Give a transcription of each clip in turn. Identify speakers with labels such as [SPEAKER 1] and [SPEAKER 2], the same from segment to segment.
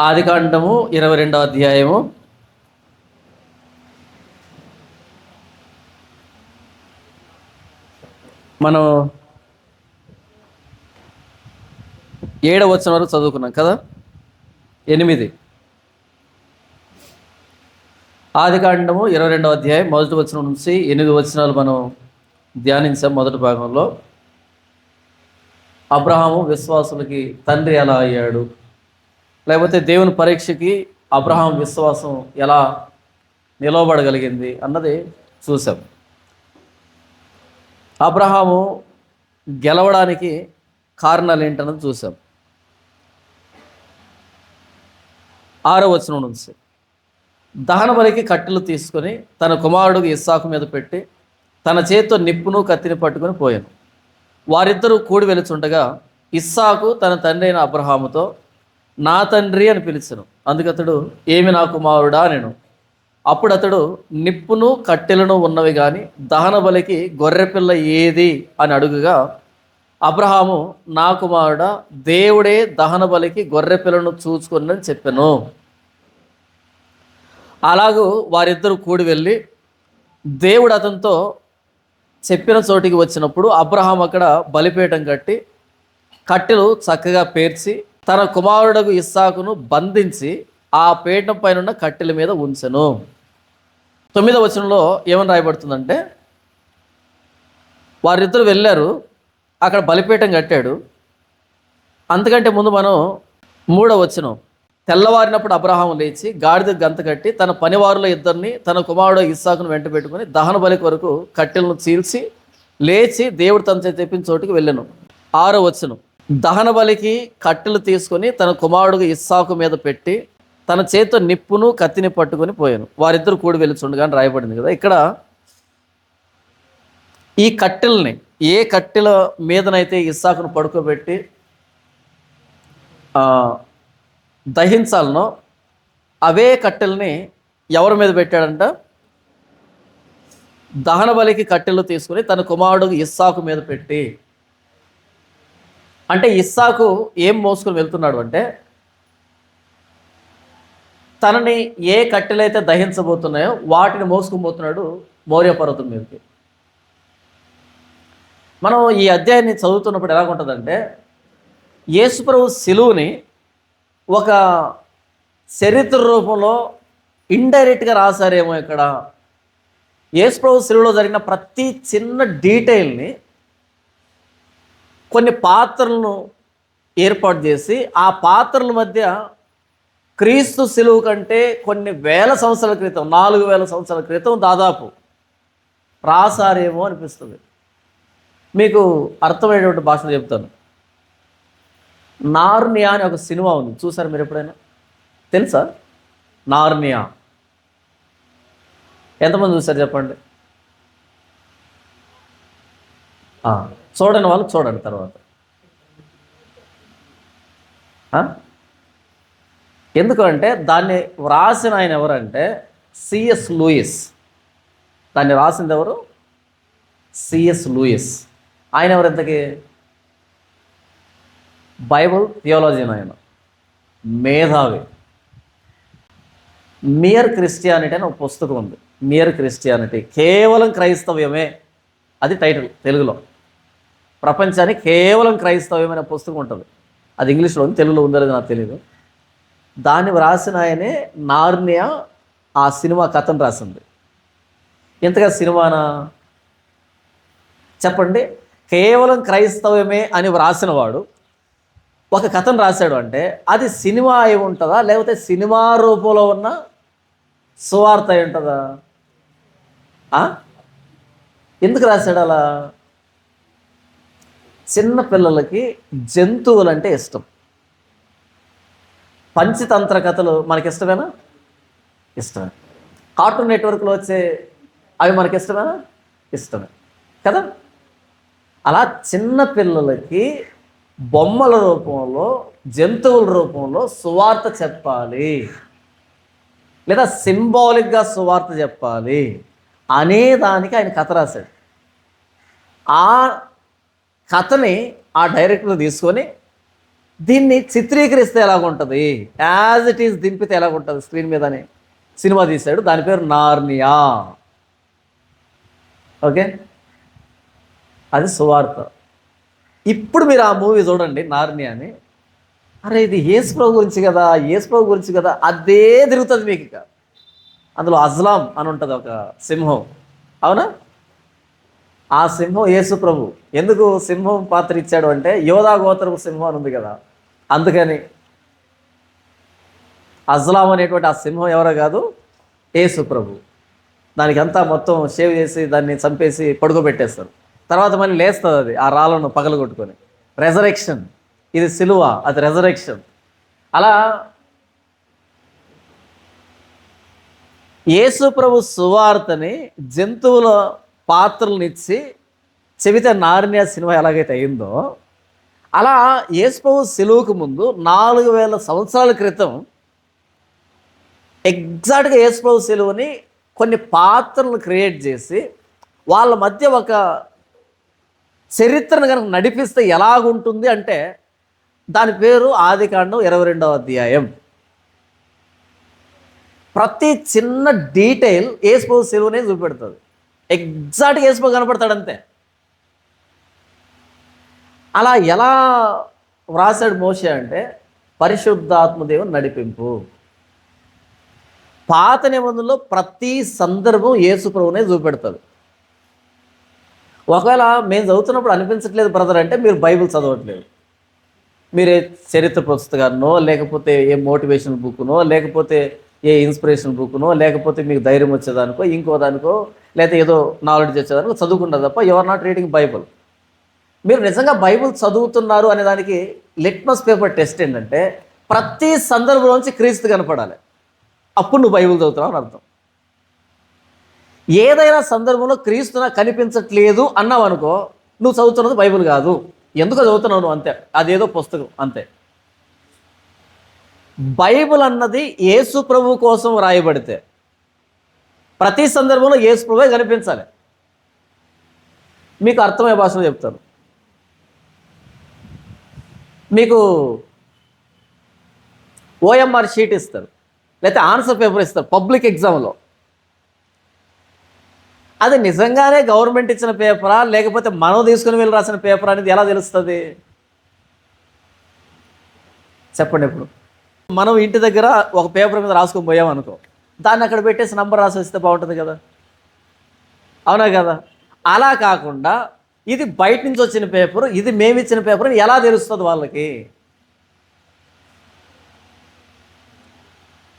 [SPEAKER 1] ఆదికాండము 22వ అధ్యాయము మనం 7వ వచనం వరకు చదువుకున్నాం కదా. 8 ఆదికాండము 22వ అధ్యాయం 1వ వచనం నుంచి 8 వచనాలు మనం ధ్యానించాం. మొదటి భాగంలో అబ్రహాము విశ్వాసులకి తండ్రి ఎలా అయ్యాడు, లేకపోతే దేవుని పరీక్షకి అబ్రహాం విశ్వాసం ఎలా నిలవబడగలిగింది అన్నది చూసాం. అబ్రహాము గెలవడానికి కారణాలు ఏంటన్నది చూసాం. 6వ వచనం నుంచి దహన బలికి కట్టెలు తీసుకొని తన కుమారుడు ఇస్సాకు మీద పెట్టి తన చేతితో నిప్పును కత్తిని పట్టుకొని పోయాను. వారిద్దరూ కూడి వెలుచుండగా ఇస్సాకు తన తండ్రి అయిన అబ్రహాముతో నా తండ్రి అని పిలిచెను. అందుకతడు ఏమి నా కుమారుడా నేను. అప్పుడు అతడు నిప్పును కట్టెలను ఉన్నవి కానీ దహన బలికి గొర్రెపిల్ల ఏది అని అడుగుగా అబ్రహాము నా కుమారుడా, దేవుడే దహన బలికి గొర్రెపిల్లను చూచుకొనని చెప్పెను. అలాగూ వారిద్దరూ కూడి వెళ్ళి దేవుడు అతనితో చెప్పిన చోటికి వచ్చినప్పుడు అబ్రహాం అక్కడ బలిపీఠం కట్టి కట్టెలు చక్కగా పేర్చి తన కుమారుడకు ఇస్సాకును బంధించి ఆ పీఠం పైన ఉన్న కట్టెల మీద ఉంచెను. 9వ వచనంలో ఏమని రాయబడుతుందంటే, వారిద్దరు వెళ్ళారు, అక్కడ బలిపీఠం కట్టాడు. అంతకంటే ముందు మనం 3వ వచనం, తెల్లవారినప్పుడు అబ్రహాము లేచి గాడిద గంత కట్టి తన పనివారుల ఇద్దరిని తన కుమారుడు ఇస్సాకును వెంట పెట్టుకుని దహన బలి కొరకు కట్టెలను చీల్చి లేచి దేవుడు తన చేత తెప్పిన చోటుకి వెళ్ళాను. 6వ వచనం, దహన బలికి కట్టెలు తీసుకొని తన కుమారుడు ఇస్సాకు మీద పెట్టి తన చేతితో నిప్పును కత్తిని పట్టుకొని పోయాను. వారిద్దరు కూడి వెలుచుండగా అని రాయబడింది కదా. ఇక్కడ ఈ కట్టెల్ని ఏ కట్టెల మీదనైతే ఇస్సాకును పడుకోబెట్టి దహించాలనో అవే కట్టెల్ని ఎవరి మీద పెట్టాడంట, దహన బలికి కట్టెలు తీసుకుని తన కుమారుడు ఇస్సాకు మీద పెట్టి. అంటే ఇస్సాకు ఏం మోసుకొని వెళ్తున్నాడు అంటే, తనని ఏ కట్టెలైతే దహించబోతున్నాయో వాటిని మోసుకొని పోతున్నాడు మోరియా పర్వతం మీదకి. మనం ఈ అధ్యాయాన్ని చదువుతున్నప్పుడు ఎలాగుంటుందంటే, యేసుప్రభు శిలువుని ఒక చరిత్ర రూపంలో ఇండైరెక్ట్గా రాశారేమో. ఇక్కడ యేసుప్రభు శిలువలో జరిగిన ప్రతి చిన్న డీటెయిల్ని కొన్ని పాత్రలను ఏర్పాటు చేసి ఆ పాత్రల మధ్య క్రీస్తు శిలువు కంటే కొన్ని వేల సంవత్సరాల క్రితం, 4000 సంవత్సరాల క్రితం దాదాపు రాసారేమో అనిపిస్తుంది. మీకు అర్థమయ్యేటువంటి భాషలో చెప్తాను. నార్నియా అని ఒక సినిమా ఉంది, చూసారు మీరు ఎప్పుడైనా? తెలుసా నార్నియా? ఎంతమంది చూసారు చెప్పండి. చూడని వాళ్ళు చూడండి తర్వాత. ఎందుకంటే దాన్ని వ్రాసిన ఆయన ఎవరంటే సిఎస్ లూయిస్. దాన్ని రాసింది ఎవరు? CS Louis. ఆయన ఎవరు ఇంతకీ? బైబుల్ థియాలజీని ఆయన, మేధావి. మియర్ క్రిస్టియానిటీ అని ఒక పుస్తకం ఉంది. మియర్ క్రిస్టియానిటీ, కేవలం క్రైస్తవ్యమే, అది టైటిల్ తెలుగులో. ప్రపంచానికి కేవలం క్రైస్తవ్యం అనే పుస్తకం ఉంటుంది. అది ఇంగ్లీష్లో ఉంది, తెలుగులో ఉందో లేదో నాకు తెలియదు. దాన్ని వ్రాసిన ఆయనే నార్నియా ఆ సినిమా కథను రాసింది. ఇంతగా సినిమానా చెప్పండి? కేవలం క్రైస్తవ్యమే అని వ్రాసిన వాడు ఒక కథను రాశాడు అంటే అది సినిమా అయి ఉంటుందా, లేకపోతే సినిమా రూపంలో ఉన్న సువార్త అయి ఉంటుందా? ఎందుకు రాశాడు అలా? చిన్న పిల్లలకి జంతువులంటే ఇష్టం. పంచతంత్ర కథలు మనకి ఇష్టమేనా? ఇష్టమే. కార్టూన్ నెట్వర్క్లో వచ్చే అవి మనకి ఇష్టమేనా? ఇష్టమే కదా. అలా చిన్న పిల్లలకి బొమ్మల రూపంలో, జంతువుల రూపంలో సువార్త చెప్పాలి, లేదా సింబాలిక్గా సువార్త చెప్పాలి అనేదానికి ఆయన కథ రాశాడు. ఆ కథని ఆ డైరెక్టర్ తీసుకొని దీన్ని చిత్రీకరిస్తే ఎలాగుంటుంది, యాజ్ ఇట్ ఈస్ దింపితే ఎలాగుంటుంది స్క్రీన్ మీద అని సినిమా తీశాడు. దాని పేరు నార్నియా. ఓకే, అది సువార్త. ఇప్పుడు మీరు ఆ మూవీ చూడండి నార్నియా అని, అరే ఇది యేసు ప్రభు గురించి కదా, యేసు ప్రభు గురించి కదా, అదే తిరుగుతుంది మీకు. ఇక అందులో అజ్లాం అని ఉంటుంది ఒక సింహం, అవునా? ఆ సింహం యేసు ప్రభు. ఎందుకు సింహం పాత్ర ఇచ్చాడు అంటే యోధా గోత్రపు సింహం అని ఉంది కదా, అందుకని. అజ్లాం అనేటువంటి ఆ సింహం ఎవరో కాదు, యేసు ప్రభు. దానికి అంతా మొత్తం షేవ్ చేసి దాన్ని చంపేసి పడుకోబెట్టేస్తారు. తర్వాత మళ్ళీ లేస్తుంది అది ఆ రాళ్ళను పగలగొట్టుకొని. రెజరెక్షన్. ఇది సిలువ, అది రెజరెక్షన్. అలా యేసు ప్రభు సువార్తని జంతువుల పాత్రలనిచ్చి చెబితే నార్నియా సినిమా ఎలాగైతే అయిందో, అలా యేసు ప్రభు సిలువకు ముందు 4000 సంవత్సరాల క్రితం ఎగ్జాక్ట్గా యేసు ప్రభు సిలువని కొన్ని పాత్రలను క్రియేట్ చేసి వాళ్ళ మధ్య ఒక చరిత్రను కనుక నడిపిస్తే ఎలాగుంటుంది అంటే దాని పేరు ఆదికాండం 22వ అధ్యాయం. ప్రతి చిన్న డీటెయిల్ యేసు ప్రభు సిలువనే చూపెడుతుంది. ఎగ్జాక్ట్గా యేసు ప్రభు కనపడతాడు అంతే. అలా ఎలా వ్రాసాడు మోషే అంటే పరిశుద్ధాత్మదేవుని నడిపింపు. పాత నిబంధనలో ప్రతి సందర్భం యేసు ప్రభువునే చూపెడుతుంది. ఒకవేళ మేము చదువుతున్నప్పుడు అనిపించట్లేదు బ్రదర్ అంటే మీరు బైబిల్ చదవట్లేదు. మీరే చరిత్ర పుస్తకాన్నో, లేకపోతే ఏ మోటివేషనల్ బుక్నో, లేకపోతే ఏ ఇన్స్పిరేషన్ బుక్నో, లేకపోతే మీకు ధైర్యం వచ్చేదానికో, ఇంకో దానికో, లేకపోతే ఏదో నాలెడ్జ్ వచ్చేదానికో చదువుకుంటారు తప్ప you are not reading Bible. మీరు నిజంగా బైబుల్ చదువుతున్నారు అనే దానికి లిట్మస్ పేపర్ టెస్ట్ ఏంటంటే ప్రతి సందర్భంలోంచి క్రీస్తు కనపడాలి, అప్పుడు నువ్వు బైబిల్ చదువుతున్నావు అని అర్థం. ఏదైనా సందర్భంలో క్రీస్తు నాకు కనిపించట్లేదు అన్నావు అనుకో, నువ్వు చదువుతున్నది బైబిల్ కాదు. ఎందుకు చదువుతున్నావు నువ్వు, అంతే, అదేదో పుస్తకం అంతే. బైబిల్ అన్నది యేసు ప్రభు కోసం రాయబడితే ప్రతి సందర్భంలో యేసు ప్రభువే కనిపించాలి. మీకు అర్థమయ్యే భాషలో చెప్తాను. మీకు ఓఎంఆర్ షీట్ ఇస్తారు, లేకపోతే ఆన్సర్ పేపర్ ఇస్తారు పబ్లిక్ ఎగ్జామ్లో. అది నిజంగానే గవర్నమెంట్ ఇచ్చిన పేపరా లేకపోతే మనం తీసుకుని వెళ్ళి రాసిన పేపర్ అనేది ఎలా తెలుస్తుంది చెప్పండి. ఇప్పుడు మనం ఇంటి దగ్గర ఒక పేపర్ మీద రాసుకొని పోయామనుకో, దాన్ని అక్కడ పెట్టేసి నంబర్ రాసి వస్తే బాగుంటుంది కదా, అవునా కదా? అలా కాకుండా ఇది బయట నుంచి వచ్చిన పేపర్, ఇది మేము ఇచ్చిన పేపర్ అని ఎలా తెలుస్తుంది వాళ్ళకి?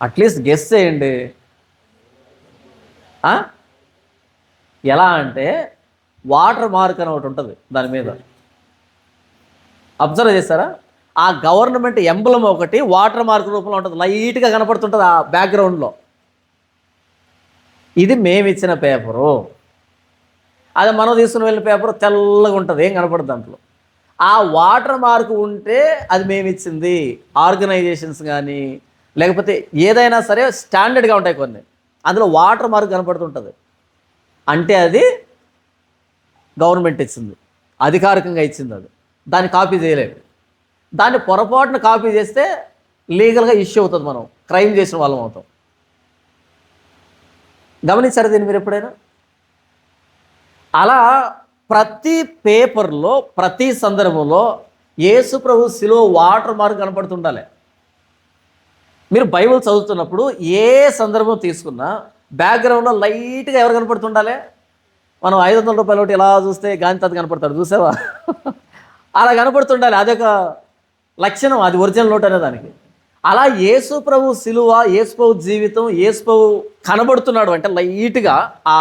[SPEAKER 1] అట్లీస్ట్ గెస్ చేయండి. ఎలా అంటే వాటర్ మార్క్ అని ఒకటి ఉంటుంది దాని మీద, అబ్జర్వ్ చేస్తారా? ఆ గవర్నమెంట్ ఎంబ్లం ఒకటి వాటర్ మార్క్ రూపంలో ఉంటుంది, లైట్గా కనపడుతుంటుంది ఆ బ్యాక్గ్రౌండ్లో. ఇది మేము ఇచ్చిన పేపరు. అది మనం తీసుకుని వెళ్ళిన పేపర్ తెల్లగా ఉంటుంది, ఏం కనపడదు దాంట్లో. ఆ వాటర్ మార్క్ ఉంటే అది మేము ఇచ్చింది. ఆర్గనైజేషన్స్ కానీ లేకపోతే ఏదైనా సరే స్టాండర్డ్గా ఉంటాయి కొన్ని, అందులో వాటర్ మార్క్ కనపడుతుంటుంది అంటే అది గవర్నమెంట్ ఇచ్చింది, అధికారికంగా ఇచ్చింది. అది దాన్ని కాపీ చేయలేము. దాన్ని పొరపాటున కాపీ చేస్తే లీగల్గా ఇష్యూ అవుతుంది, మనం క్రైమ్ చేసిన వాళ్ళం అవుతాం. గమనించారా దీన్ని మీరు ఎప్పుడైనా? అలా ప్రతి పేపర్లో ప్రతి సందర్భంలో యేసు ప్రభు శిలువ వాటర్ మార్క్ కనపడుతుండాలి. మీరు బైబిల్ చదువుతున్నప్పుడు ఏ సందర్భం తీసుకున్నా బ్యాక్గ్రౌండ్లో లైట్గా ఎవరు కనపడుతుండాలి? మనం 500 రూపాయలు ఒకటి ఇలా చూస్తే గాంధీ తాత కనపడతాడు, చూసావా? అలా కనపడుతుండాలి. అదొక లక్షణం, అది ఒరిజినల్ నోట్ అనే దానికి. అలా యేసు ప్రభు శిలువ, యేసు ప్రభు జీవితం, యేసు ప్రభు కనబడుతున్నాడు అంటే లైట్గా ఆ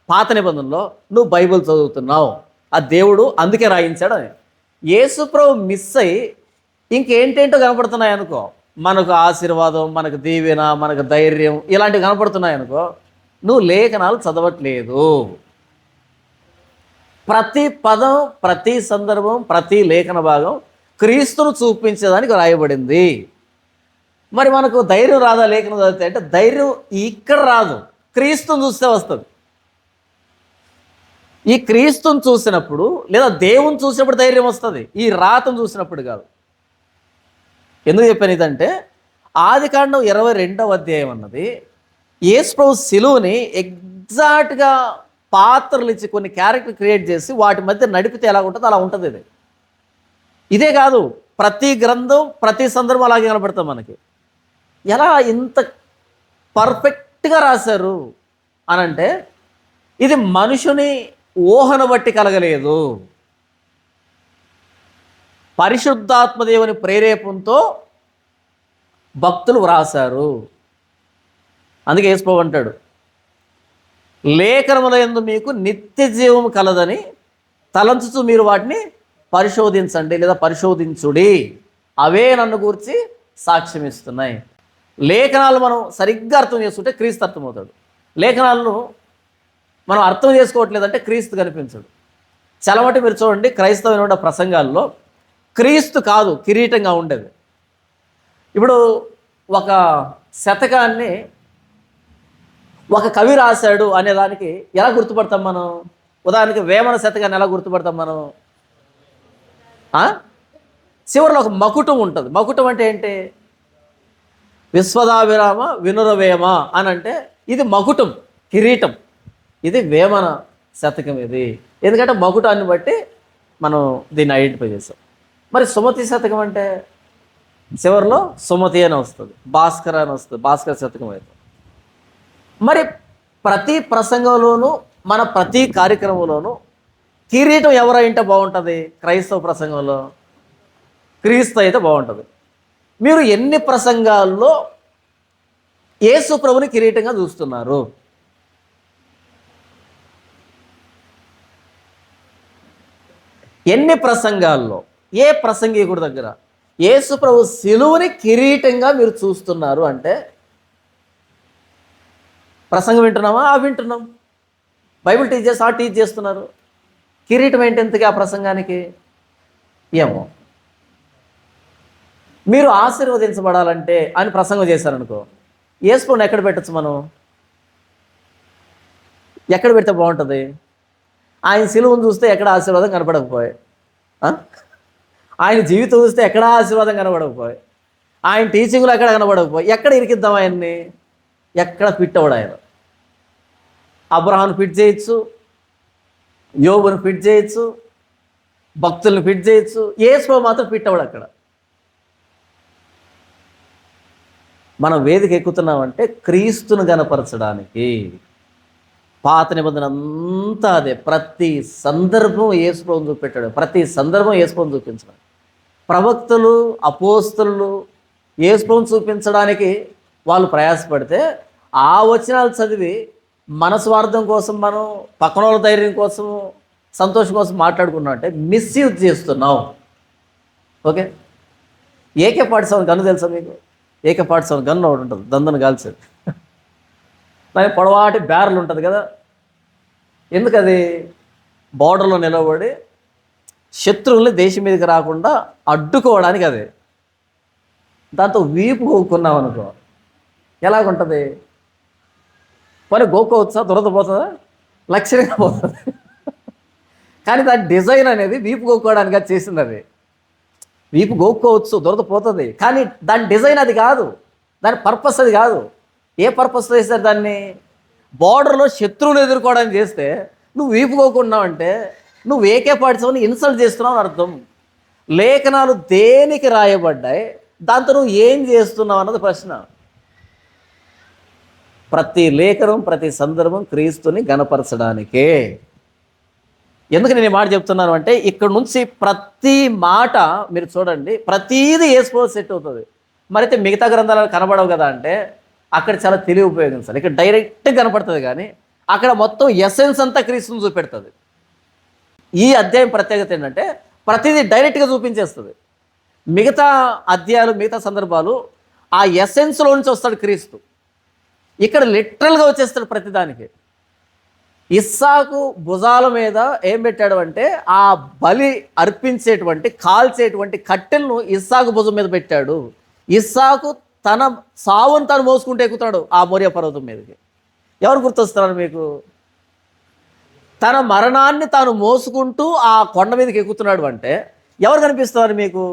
[SPEAKER 1] పాత నిబంధనలో నువ్వు బైబిల్ చదువుతున్నావు, ఆ దేవుడు అందుకే రాయించాడు అని. యేసు ప్రభు మిస్ అయ్యి ఇంకేంటేంటో కనపడుతున్నాయి అనుకో, మనకు ఆశీర్వాదం, మనకు దీవెన, మనకు ధైర్యం, ఇలాంటివి కనపడుతున్నాయి అనుకో, నువ్వు లేఖనాలు చదవట్లేదు. ప్రతి పదం, ప్రతి సందర్భం, ప్రతి లేఖన భాగం క్రీస్తును చూపించేదానికి రాయబడింది. మరి మనకు ధైర్యం రాదా లేఖనం చదివితే అంటే ధైర్యం ఇక్కడ రాదు, క్రీస్తుని చూస్తే వస్తుంది. ఈ క్రీస్తుని చూసినప్పుడు లేదా దేవుని చూసినప్పుడు ధైర్యం వస్తుంది, ఈ రాతను చూసినప్పుడు కాదు. ఎందుకు చెప్పాను ఇదంటే, ఆదికాండం 22వ అధ్యాయం అన్నది యేసు ప్రభు సిలువని ఎగ్జాక్ట్గా పాత్రలు ఇచ్చి కొన్ని క్యారెక్టర్ క్రియేట్ చేసి వాటి మధ్య నడిపితే ఎలా ఉంటుందో అలా ఉంటుంది ఇది. ఇదే కాదు, ప్రతి గ్రంథం ప్రతి సందర్భం అలాగే కనబడతాం మనకి. ఎలా ఇంత పర్ఫెక్ట్గా రాశారు అనంటే, ఇది మనుషుని ఊహను బట్టి కలగలేదు, పరిశుద్ధాత్మదేవుని ప్రేరేపణతో భక్తులు వ్రాసారు. అందుకే యేసు ప్రభువు అంటాడు, లేఖనముల యందు మీకు నిత్య జీవం కలదని తలంచుచు మీరు వాటిని పరిశోధించండి లేదా పరిశోధించుడి, అవే నన్ను గూర్చి సాక్ష్యం ఇస్తున్నాయి. లేఖనాలు మనం సరిగ్గా అర్థం చేసుకుంటే క్రీస్తు అర్థమవుతాడు. లేఖనాలను మనం అర్థం చేసుకోవట్లేదంటే క్రీస్తు కనిపించడు. చలమటి మీరు చూడండి, క్రైస్తవమైన ప్రసంగాల్లో క్రీస్తు కాదు కిరీటంగా ఉండేది. ఇప్పుడు ఒక శతకాన్ని ఒక కవి రాశాడు అనే దానికి ఎలా గుర్తుపడతాం మనం? ఉదాహరణకి వేమన శతకాన్ని ఎలా గుర్తుపడతాం మనం? చివరిలో ఒక మకుటం ఉంటుంది. మకుటం అంటే ఏంటి? విశ్వదాభిరామ వినురవేమ అని అంటే ఇది మకుటం, కిరీటం. ఇది వేమన శతకం ఇది. ఎందుకంటే మకుటాన్ని బట్టి మనం దీన్ని ఐడెంటిఫై చేస్తాం. మరి సుమతి శతకం అంటే చివరిలో సుమతి అని వస్తుంది, భాస్కర్ అని వస్తుంది, భాస్కర్ శతకం అవుతుంది. మరి ప్రతి ప్రసంగంలోనూ మన ప్రతి కార్యక్రమంలోనూ కిరీటం ఎవరైతే బాగుంటుంది? క్రైస్తవ ప్రసంగంలో క్రీస్తు అయితే బాగుంటుంది. మీరు ఎన్ని ప్రసంగాల్లో యేసు ప్రభుని కిరీటంగా చూస్తున్నారు? ఎన్ని ప్రసంగాల్లో ఏ ప్రసంగికుడి దగ్గర యేసు ప్రభు సిలువని కిరీటంగా మీరు చూస్తున్నారు అంటే, ప్రసంగం వింటున్నామా? వింటున్నాం. బైబిల్ టీచర్స్ టీచ్ చేస్తున్నారు. కిరీటం ఏంటి ఎంతగా ఆ ప్రసంగానికి? ఏమో. మీరు ఆశీర్వదించబడాలంటే అని ప్రసంగం చేశారనుకో, యేసు ప్రభుని ఎక్కడ పెట్టచ్చు మనం? ఎక్కడ పెడితే బాగుంటుంది? ఆయన సిలువను చూస్తే ఎక్కడ ఆశీర్వాదం కనపడకపోయాయి, ఆయన జీవితం చూస్తే ఎక్కడ ఆశీర్వాదం కనబడకపోయి, ఆయన టీచింగ్లో ఎక్కడ కనబడకపోయి, ఎక్కడ ఇరికిద్దాం ఆయన్ని? ఎక్కడ ఫిట్ అవ్వడు ఆయన. అబ్రహాను ఫిట్ చేయొచ్చు, యోబును ఫిట్ చేయొచ్చు, భక్తులను ఫిట్ చేయొచ్చు, యేసు మాత్రం ఫిట్ అవ్వడు అక్కడ. మనం వేదిక ఎక్కుతున్నామంటే క్రీస్తును గనపరచడానికి. పాత నిబంధన అంతా అదే. ప్రతి సందర్భం యేసు ప్రభువును చూపెట్టాడు, ప్రతి సందర్భం యేసు ప్రభువును చూపించడం. ప్రవక్తలు అపోస్తలు యేసు ప్రభువును చూపించడానికి వాళ్ళు ప్రయాసపడితే ఆ వచనాలు చదివి మన స్వార్థం కోసం, మనం పక్కన వాళ్ళ ధైర్యం కోసం, సంతోషం కోసం మాట్లాడుకున్నాం అంటే మిస్యూజ్ చేస్తున్నాం. ఓకే. AK-47 గన్ను తెలుసా మీకు? AK-47 గన్ను ఒకటి ఉంటుంది, దందను కాల్చేది. దానికి పొడవాటి బ్యారల్ ఉంటుంది కదా. ఎందుకు అది? బార్డర్లో నిలబడి శత్రువుల్ని దేశం మీదకి రాకుండా అడ్డుకోవడానికి. అది దాంతో వీపు గోక్కున్నాం అనుకో, ఎలాగుంటుంది? పని గోక్కోవచ్చా? దురద పోతుందా? లక్ష్యంగా పోతుంది. కానీ దాని డిజైన్ అనేది వీపు గోక్కోవడానికి అది చేసింది. అది వీపు గోక్కోవచ్చు, దురద పోతుంది, కానీ దాని డిజైన్ అది కాదు, దాని పర్పస్ అది కాదు. ఏ పర్పస్తో చేస్తారు దాన్ని? బార్డర్లో శత్రువులు ఎదుర్కోవడానికి చేస్తే నువ్వు వీపుకోకున్నావంటే నువ్వు AK-47 ఇన్సల్ట్ చేస్తున్నావు అని అర్థం. లేఖనాలు దేనికి రాయబడ్డాయి, దాంతో నువ్వు ఏం చేస్తున్నావు అన్నది ప్రశ్న. ప్రతి లేఖనం ప్రతి సందర్భం క్రీస్తుని గణపరచడానికే. ఎందుకు నేను ఈ మాట చెప్తున్నాను అంటే, ఇక్కడ నుంచి ప్రతి మాట మీరు చూడండి, ప్రతీది యేసు సెట్ అవుతుంది. మరైతే మిగతా గ్రంథాలు కనబడవు కదా అంటే, అక్కడ చాలా తెలివి ఉపయోగించాలి. ఇక్కడ డైరెక్ట్గా కనపడుతుంది, కానీ అక్కడ మొత్తం ఎసెన్స్ అంతా క్రీస్తుని చూపెడుతుంది. ఈ అధ్యాయం ప్రత్యేకత ఏంటంటే ప్రతిదీ డైరెక్ట్గా చూపించేస్తుంది. మిగతా అధ్యాయాలు మిగతా సందర్భాలు ఆ ఎసెన్స్లో నుంచి వస్తాడు క్రీస్తు. ఇక్కడ లిటరల్గా వచ్చేస్తాడు ప్రతిదానికి. ఇస్సాకు భుజాల మీద ఏం పెట్టాడు అంటే, ఆ బలి అర్పించేటువంటి కాల్చేటువంటి కట్టెలను ఇస్సాకు భుజం మీద పెట్టాడు. ఇస్సాకు తన సావును తాను మోసుకుంటూ ఎక్కుతాడు ఆ మోరియా పర్వతం మీదకి. ఎవరు గుర్తొస్తున్నారు మీకు? తన మరణాన్ని తాను మోసుకుంటూ ఆ కొండ మీదకి ఎక్కుతున్నాడు అంటే ఎవరు కనిపిస్తున్నారు మీకు?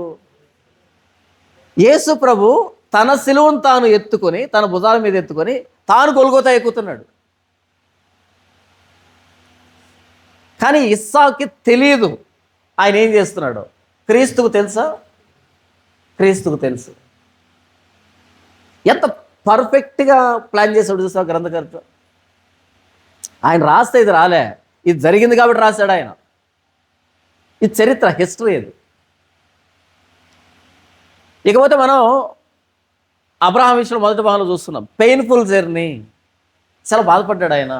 [SPEAKER 1] యేసు ప్రభు తన సిలువను తాను ఎత్తుకొని, తన భుజాల మీద ఎత్తుకొని తాను గొల్గొతా ఎక్కుతున్నాడు. కానీ ఇస్సాకుకి తెలియదు ఆయన ఏం చేస్తున్నాడో. క్రీస్తుకు తెలుసా? క్రీస్తుకు తెలుసు. ఎంత పర్ఫెక్ట్గా ప్లాన్ చేశాడు చూసా గ్రంథకర్త. ఆయన రాస్తే ఇది రాలే, ఇది జరిగింది కాబట్టి రాశాడు ఆయన. ఇది చరిత్ర, హిస్టరీ ఇది. ఇకపోతే మనం అబ్రహాం విషయంలో మొదటి భాగంలో చూస్తున్నాం. పెయిన్ఫుల్ జర్నీ, చాలా బాధపడ్డాడు ఆయన.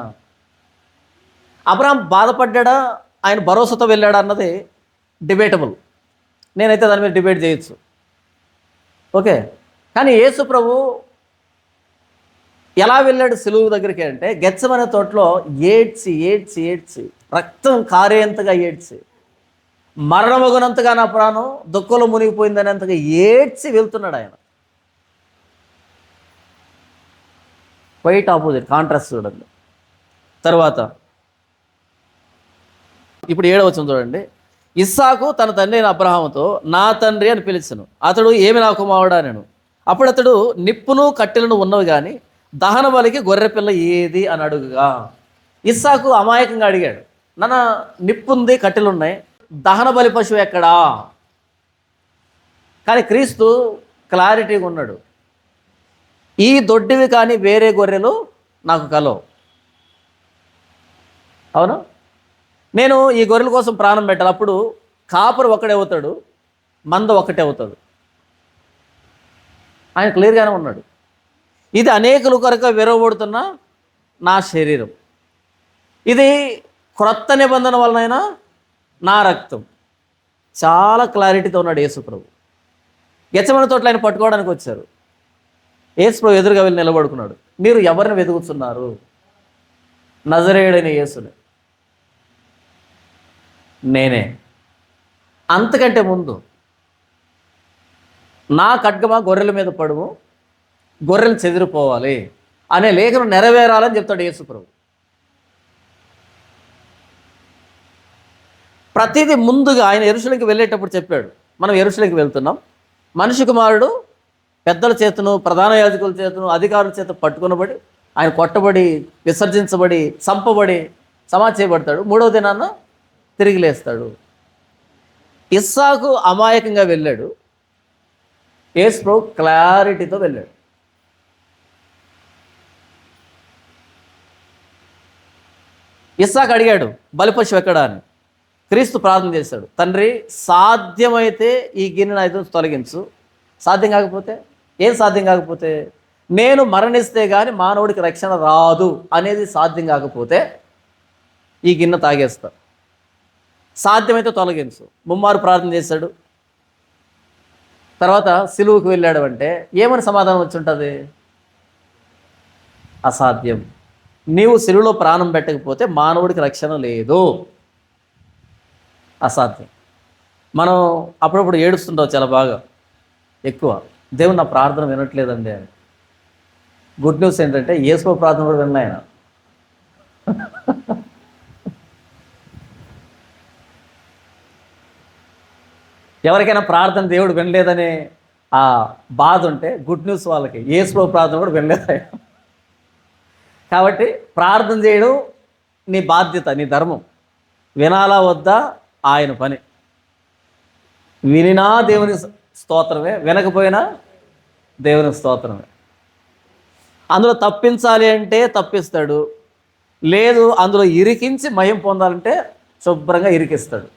[SPEAKER 1] అబ్రహాం బాధపడ్డా, ఆయన భరోసాతో వెళ్ళాడా అన్నది డిబేటబుల్. నేనైతే దాని మీద డిబేట్ చేయొచ్చు, ఓకే. కానీ యేసు ప్రభు ఎలా వెళ్ళాడు సిలువు దగ్గరికి అంటే, గెత్సెమనే తోటలో ఏడ్చి ఏడ్చి ఏడ్చి, రక్తం కారేంతగా ఏడ్చి, మరణమగునంతగా నా ప్రాణం దుఃఖంలో మునిగిపోయిందనేంతగా ఏడ్చి వెళ్తున్నాడు ఆయన. క్వైట్ ఆపోజిట్, కాంట్రాస్ట్ చూడండి. తర్వాత ఇప్పుడు 7వ వచనం చూడండి. ఇస్సాకు తన తండ్రి అయిన అబ్రహాముతో నా తండ్రి అని పిలిచెను. అతడు ఏమి నా కుమారుడా నేను. అప్పుడు అతడు నిప్పును కట్టెలను ఉన్నవి కానీ దహన బలికి గొర్రెపిల్ల ఏది అని అడుగుగా. ఇస్సాకు అమాయకంగా అడిగాడు, నాన్న నిప్పు ఉంది, కట్టెలు ఉన్నాయి, దహన బలి పశువు ఎక్కడా? కానీ క్రీస్తు క్లారిటీగా ఉన్నాడు. ఈ దొడ్డివి కానీ వేరే గొర్రెలు నాకు కలవు. అవును, నేను ఈ గొర్రెల కోసం ప్రాణం పెట్టాలి. అప్పుడు కాపరు ఒకడే అవుతాడు, మంద ఒకటే అవుతాడు. ఆయన క్లియర్గానే ఉన్నాడు. ఇది అనేకుల కొరకు విరవబడుతున్న నా శరీరం, ఇది క్రొత్త నిబంధన వలనైనా నా రక్తం. చాలా క్లారిటీతో ఉన్నాడు యేసు ప్రభు. గెత్సెమనే తోటలో ఆయన పట్టుకోవడానికి వచ్చారు. యేసు ప్రభు ఎదురుగా వెళ్ళి నిలబడుకున్నాడు. మీరు ఎవరిని వెతుకుతున్నారు? నజరేయుడైన యేసుని. నేనే. అంతకంటే ముందు నా ఖడ్గమా గొర్రెల మీద పడుము, గొర్రెలు చెదిరిపోవాలి అనే లేఖను నెరవేరాలని చెప్తాడు యేసు ప్రభు. ప్రతిదీ ముందుగా ఆయన యెరూషలేముకి వెళ్ళేటప్పుడు చెప్పాడు, మనం యెరూషలేముకి వెళ్తున్నాం, మనిషి కుమారుడు పెద్దల చేతను, ప్రధాన యాజకుల చేతను, అధికారుల చేత పట్టుకొనబడి, ఆయన కొట్టబడి, విసర్జించబడి, చంపబడి, సమాధి చేయబడతాడు, 3వ దినాన తిరిగి లేస్తాడు. ఇస్సాకు అమాయకంగా వెళ్ళాడు, యేసు ప్రభు క్లారిటీతో వెళ్ళాడు. ఇస్సాకు అడిగాడు బలిపశువు ఎక్కడా అని. క్రీస్తు ప్రార్థన చేశాడు, తండ్రి సాధ్యమైతే ఈ గిన్నెను అయితే తొలగించు. సాధ్యం కాకపోతే, ఏం సాధ్యం కాకపోతే? నేను మరణిస్తే కానీ మానవుడికి రక్షణ రాదు అనేది సాధ్యం కాకపోతే ఈ గిన్నె తాగేస్తా. సాధ్యమైతే తొలగించు. ముమ్మారు ప్రార్థన చేశాడు. తర్వాత సిలువుకు వెళ్ళాడు అంటే ఏమని సమాధానం వచ్చి ఉంటుంది? అసాధ్యం. నీవు సిలువలో ప్రాణం పెట్టకపోతే మానవుడికి రక్షణ లేదు, అసాధ్యం. మనం అప్పుడప్పుడు ఏడుస్తుంటాం చాలా బాగా, ఎక్కువ, దేవుడు నా ప్రార్థన వినట్లేదండి అని. గుడ్ న్యూస్ ఏంటంటే యేసు ప్రార్థన కూడా విన్నా ఆయన. ఎవరికైనా ప్రార్థన దేవుడు వినలేదనే ఆ బాధ ఉంటే గుడ్ న్యూస్ వాళ్ళకి, యేసు ప్రార్థన కూడా వినలేదు ఆయన. కాబట్టి ప్రార్థన చేయడం నీ బాధ్యత, నీ ధర్మం. వినాలా వద్దా ఆయన పని. వినినా దేవుని స్తోత్రమే, వినకపోయినా దేవుని స్తోత్రమే. అందులో తప్పించాలి అంటే తప్పిస్తాడు, లేదు అందులో ఇరికించి మహిమ పొందాలంటే శుభ్రంగా ఇరికిస్తాడు.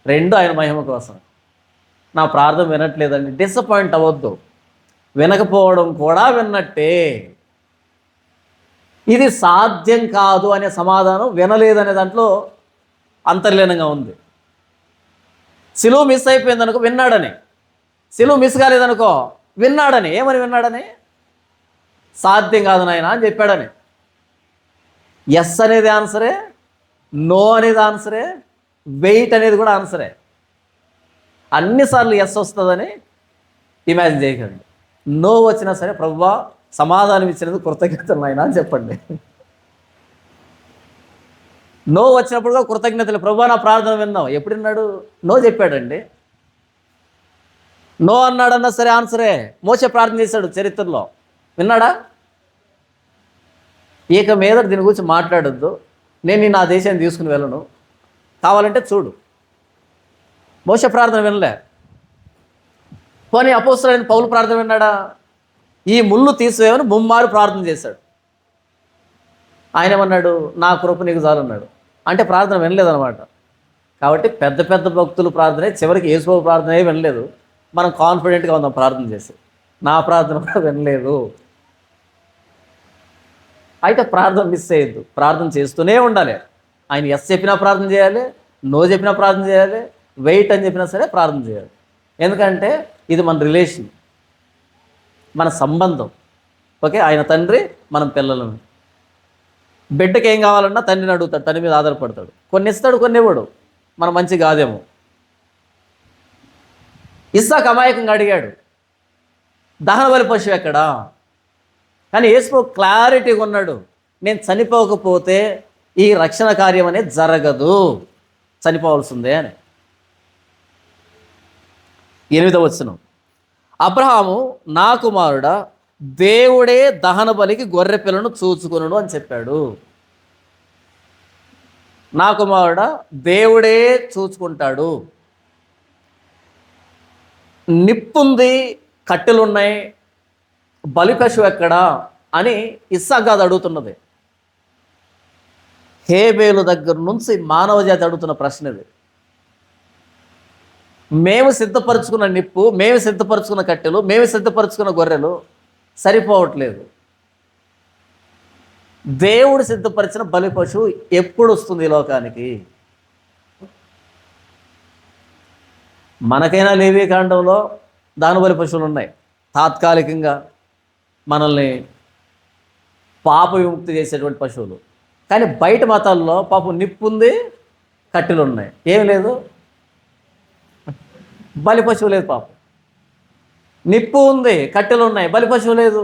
[SPEAKER 1] రెండు ఆయన మహిమ కోసం. నా ప్రార్థన వినట్లేదండి, డిసప్పాయింట్ అవ్వద్దు. వినకపోవడం కూడా విన్నట్టే. ఇది సాధ్యం కాదు అనే సమాధానం వినలేదనే దాంట్లో అంతర్లీనంగా ఉంది. సిలువ మిస్ అయిపోయిందనుకో విన్నాడని, సిలువ మిస్ కాలేదనుకో విన్నాడని. ఏమని విన్నాడని? సాధ్యం కాదు నాయన అని చెప్పాడని. ఎస్ అనేది ఆన్సరే, నో అనేది ఆన్సరే, వెయిట్ అనేది కూడా ఆన్సరే. అన్నిసార్లు ఎస్ వస్తుందని ఇమాజిన్ చేయకండి. నో వచ్చినా సరే ప్రభువా సమాధానం ఇచ్చినందుకు కృతజ్ఞతలు నాయన అని చెప్పండి. నో వచ్చినప్పుడు కూడా కృతజ్ఞతలు. ప్రభువా నా ప్రార్థన విన్నావు. ఎప్పుడు విన్నాడు? నో చెప్పాడండి. నో అన్నాడన్నా సరే ఆన్సరే. మోషే ప్రార్థన చేశాడు చరిత్రలో, విన్నాడా? ఇక మీద దీని గురించి మాట్లాడొద్దు, నేను నా దేశాన్ని తీసుకుని వెళ్ళను, కావాలంటే చూడు. మోషే ప్రార్థన వినలే. పోనీ అపోస్తలుడైన పౌలు ప్రార్థన విన్నాడా? ఈ ముళ్ళు తీసివేయమని ముమ్మారు ప్రార్థన చేశాడు. ఆయన ఏమన్నాడు? నా కృప నీకు చాలన్నాడు. అంటే ప్రార్థన వినలేదన్నమాట. కాబట్టి పెద్ద పెద్ద భక్తులు ప్రార్థనే, చివరికి యేసుబాబు ప్రార్థనే వినలేదు. మనం కాన్ఫిడెంట్గా ఉందాం ప్రార్థన చేసి, నా ప్రార్థన కూడా వినలేదు. అయితే ప్రార్థన మిస్ అయ్యద్దు, ప్రార్థన చేస్తూనే ఉండాలి. ఆయన ఎస్ చెప్పినా ప్రార్థన చేయాలి, నో చెప్పినా ప్రార్థన చేయాలి, వెయిట్ అని చెప్పినా సరే ప్రార్థన చేయాలి. ఎందుకంటే ఇది మన రిలేషన్, మన సంబంధం. ఓకే, ఆయన తండ్రి, మనం పిల్లలను. బిడ్డకి ఏం కావాలన్నా తండ్రిని అడుగుతాడు, తండ్రి మీద ఆధారపడతాడు. కొన్ని ఇస్తాడు, కొన్ని ఇవ్వడు. మన మంచి కాదేమో. ఇస్సాకు అమాయకంగా అడిగాడు, దహన బలి పశువు ఎక్కడా? కానీ యేసు క్లారిటీగా ఉన్నాడు, నేను చనిపోకపోతే ఈ రక్షణ కార్యం అనేది జరగదు, చనిపోవాల్సిందే అని. 8వ వచనం, అబ్రహాము నా కుమారుడా, దేవుడే దహన బలికి గొర్రె పిల్లను చూచుకొనును అని చెప్పాడు. నా కుమారుడా, దేవుడే చూచుకుంటాడు. నిప్పుంది, కట్టెలున్నాయి, బలి పశువు ఎక్కడా అని ఇస్సాకు కాదు అడుగుతున్నది. హేబేలు దగ్గర నుంచి మానవ జాతి అడుగుతున్న ప్రశ్న ఇది. మేము సిద్ధపరచుకున్న నిప్పు, మేము సిద్ధపరచుకున్న కట్టెలు, మేము సిద్ధపరచుకున్న గొర్రెలు సరిపోవట్లేదు. దేవుడు సిద్ధపరిచిన బలి పశువు ఎప్పుడు వస్తుంది ఈ లోకానికి? మనకైనా లేవీ కాండంలో దాని బలి పశువులు ఉన్నాయి, తాత్కాలికంగా మనల్ని పాప విముక్తి చేసేటువంటి పశువులు. కానీ బయట మతాల్లో పాపం నిప్పు ఉంది, కట్టెలు ఉన్నాయి, ఏం లేదు, బలి పశువు లేదు. పాపం నిప్పు ఉంది, కట్టెలు ఉన్నాయి, బలి పశువు లేదు.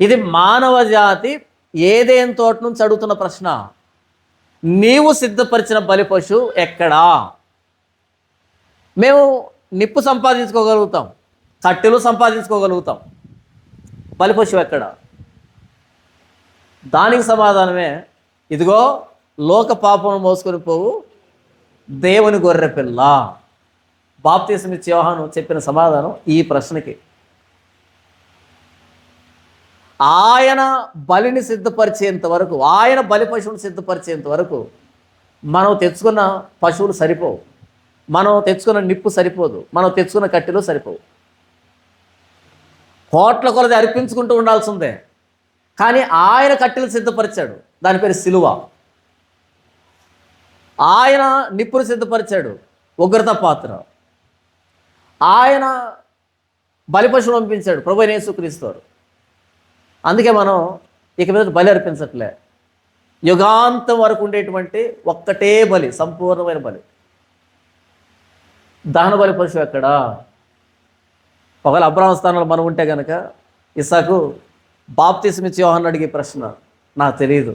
[SPEAKER 1] ఇది మానవ జాతి ఏదేం తోట నుంచి అడుగుతున్న ప్రశ్న. నీవు సిద్ధపరిచిన బలి పశువు ఎక్కడా? మేము నిప్పు సంపాదించుకోగలుగుతాం, కట్టెలు సంపాదించుకోగలుగుతాం, బలి పశువు ఎక్కడా? దానికి సమాధానమే, ఇదిగో లోక పాపను మోసుకొని పోవు దేవుని గొర్రె పిల్ల. బాప్తీసం ఇచ్చే యోహాను చెప్పిన సమాధానం ఈ ప్రశ్నకి. ఆయన బలిని సిద్ధపరిచేంత వరకు, ఆయన బలి పశువుని సిద్ధపరిచేంత వరకు మనం తెచ్చుకున్న పశువులు సరిపోవు, మనం తెచ్చుకున్న నిప్పు సరిపోదు, మనం తెచ్చుకున్న కట్టెలు సరిపోవు. కోట్ల కొలది అర్పించుకుంటూ ఉండాల్సిందే. కానీ ఆయన కట్టెలు సిద్ధపరిచాడు, దాని పేరు సిలువ. ఆయన నిప్పును సిద్ధపరిచాడు, ఉగ్రత పాత్ర. ఆయన బలి పశువును పంపించాడు, ప్రభువైన యేసుక్రీస్తు. అందుకే మనం ఇక మీద బలి అర్పించట్లే. యుగాంతం వరకు ఉండేటువంటి ఒక్కటే బలి, సంపూర్ణమైన బలి. దహన బలి పశువు ఎక్కడా? ఒకవేళ అబ్రహాము స్థానంలో మనం ఉంటే కనుక ఇస్సాకు బాప్తీసం ఇచ్చే యోహాను అడిగే ప్రశ్న నాకు తెలియదు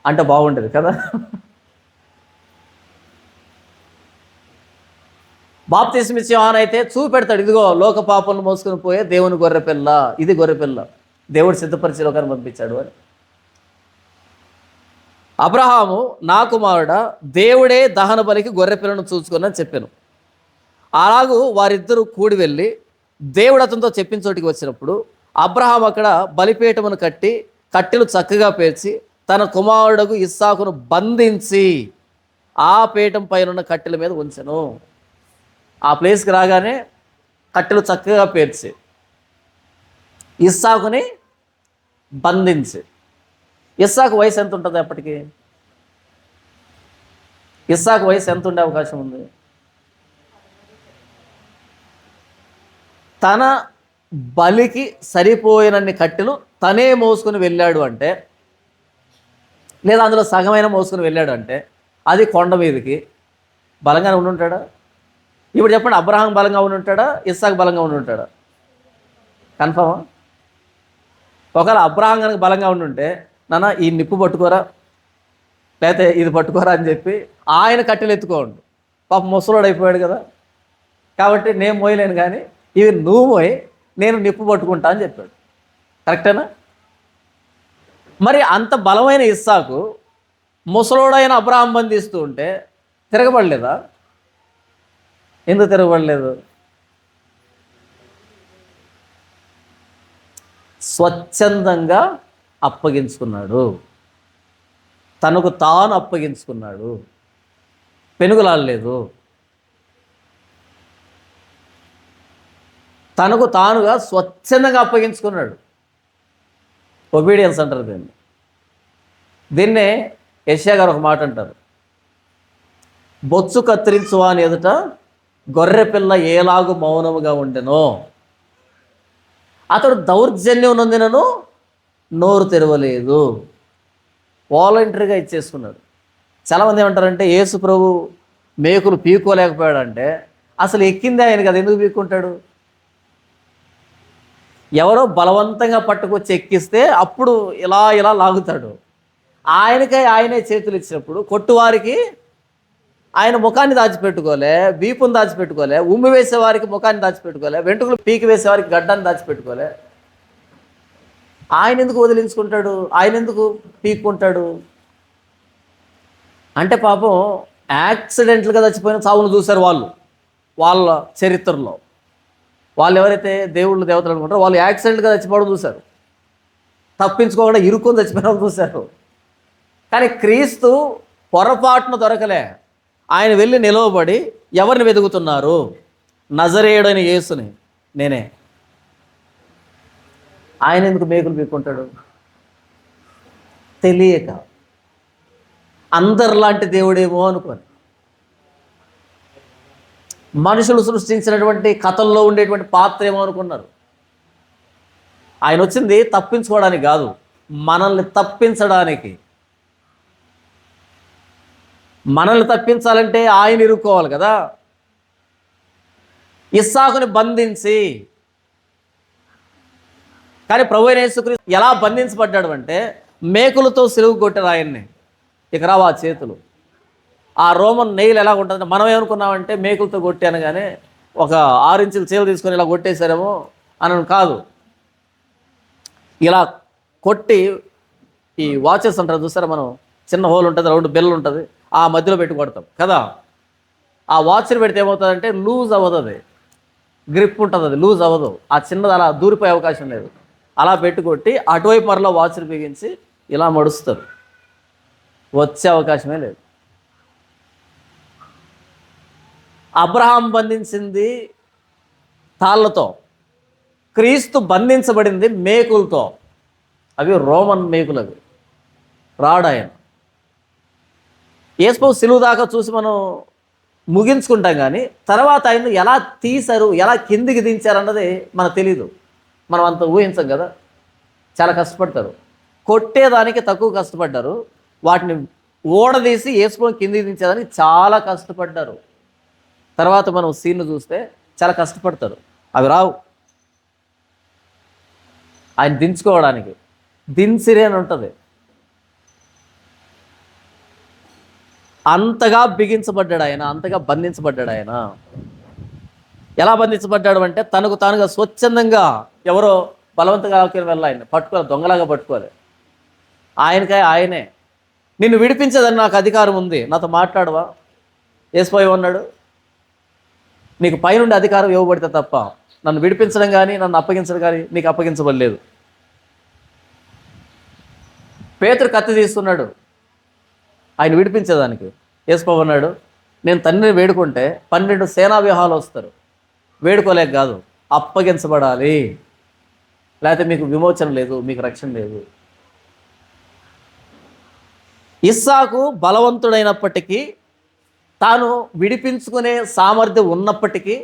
[SPEAKER 1] అంటే బాగుండేది కదా. బాప్తీసం ఇచ్చే యోహాను అయితే చూపెడతాడు, ఇదిగో లోక పాపలను మోసుకొని పోయే దేవుని గొర్రె పిల్ల, ఇది గొర్రె పిల్ల, దేవుడు సిద్ధపరిచే లోకాన్ని పంపించాడు అని. అబ్రహాము నా కుమారుడా, దేవుడే దహన బలికి గొర్రె పిల్లను చూసుకుని చెప్పాను. అలాగూ వారిద్దరూ కూడి వెళ్ళి దేవుడు అతనితో చెప్పిన చోటికి వచ్చినప్పుడు అబ్రహాం అక్కడ బలిపీఠమును కట్టి కట్టెలు చక్కగా పేర్చి తన కుమారుడు ఇస్సాకును బంధించి ఆ పీఠం పైన కట్టెల మీద ఉంచెను. ఆ ప్లేస్కి రాగానే కట్టెలు చక్కగా పేర్చి ఇస్సాకుని బంధించి. ఇస్సాకు వయసు ఎంత ఉంటుంది అప్పటికి? ఇస్సాకు వయసు ఎంత ఉండే అవకాశం ఉంది? తన బలికి సరిపోయినన్ని కట్టెలు తనే మోసుకొని వెళ్ళాడు అంటే, లేదా అందులో సగమైన మోసుకొని వెళ్ళాడు అంటే, అది కొండ మీదకి బలంగానే ఉండుంటాడా? ఇప్పుడు చెప్పండి, అబ్రహాం బలంగా ఉండుంటాడా, ఇస్సాకు బలంగా ఉండుంటాడా? కన్ఫర్మా? ఒకవేళ అబ్రహాం కనుక బలంగా ఉండుంటే, నాన్న ఈ నిప్పు పట్టుకోరా, లేకపోతే ఇది పట్టుకోరా అని చెప్పి ఆయన కట్టెలు ఎత్తుకోండు. పాప ముసలోడు అయిపోయాడు కదా, కాబట్టి నేను మోయలేను, కానీ ఇవి నువ్వు మోయి, నేను నిప్పు పట్టుకుంటా అని చెప్పాడు. కరెక్టేనా? మరి అంత బలమైన ఇస్సాకు ముసలోడైన అబ్రహాం బంధిస్తూ ఉంటే తిరగబడలేదా? ఎందుకు తిరగబడలేదు? స్వచ్ఛందంగా అప్పగించుకున్నాడు, తనకు తాను అప్పగించుకున్నాడు, పెనుగులాడలేదు. తనకు తానుగా స్వచ్ఛందంగా అప్పగించుకున్నాడు. ఒబీడియన్స్ అంటారు దీన్నే యెషయా గారు ఒక మాట అంటారు, బొచ్చు కత్తిరించువా అని ఎదుట గొర్రె పిల్ల ఏలాగు మౌనముగా ఉండెనో, అతడు దౌర్జన్యం నొందినను నోరు తెరవలేదు. వాలంటరీగా ఇచ్చేసుకున్నాడు. చాలామంది ఏమంటారంటే యేసు ప్రభు మేకులు పీక్కోలేకపోయాడంటే అసలు ఎక్కిందే ఆయన కదా, ఎందుకు పీక్కుంటాడు? ఎవరో బలవంతంగా పట్టుకొచ్చి ఎక్కిస్తే అప్పుడు ఇలా ఇలా లాగుతాడు. ఆయనే చేతులు ఇచ్చినప్పుడు కొట్టువారికి ఆయన ముఖాన్ని దాచిపెట్టుకోలే, వీపుని దాచిపెట్టుకోలే, ఉమ్మి వేసేవారికి ముఖాన్ని దాచిపెట్టుకోలే, వెంట్రుకలు పీకి వేసేవారికి గడ్డాన్ని దాచిపెట్టుకోలే. ఆయన ఎందుకు వదిలించుకుంటాడు? ఆయన ఎందుకు పీక్కుంటాడు? అంటే పాపం యాక్సిడెంట్లుగా చచ్చిపోయిన చావును చూశారు వాళ్ళు. వాళ్ళ చరిత్రలో వాళ్ళు ఎవరైతే దేవుళ్ళు దేవతలు అనుకుంటారో వాళ్ళు యాక్సిడెంట్గా చచ్చిపోవడం చూశారు, తప్పించుకోకుండా ఇరుక్కొని చచ్చిపోయిన వాళ్ళు చూశారు. కానీ క్రీస్తు పొరపాటున దొరకలే. ఆయన వెళ్ళి నిలవబడి ఎవరిని వెతుకుతున్నారు? నజరేయుడైన యేసుని. నేనే. ఆయన ఎందుకు మేకులు పీక్కుంటాడు? తెలియక, అందరిలాంటి దేవుడేమో అనుకోని. మనుషులు సృష్టించినటువంటి కథల్లో ఉండేటువంటి పాత్ర ఏమో అనుకున్నారు. ఆయన వచ్చింది తప్పించుకోవడానికి కాదు, మనల్ని తప్పించడానికి. మనల్ని తప్పించాలంటే ఆయన ఇరుక్కోవాలి కదా. ఇస్సాకుని బంధించి, కానీ ప్రభువైన యేసుక్రీస్తు ఎలా బంధించబడ్డాడు అంటే మేకులతో సిలువు కొట్టారు ఆయన్ని. ఇక రావు ఆ చేతులు. ఆ రోమన్ నెయిల్ ఎలా ఉంటుందంటే మనం ఏమనుకున్నామంటే మేకులతో కొట్టాను కానీ ఒక 6 ఇంచుల చీల తీసుకొని ఇలా కొట్టేశారేమో అని కాదు. ఇలా కొట్టి ఈ వాచెస్ అంటారు చూసారా, మనం చిన్న హోల్ ఉంటుంది, రౌండ్ బెల్ ఉంటుంది, ఆ మధ్యలో పెట్టి కొడతాం కదా. ఆ వాచ్ని పెడితే ఏమవుతుందంటే లూజ్ అవ్వదు, గ్రిప్ ఉంటుంది, అది లూజ్ అవ్వదు. ఆ చిన్నది అలా దూరిపోయే అవకాశం లేదు. అలా పెట్టుకొట్టి అటువైపు మరలో వాచ్ని బిగించి ఇలా మడుస్తారు, వచ్చే అవకాశమే లేదు. అబ్రహాం బంధించింది తాళ్ళతో, క్రీస్తు బంధించబడింది మేకులతో. అవి రోమన్ మేకులు, అవి రాడు ఆయన. యేసు సిలువ దాకా చూసి మనం ముగించుకుంటాం, కానీ తర్వాత ఆయన ఎలా తీశారు, ఎలా కిందికి దించారు అన్నది మనకు తెలీదు. మనం అంత ఊహించం కదా. చాలా కష్టపడతారు, కొట్టేదానికి తక్కువ కష్టపడ్డారు, వాటిని ఓడదీసి యేసుని కిందికి దించేదానికి చాలా కష్టపడ్డారు. తర్వాత మనం సీన్లు చూస్తే చాలా కష్టపడతారు, అవి రావు. ఆయన దించుకోవడానికి దించిరే అని ఉంటుంది. అంతగా బిగించబడ్డాడు ఆయన, అంతగా బంధించబడ్డాడు ఆయన. ఎలా బంధించబడ్డాడు అంటే తనకు తానుగా స్వచ్ఛందంగా, ఎవరో బలవంతంగా వెళ్ళి ఆయన పట్టుకోవాలి, దొంగలాగా పట్టుకోవాలి. ఆయనే నిన్ను విడిపించేదని నాకు అధికారం ఉంది, నాతో మాట్లాడవా? యేసు ఉన్నాడు, నీకు పైనుండి అధికారం ఇవ్వబడితే తప్ప నన్ను విడిపించడం కానీ నన్ను అప్పగించడం కానీ నీకు అప్పగించబడలేదు. పేతురు కత్తి తీస్తున్నాడు ఆయన విడిపించేదానికి. యేసు అన్నాడు, నేను తండ్రిని వేడుకుంటే 12 సేనా వ్యూహాలు వస్తారు, వేడుకోలేక కాదు, అప్పగించబడాలి, లేకపోతే మీకు విమోచన లేదు, మీకు రక్షణ లేదు. ఇస్సాకు బలవంతుడైనప్పటికీ, తాను విడిపించుకునే సామర్థ్యం ఉన్నప్పటికీ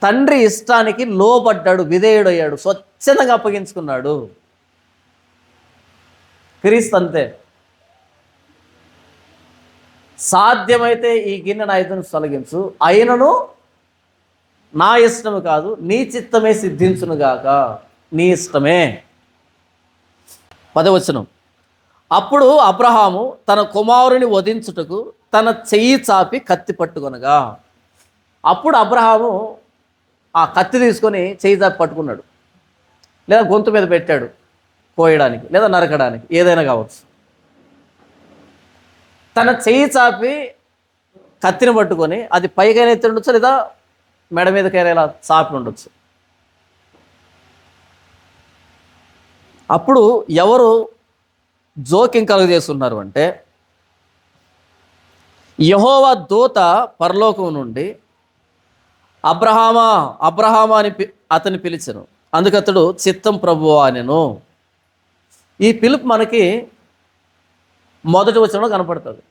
[SPEAKER 1] తండ్రి ఇష్టానికి లోబడ్డాడు, విధేయుడయ్యాడు, స్వచ్ఛందంగా అప్పగించుకున్నాడు. క్రీస్తు అంతే. సాధ్యమైతే ఈ గిన్నె నా ఎదురు తొలగించు, అయినను నా ఇష్టము కాదు నీ చిత్తమే సిద్ధించునుగాక. నీ ఇష్టమే. 10వ వచనం. అప్పుడు అబ్రహాము తన కుమారుని వధించుటకు తన చెయ్యి చాపి కత్తి పట్టుకొనగా. అప్పుడు అబ్రహాము ఆ కత్తి తీసుకొని చేయి చాపి పట్టుకున్నాడు, లేదా గొంతు మీద పెట్టాడు కోయడానికి లేదా నరకడానికి, ఏదైనా కావచ్చు. తన చేయి చాపి కత్తిని పట్టుకొని అది పైకైనా ఎత్తి ఉండొచ్చు, లేదా మెడ మీదకైనా ఇలా చాపి ఉండొచ్చు. అప్పుడు ఎవరు జోక్యం కలుగజేస్తున్నారు అంటే, యెహోవా దూత పరలోకం నుండి అబ్రహామా అబ్రహామా అని అతన్ని పిలిచెను. అందుకతడు చిత్తం ప్రభువా అనెను. ఈ పిలుపు మనకి మొదటి వచనంలో కనపడుతుంది,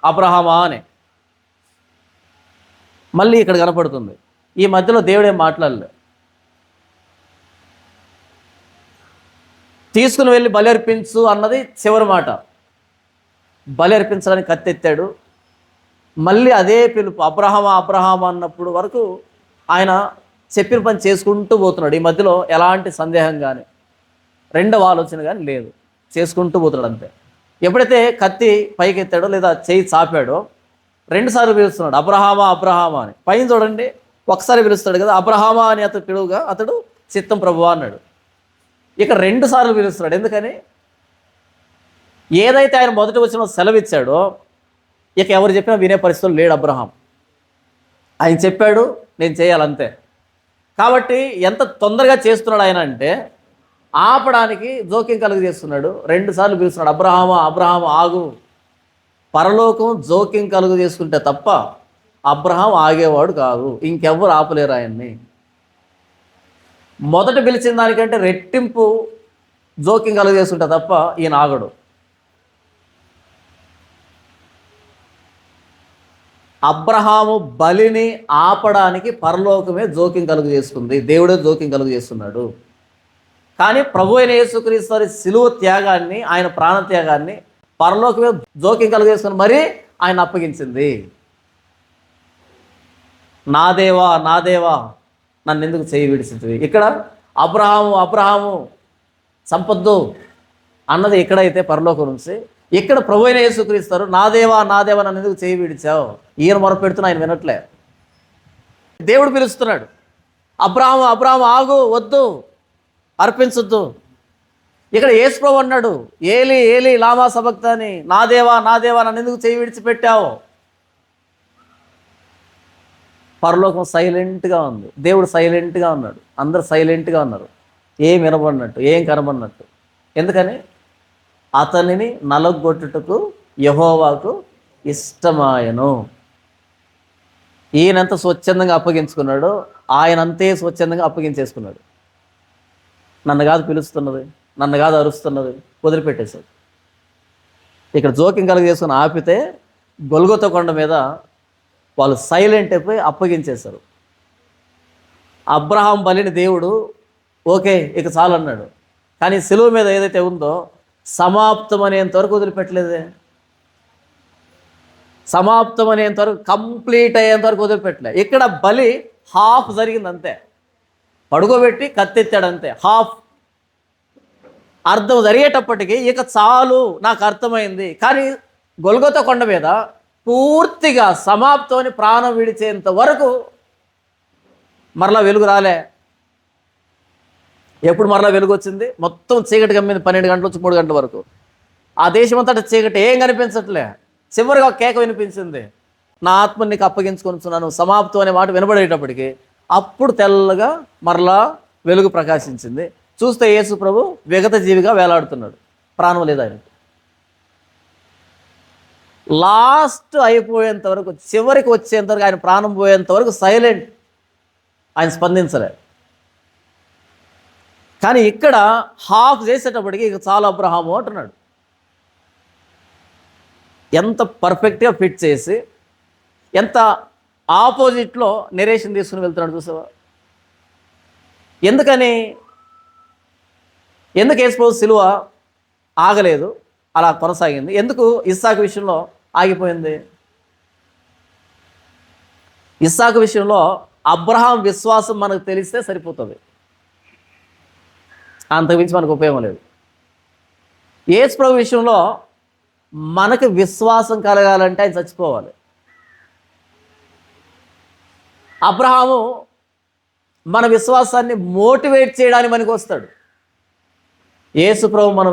[SPEAKER 1] అబ్రహామా అని. మళ్ళీ ఇక్కడ కనపడుతుంది. ఈ మధ్యలో దేవుడు ఏం మాట్లాడలే. తీసుకుని వెళ్ళి బలి అర్పించు అన్నది చివరి మాట. బలి అర్పించడానికి కత్తి ఎత్తాడు. మళ్ళీ అదే పిలుపు అబ్రహామా అబ్రహామా అన్నప్పుడు వరకు ఆయన చెప్పిన పని చేసుకుంటూ పోతున్నాడు. ఈ మధ్యలో ఎలాంటి సందేహం కానీ రెండవ ఆలోచన కానీ లేదు, చేసుకుంటూ పోతున్నాడు అంతే. ఎప్పుడైతే కత్తి పైకి ఎత్తాడో లేదా చేయి చాపాడో 2 సార్లు పిలుస్తున్నాడు, అబ్రహామా అబ్రహామా అని. పైన చూడండి, ఒకసారి పిలుస్తాడు కదా, అబ్రహామా అని అతడు పిలువుగా అతడు చిత్తం ప్రభువా అన్నాడు. ఇక 2 సార్లు పిలుస్తున్నాడు. ఎందుకని? ఏదైతే ఆయన మొదటి వచ్చిన సెలవిచ్చాడో ఇక ఎవరు చెప్పినా వినే పరిస్థితులు లేడు అబ్రహాం. ఆయన చెప్పాడు, నేను చేయాలంతే. కాబట్టి ఎంత తొందరగా చేస్తున్నాడు ఆయన అంటే, ఆపడానికి జోక్యం కలుగు చేస్తున్నాడు. 2 సార్లు పిలుస్తున్నాడు, అబ్రహామా అబ్రహామా ఆగు. పరలోకం జోక్యం కలుగు చేసుకుంటే తప్ప అబ్రహాం ఆగేవాడు కాదు, ఇంకెవ్వరు ఆపలేరు ఆయన్ని. మొదట పిలిచిన దానికంటే రెట్టింపు జోక్యం కలుగు చేసుకుంటే తప్ప ఈయన ఆగడు. అబ్రహాము బలిని ఆపడానికి పరలోకమే జోక్యం కలుగు చేసుకుంది, దేవుడే జోక్యం కలుగు చేస్తున్నాడు. కానీ ప్రభు అయిన యేసుక్రీస్తు వారి శిలువ త్యాగాన్ని, ఆయన ప్రాణత్యాగాన్ని పరలోకమే జోక్యం కలుగు చేసుకుని మరీ ఆయన అప్పగించింది. నా దేవా నా దేవా నన్ను ఎందుకు చేయి విడిచింది. ఇక్కడ అబ్రహాము అబ్రహాము సంపద్దు అన్నది ఎక్కడైతే పరలోకం నుంచి, ఇక్కడ ప్రభు అయిన యేసుక్రీస్తు నా దేవా నన్ను ఎందుకు చేయి విడిచావు. ఈయన మొరపెడుతున్నా ఆయన వినట్లే. దేవుడు పిలుస్తున్నాడు, అబ్రహాము అబ్రహాము ఆగు, వద్దు, అర్పించొద్దు. ఇక్కడ యేసు ప్రభు అన్నాడు, ఏలి ఏలి లామా సబక్తాని, నా దేవా నన్ను ఎందుకు చేయి విడిచిపెట్టావు. పరలోకం సైలెంట్గా ఉంది, దేవుడు సైలెంట్గా ఉన్నాడు, అందరు సైలెంట్గా ఉన్నారు, ఏం వినబడినట్టు ఏం కనబడినట్టు. ఎందుకని? అతనిని నలగొట్టుటకు యెహోవాకు ఇష్టమాయను. ఈయనంత స్వచ్ఛందంగా అప్పగించుకున్నాడు, ఆయనంతే స్వచ్ఛందంగా అప్పగించేసుకున్నాడు. నన్ను కాదు పిలుస్తున్నది, నన్ను కాదు అరుస్తున్నది, వదిలిపెట్టేశాడు. ఇక్కడ జోక్యం కలుగు చేసుకుని ఆపితే గొల్గొతా కొండ మీద వాళ్ళు సైలెంట్ అయిపోయి అప్పగించేశారు. అబ్రహాం బలిని దేవుడు ఓకే ఇక చాలు అన్నాడు. కానీ శిలువ మీద ఏదైతే ఉందో సమాప్తం అనేంత వరకు వదిలిపెట్టలేదే. సమాప్తం అనేంత వరకు, కంప్లీట్ అయ్యేంత వరకు వదిలిపెట్టలే. ఇక్కడ బలి హాఫ్ జరిగింది అంతే, పడుకోబెట్టి కత్తెత్తాడు అంతే, హాఫ్. అర్థం జరిగేటప్పటికీ ఇక చాలు నాకు అర్థమైంది. కానీ గొల్గొతా కొండ మీద పూర్తిగా సమాప్తమని ప్రాణం విడిచేంత వరకు మరలా వెలుగు రాలే. ఎప్పుడు మరలా వెలుగు వచ్చింది? మొత్తం చీకటి కమ్మింది 12 గంటల నుంచి 3 గంటల వరకు. ఆ దేశం అంతటా చీకటి, ఏం కనిపించట్లే. చివరిగా కేక వినిపించింది, నా ఆత్మని నీకు అప్పగించుకొనిచున్నాను, సమాప్తం అనే మాట వినబడేటప్పటికి అప్పుడు తెల్లగా మరలా వెలుగు ప్రకాశించింది. చూస్తే యేసు ప్రభు విగత జీవిగా వేలాడుతున్నాడు, ప్రాణం లేదు ఆయనకు. లాస్ట్ అయిపోయేంత వరకు, చివరికి వచ్చేంత వరకు, ఆయన ప్రాణం పోయేంత వరకు సైలెంట్, ఆయన స్పందించలే. కానీ ఇక్కడ హాఫ్ చేసేటప్పటికి ఇక చాలా అబ్రహాము అంటున్నాడు. ఎంత పర్ఫెక్ట్గా ఫిట్ చేసి, ఎంత ఆపోజిట్లో నెరేషన్ తీసుకుని వెళ్తున్నాడు చూసావా. ఎందుకు యేసు ప్రభు సిలువ ఆగలేదు, అలా కొనసాగింది? ఎందుకు ఇస్సాకు విషయంలో ఆగిపోయింది? ఇస్సాకు విషయంలో అబ్రహాం విశ్వాసం మనకు తెలిస్తే సరిపోతుంది, అంతకుమించి మనకు ఉపయోగం లేదు. యేసు ప్రభు విషయంలో మనకు విశ్వాసం కలగాలంటే ఆయన చచ్చిపోవాలి. అబ్రహాము మన విశ్వాసాన్ని మోటివేట్ చేయడానికి మనకి వస్తాడు. యేసు ప్రభు మన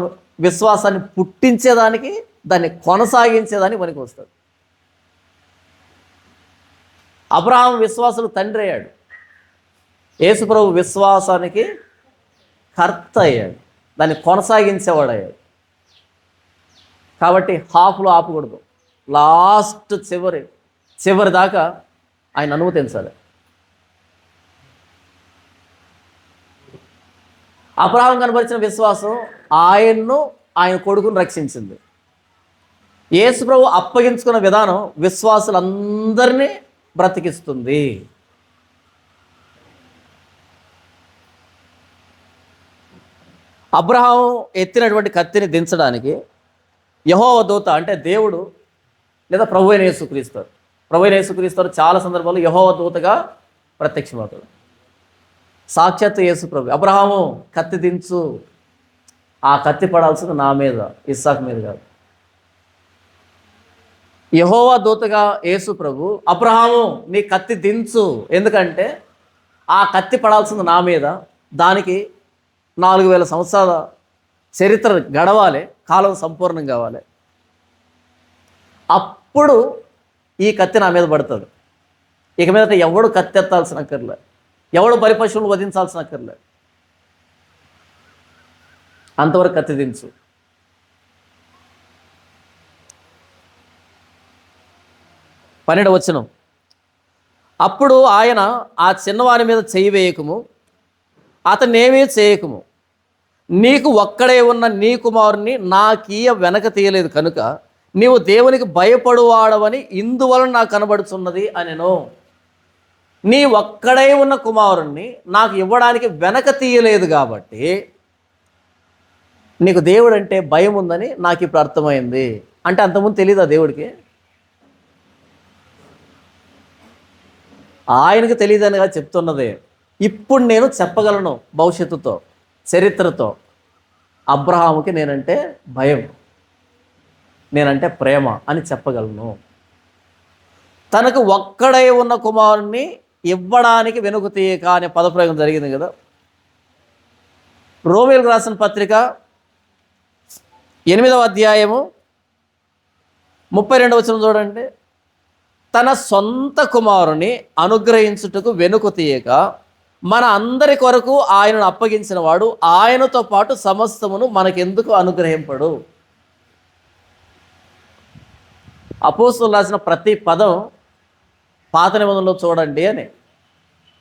[SPEAKER 1] విశ్వాసాన్ని పుట్టించేదానికి, దాన్ని కొనసాగించేదానికి మనకి వస్తాడు. అబ్రహాము విశ్వాసులు తండ్రి అయ్యాడు. యేసు ప్రభు విశ్వాసానికి కర్త అయ్యాడు, దాన్ని కొనసాగించేవాడు అయ్యాడు. కాబట్టి హాఫ్లో ఆపకూడదు, లాస్ట్ చివరి దాకా ఆయన అనుమతించాలి. అబ్రహాం కనపరిచిన విశ్వాసం ఆయన్ను, ఆయన కొడుకును రక్షించింది. యేసు ప్రభు అప్పగించుకున్న విధానం విశ్వాసులందరినీ బ్రతికిస్తుంది. అబ్రహాం ఎత్తినటువంటి కత్తిని దించడానికి యెహోవా దూత, అంటే దేవుడు లేదా ప్రభువైన యేసుక్రీస్తు చాలా సందర్భాల్లో యెహోవా దూతగా ప్రత్యక్షమవుతాడు. సాక్షాత్తు యేసు ప్రభు, అబ్రహాము కత్తి దించు, ఆ కత్తి పడాల్సింది నా మీద, ఇస్సాకు మీద కాదు. యెహోవా దూతగా యేసు ప్రభు, అబ్రహాము నీ కత్తి దించు, ఎందుకంటే ఆ కత్తి పడాల్సింది నా మీద, దానికి 4000 సంవత్సరాల చరిత్ర గడవాలి, కాలం సంపూర్ణం కావాలి, అప్పుడు ఈ కత్తి నా మీద పడుతుంది. ఇక మీదట ఎవడు కత్తి ఎత్తాల్సిన అక్కర్లే, ఎవడు పరిపశువులు వధించాల్సిన అక్కర్లే, అంతవరకు కత్తి దించు. 12వ వచనం, అప్పుడు ఆయన ఆ చిన్నవాని మీద చెయ్యి వేయకము, అతన్నేమీ చేయకము, నీకు ఒక్కడే ఉన్న నీ కుమారుని నాకీయ వెనక తీయలేదు కనుక నీవు దేవునికి భయపడువాడవని ఇందువలన నాకు కనబడుతున్నది అనెను. నీ ఒక్కడే ఉన్న కుమారుణ్ణి నాకు ఇవ్వడానికి వెనక తీయలేదు కాబట్టి నీకు దేవుడు అంటే భయం ఉందని నాకు ఇప్పుడు అర్థమైంది. అంటే అంతకుముందు తెలియదా దేవుడికి? ఆయనకు తెలియదనిగా చెప్తున్నదే. ఇప్పుడు నేను చెప్పగలను భవిష్యత్తుతో, చరిత్రతో, అబ్రహాముకి నేనంటే భయం, నేనంటే ప్రేమ అని చెప్పగలను. తనకు ఒక్కడై ఉన్న కుమారుణ్ణి ఇవ్వడానికి వెనుక తీయక అనే పదప్రయోగం జరిగింది కదా. రోమీయులకు రాసిన పత్రిక 8వ అధ్యాయము 32వ వచనం చూడండి. తన సొంత కుమారుని అనుగ్రహించుటకు వెనుక తీయక మన అందరి కొరకు ఆయనను అప్పగించిన వాడు ఆయనతో పాటు సమస్తమును మనకెందుకు అనుగ్రహింపడు? అపోస్తలులు రాసిన ప్రతి పదం పాత నిబంధనలో చూడండి అని.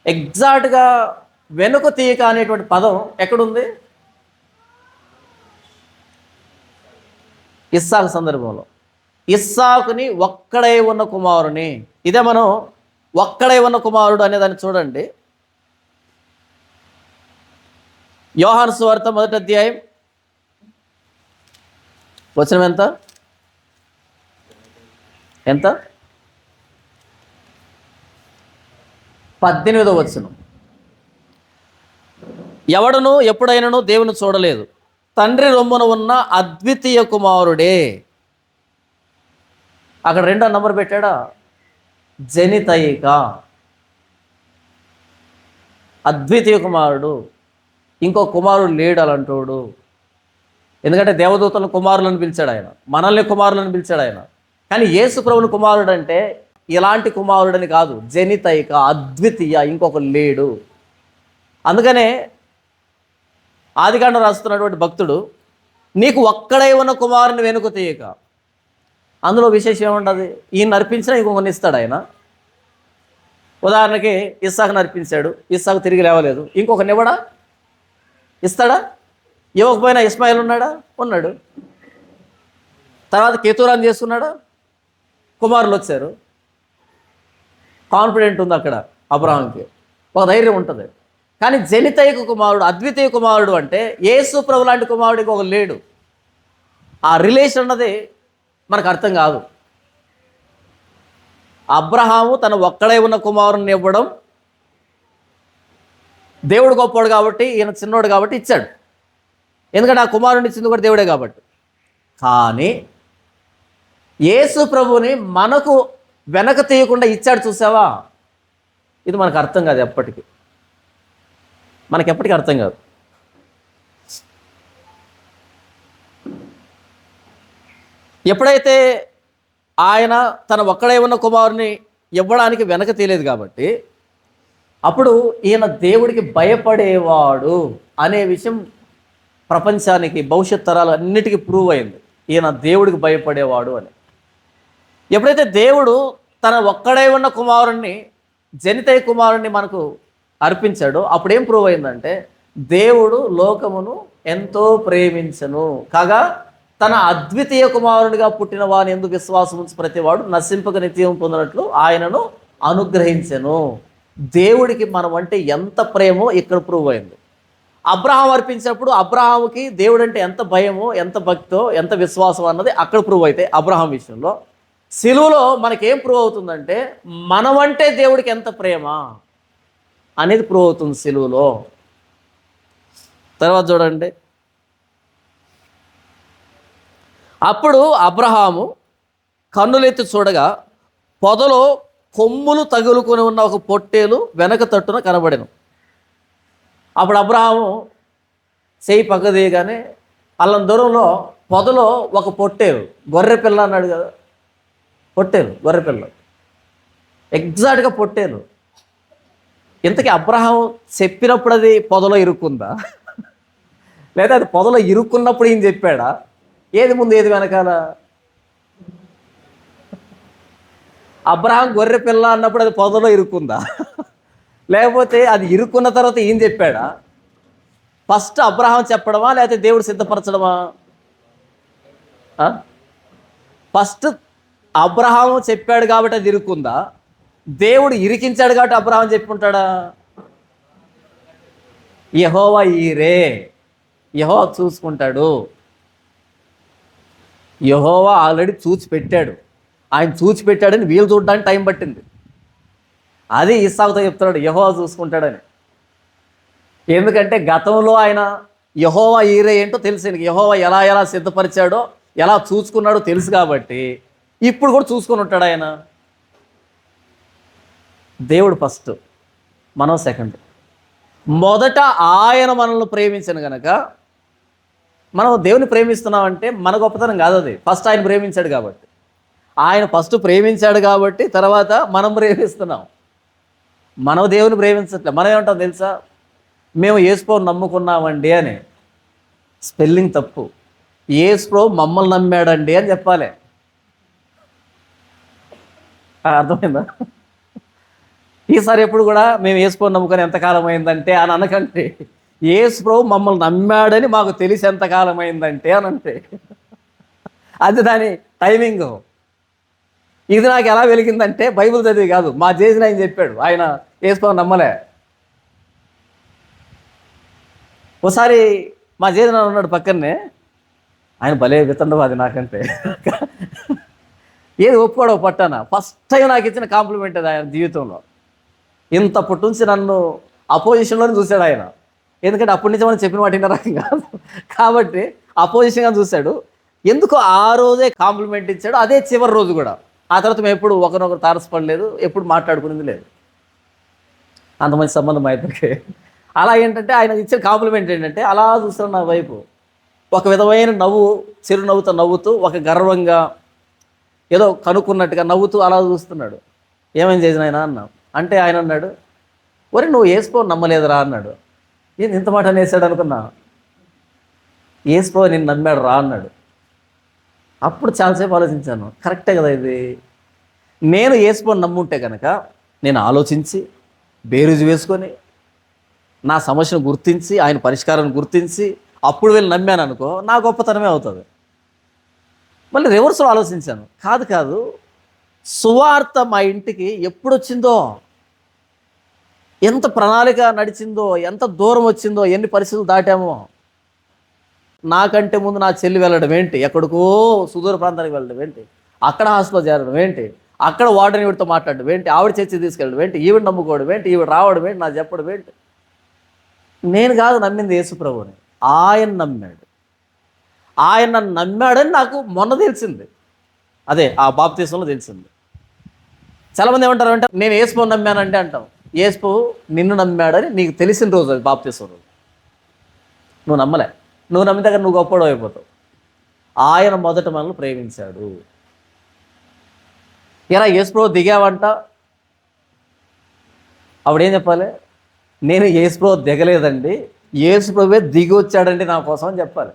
[SPEAKER 1] ఎగ్జాక్ట్గా వెనుక తీయక అనేటువంటి పదం ఎక్కడుంది? ఇస్సాకు సందర్భంలో. ఇస్సాకుని ఒక్కడై ఉన్న కుమారుని, ఇదే మనం ఒక్కడై ఉన్న కుమారుడు అనేదాన్ని చూడండి. యోహాను సువార్త 1వ అధ్యాయం వచనం ఎంత? 18వ వచనం. ఎవడును ఎప్పుడైనాను దేవుని చూడలేదు, తండ్రి రొమ్మున ఉన్న అద్వితీయ కుమారుడే. అక్కడ 2వ నంబర్ పెట్టాడా? జనితైక, అద్వితీయ కుమారుడు. ఇంకో కుమారుడు లేడు అలాంటోడు. ఎందుకంటే దేవదూతలను కుమారులను పిలిచాడు ఆయన, మనల్ని కుమారులను పిలిచాడు ఆయన. కానీ యేసు ప్రభువుని కుమారుడు అంటే ఇలాంటి కుమారుడని కాదు, జనితైక, అద్వితీయ, ఇంకొకరు లేడు. అందుకనే ఆదికాండం రాస్తున్నటువంటి భక్తుడు, నీకు ఒక్కడై ఉన్న కుమారుని వెనుక తీయక. అందులో విశేషం ఏముండదు, ఈయన నర్పించినా ఇంకొకరిని ఇస్తాడు ఆయన. ఉదాహరణకి ఇస్సాకు నర్పించాడు, ఇస్సాకు తిరిగి లేవలేదు, ఇంకొకరిని ఇవ్వడా? ఇస్తాడా? ఇవ్వకపోయినా ఇస్మాయిల్ ఉన్నాడు. తర్వాత కేతూరాన్ని చేసుకున్నాడా? కుమారులు వచ్చారు. కాన్ఫిడెంట్ ఉంది అక్కడ అబ్రహాంకి, ఒక ధైర్యం ఉంటుంది. కానీ జనితైక కుమారుడు, అద్వితీయ కుమారుడు అంటే యేసు ప్రభు లాంటి కుమారుడు ఇంకొక లేడు. ఆ రిలేషన్ అన్నది మనకు అర్థం కాదు. అబ్రహాము తన ఒక్కడై ఉన్న కుమారుని ఇవ్వడం, దేవుడు గొప్పవాడు కాబట్టి, ఈయన చిన్నోడు కాబట్టి ఇచ్చాడు. ఎందుకంటే ఆ కుమారుని ఇచ్చింది కూడా దేవుడే కాబట్టి. కానీ యేసు ప్రభుని మనకు వెనక తీయకుండా ఇచ్చాడు. చూసావా? ఇది మనకు అర్థం కాదు, మనకెప్పటికీ అర్థం కాదు. ఎప్పుడైతే ఆయన తన ఒక్కడే ఉన్న కుమారుని ఇవ్వడానికి వెనక తీయలేదు కాబట్టి అప్పుడు ఈయన దేవుడికి భయపడేవాడు అనే విషయం ప్రపంచానికి, భవిష్యత్ తరాలు అన్నిటికీ ప్రూవ్ అయింది. ఈయన దేవుడికి భయపడేవాడు అని. ఎప్పుడైతే దేవుడు తన ఒక్కడే ఉన్న కుమారుణ్ణి, జనితై కుమారుణ్ణి మనకు అర్పించాడో అప్పుడేం ప్రూవ్ అయిందంటే దేవుడు లోకమును ఎంతో ప్రేమించను కాగా తన అద్వితీయ కుమారునిగా పుట్టిన వాని యందు విశ్వాసం ఉంచి ప్రతివాడు నశింపక నిత్యం పొందినట్లు ఆయనను అనుగ్రహించెను. దేవుడికి మనం అంటే ఎంత ప్రేమో ఇక్కడ ప్రూవ్ అయింది. అబ్రహాం అర్పించినప్పుడు అబ్రహాముకి దేవుడు అంటే ఎంత భయమో, ఎంత భక్తో, ఎంత విశ్వాసం అన్నది అక్కడ ప్రూవ్ అయితే అబ్రహాం విషయంలో. సిలువలో మనకేం ప్రూవ్ అవుతుందంటే మనమంటే దేవుడికి ఎంత ప్రేమ అనేది ప్రూవ్ అవుతుంది సిలువలో. తర్వాత చూడండి, అప్పుడు అబ్రహాము కన్నులెత్తి చూడగా పొదలో కొమ్ములు తగులుకొని ఉన్న ఒక పొట్టేలు వెనక తట్టున కనబడెను. అప్పుడు అబ్రహాము చేయి పక్క తీయగానే అల్లం దూరంలో పొదలో ఒక పొట్టేలు, గొర్రె పిల్ల అన్నాడు కదా, పొట్టేలు, గొర్రె పిల్ల, ఎగ్జాక్ట్గా పొట్టేలు. ఇంతకీ అబ్రహాం చెప్పినప్పుడు అది పొదలో ఇరుక్కుందా, లేదా అది పొదలో ఇరుక్కున్నప్పుడు ఈయన చెప్పాడా? ఏది ముందు ఏది వెనకాల? అబ్రహాం గొర్రె పిల్ల అన్నప్పుడు అది పొదలో ఇరుక్కుందా, లేకపోతే అది ఇరుక్కున్న తర్వాత ఈయన చెప్పాడా? ఫస్ట్ అబ్రహాం చెప్పడమా లేకపోతే దేవుడు సిద్ధపరచడమా? ఫస్ట్ అబ్రహాం చెప్పాడు కాబట్టి అది ఇరుక్కుందా, దేవుడు ఇరికించాడు కాబట్టి అబ్రహాం చెప్పుకుంటాడా? యెహోవా ఈరే, యెహోవా చూసుకుంటాడు. యెహోవా ఆల్రెడీ చూచి పెట్టాడు. ఆయన చూచి పెట్టాడని వీళ్ళు చూడడానికి టైం పట్టింది. అది ఇస్సాకుతో చెప్తున్నాడు యెహోవా చూసుకుంటాడని. ఎందుకంటే గతంలో ఆయన యెహోవా ఈరే ఏంటో తెలుసు, యెహోవా ఎలా ఎలా సిద్ధపరిచాడో, ఎలా చూసుకున్నాడో తెలుసు కాబట్టి ఇప్పుడు కూడా చూసుకొని ఉంటాడు ఆయన. దేవుడు ఫస్ట్, మనం సెకండ్. మొదట ఆయన మనల్ని ప్రేమించను కనుక మనం దేవుని ప్రేమిస్తున్నామంటే మన గొప్పతనం కాదు అది. ఫస్ట్ ఆయన ప్రేమించాడు కాబట్టి, ఆయన ఫస్ట్ ప్రేమించాడు కాబట్టి తర్వాత మనం ప్రేమిస్తున్నాం. మనం దేవుని ప్రేమించట్లే. మనం ఏమంటాం తెలుసా? మేము యేసుప్రభువుని నమ్ముకున్నామండి అని. స్పెల్లింగ్ తప్పు. యేసుప్రభు మమ్మల్ని నమ్మాడండి అని చెప్పాలి. అర్థమైందా? ఈసారి ఎప్పుడు కూడా మేము యేసుప్రభువుని నమ్ముకొని ఎంతకాలం అయిందంటే అని అనకంటే, యేసుప్రభు మమ్మల్ని నమ్మాడని మాకు తెలిసి ఎంతకాలం అయిందంటే అని అంటే, అది దాని టైమింగ్. ఇది నాకు ఎలా వెలిగిందంటే బైబిల్ చదివి కాదు, మా చేసిన ఆయన చెప్పాడు. ఆయన యేసుప్రభువుని నమ్మలే. ఒకసారి మా చేసిన ఉన్నాడు పక్కనే, ఆయన భలే వితండవాది నాకంటే. ఏది ఒప్పుకోవడం పట్టాన ఫస్ట్ టైం నాకు ఇచ్చిన కాంప్లిమెంట్ అది ఆయన జీవితంలో. ఇంత పుట్టుంచి నన్ను అపోజిషన్లోనే చూశాడు ఆయన. ఎందుకంటే అప్పటి నుంచి మనం చెప్పిన వాటి రకం కాదు కాబట్టి అపోజిషన్గా చూశాడు. ఎందుకో ఆ రోజే కాంప్లిమెంట్ ఇచ్చాడు, అదే చివరి రోజు కూడా. ఆ తర్వాత మేము ఎప్పుడు ఒకరినొకరు తారసపడలేదు, ఎప్పుడు మాట్లాడుకునేది లేదు. అంత మంచి సంబంధం మా ఇద్దరికి. అలా ఏంటంటే ఆయన ఇచ్చిన కాంప్లిమెంట్ ఏంటంటే అలా చూస్తాను నా వైపు, ఒక విధమైన నవ్వు, చిరునవ్వుతో నవ్వుతూ, ఒక గర్వంగా ఏదో కనుక్కున్నట్టుగా నవ్వుతూ అలా చూస్తున్నాడు. ఏమేం చేసిన ఆయన అన్నా అంటే ఆయన అన్నాడు, ఒరే నువ్వు యేసుప్రభువుని నమ్మలేదురా అన్నాడు. నేను ఇంత మాట అనేసాడు అనుకున్నా. యేసుప్రభు నేను నమ్మాడు రా అన్నాడు. అప్పుడు చాలాసేపు ఆలోచించాను, కరెక్టే కదా ఇది. నేను యేసుప్రభువుని నమ్ముంటే కనుక నేను ఆలోచించి బేరుజు వేసుకొని నా సమస్యను గుర్తించి ఆయన పరిష్కారాన్ని గుర్తించి అప్పుడు వెళ్ళి నమ్మాను అనుకో, నా గొప్పతనమే అవుతుంది. మళ్ళీ రివర్స్లో ఆలోచించాను, కాదు సువార్త మా ఇంటికి ఎప్పుడు వచ్చిందో, ఎంత ప్రణాళిక నడిచిందో, ఎంత దూరం వచ్చిందో, ఎన్ని పరిస్థితులు దాటామో. నాకంటే ముందు నా చెల్లి వెళ్ళడం ఏంటి, ఎక్కడికో సుదూర ప్రాంతానికి వెళ్ళడం ఏంటి, అక్కడ హాస్టల్లో చేరడం ఏంటి, అక్కడ వార్డెన్ ఈవిడితో మాట్లాడడం ఏంటి, ఆవిడ చర్చి తీసుకెళ్ళడం ఏంటి, ఈవిడ నమ్ముకోవడం ఏంటి, ఈవిడ రావడం ఏంటి, నా చెప్పడం ఏంటి. నేను కాదు నమ్మింది యేసుప్రభుని, ఆయన నమ్మాడు. ఆయన నన్ను నమ్మాడని నాకు మొన్న తెలిసింది. అదే ఆ బాప్తీసంలో తెలిసింది. చాలామంది ఏమంటారు అంటే నేను యేసుప్రభుని నమ్మానంటే అంటాం. యేసు నిన్ను నమ్మాడని నీకు తెలిసిన రోజు అది బాప్తిసం రోజు. నువ్వు నమ్మలే, నువ్వు నమ్మిన దగ్గర నువ్వు గొప్పవాడు అయిపోతావు. ఆయన మొదట మనల్ని ప్రేమించాడు. ఇలా యేసు దిగావంట, అప్పుడేం చెప్పాలి? నేను యేసు దిగలేదండి, యేసు ప్రభువే దిగి వచ్చాడండి నా కోసం అని చెప్పాలి.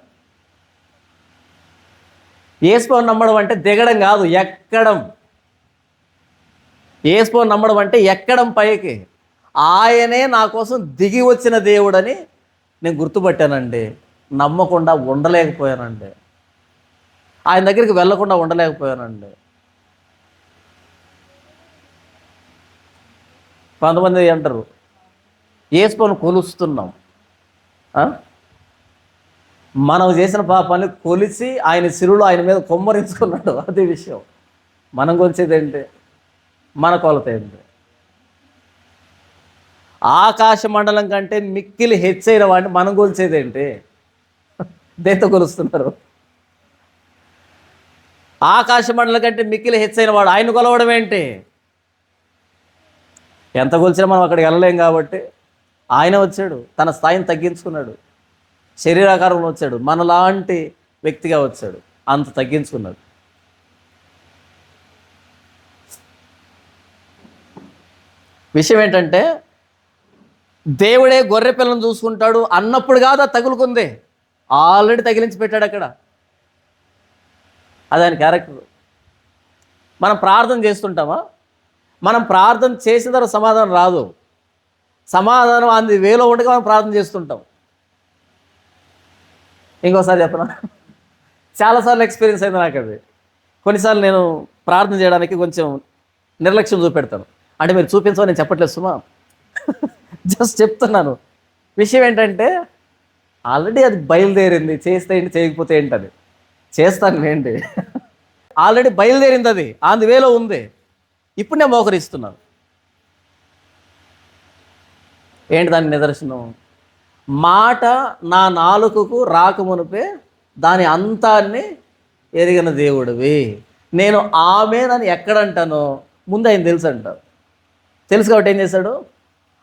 [SPEAKER 1] యేసు నమ్మడం అంటే దిగడం కాదు, ఎక్కడం. యేసు నమ్మడం అంటే ఎక్కడం పైకి. ఆయనే నా కోసం దిగి వచ్చిన దేవుడని నేను గుర్తుపట్టానండి. నమ్మకుండా ఉండలేకపోయానండి, ఆయన దగ్గరికి వెళ్ళకుండా ఉండలేకపోయానండి. కొంతమంది అంటారు యేసుని కొలుస్తున్నాం. మనం చేసిన పాపాన్ని కొలిసి ఆయన సిరులో ఆయన మీద కొమ్మరించుకున్నాడు, అదే విషయం. మనం కొలిచేది ఏంటి? మన కొలత ఏంటి? ఆకాశ మండలం కంటే మిక్కిలి హెచ్చైన వాడిని మనం కొలిచేది ఏంటి? దేంతో కొలుస్తున్నారు? ఆకాశ మండలం కంటే మిక్కిలి హెచ్చైన వాడు ఆయన కొలవడం ఏంటి? ఎంత కొలిచినా మనం అక్కడికి వెళ్ళలేం కాబట్టి ఆయన వచ్చాడు, తన స్థాయిని తగ్గించుకున్నాడు, శరీరాకారంలో వచ్చాడు, మనలాంటి వ్యక్తిగా వచ్చాడు, అంత తగ్గించుకున్నాడు. విషయం ఏంటంటే దేవుడే గొర్రె పిల్లను చూసుకుంటాడు అన్నప్పుడు కాదు అది తగులుకుంది, ఆల్రెడీ తగిలించి పెట్టాడు అక్కడ. అది ఆయన క్యారెక్టర్. మనం ప్రార్థన చేస్తుంటామా? మనం ప్రార్థన చేసిన తర్వాత సమాధానం రాదు, సమాధానం అంది వేలో ఉండగా మనం ప్రార్థన చేస్తుంటాం. ఇంకోసారి చెప్పనా, చాలాసార్లు ఎక్స్పీరియన్స్ అయింది నాకు అది. కొన్నిసార్లు నేను ప్రార్థన చేయడానికి కొంచెం నిర్లక్ష్యం చూపెడతాను. అంటే మీరు చూపించమని నేను చెప్పట్లేదు సుమా, జస్ట్ చెప్తున్నాను. విషయం ఏంటంటే ఆల్రెడీ అది బయలుదేరింది, చేస్తే ఏంటి చేయకపోతే ఏంటి, అది చేస్తాను ఏంటి, ఆల్రెడీ బయలుదేరింది, అది ఆన్ ది వేలో ఉంది. ఇప్పుడు నేను మోకరిస్తున్నాను. ఏంటి దాని నిదర్శనం? మాట నా నాలుకకు రాకమునుపే దాని అంతాన్ని ఎరిగిన దేవుడివి. నేను ఆమేనని ఎక్కడంటానో ముందు ఆయన తెలుసు అంటారు. తెలుసు కాబట్టి ఏం చేశాడు?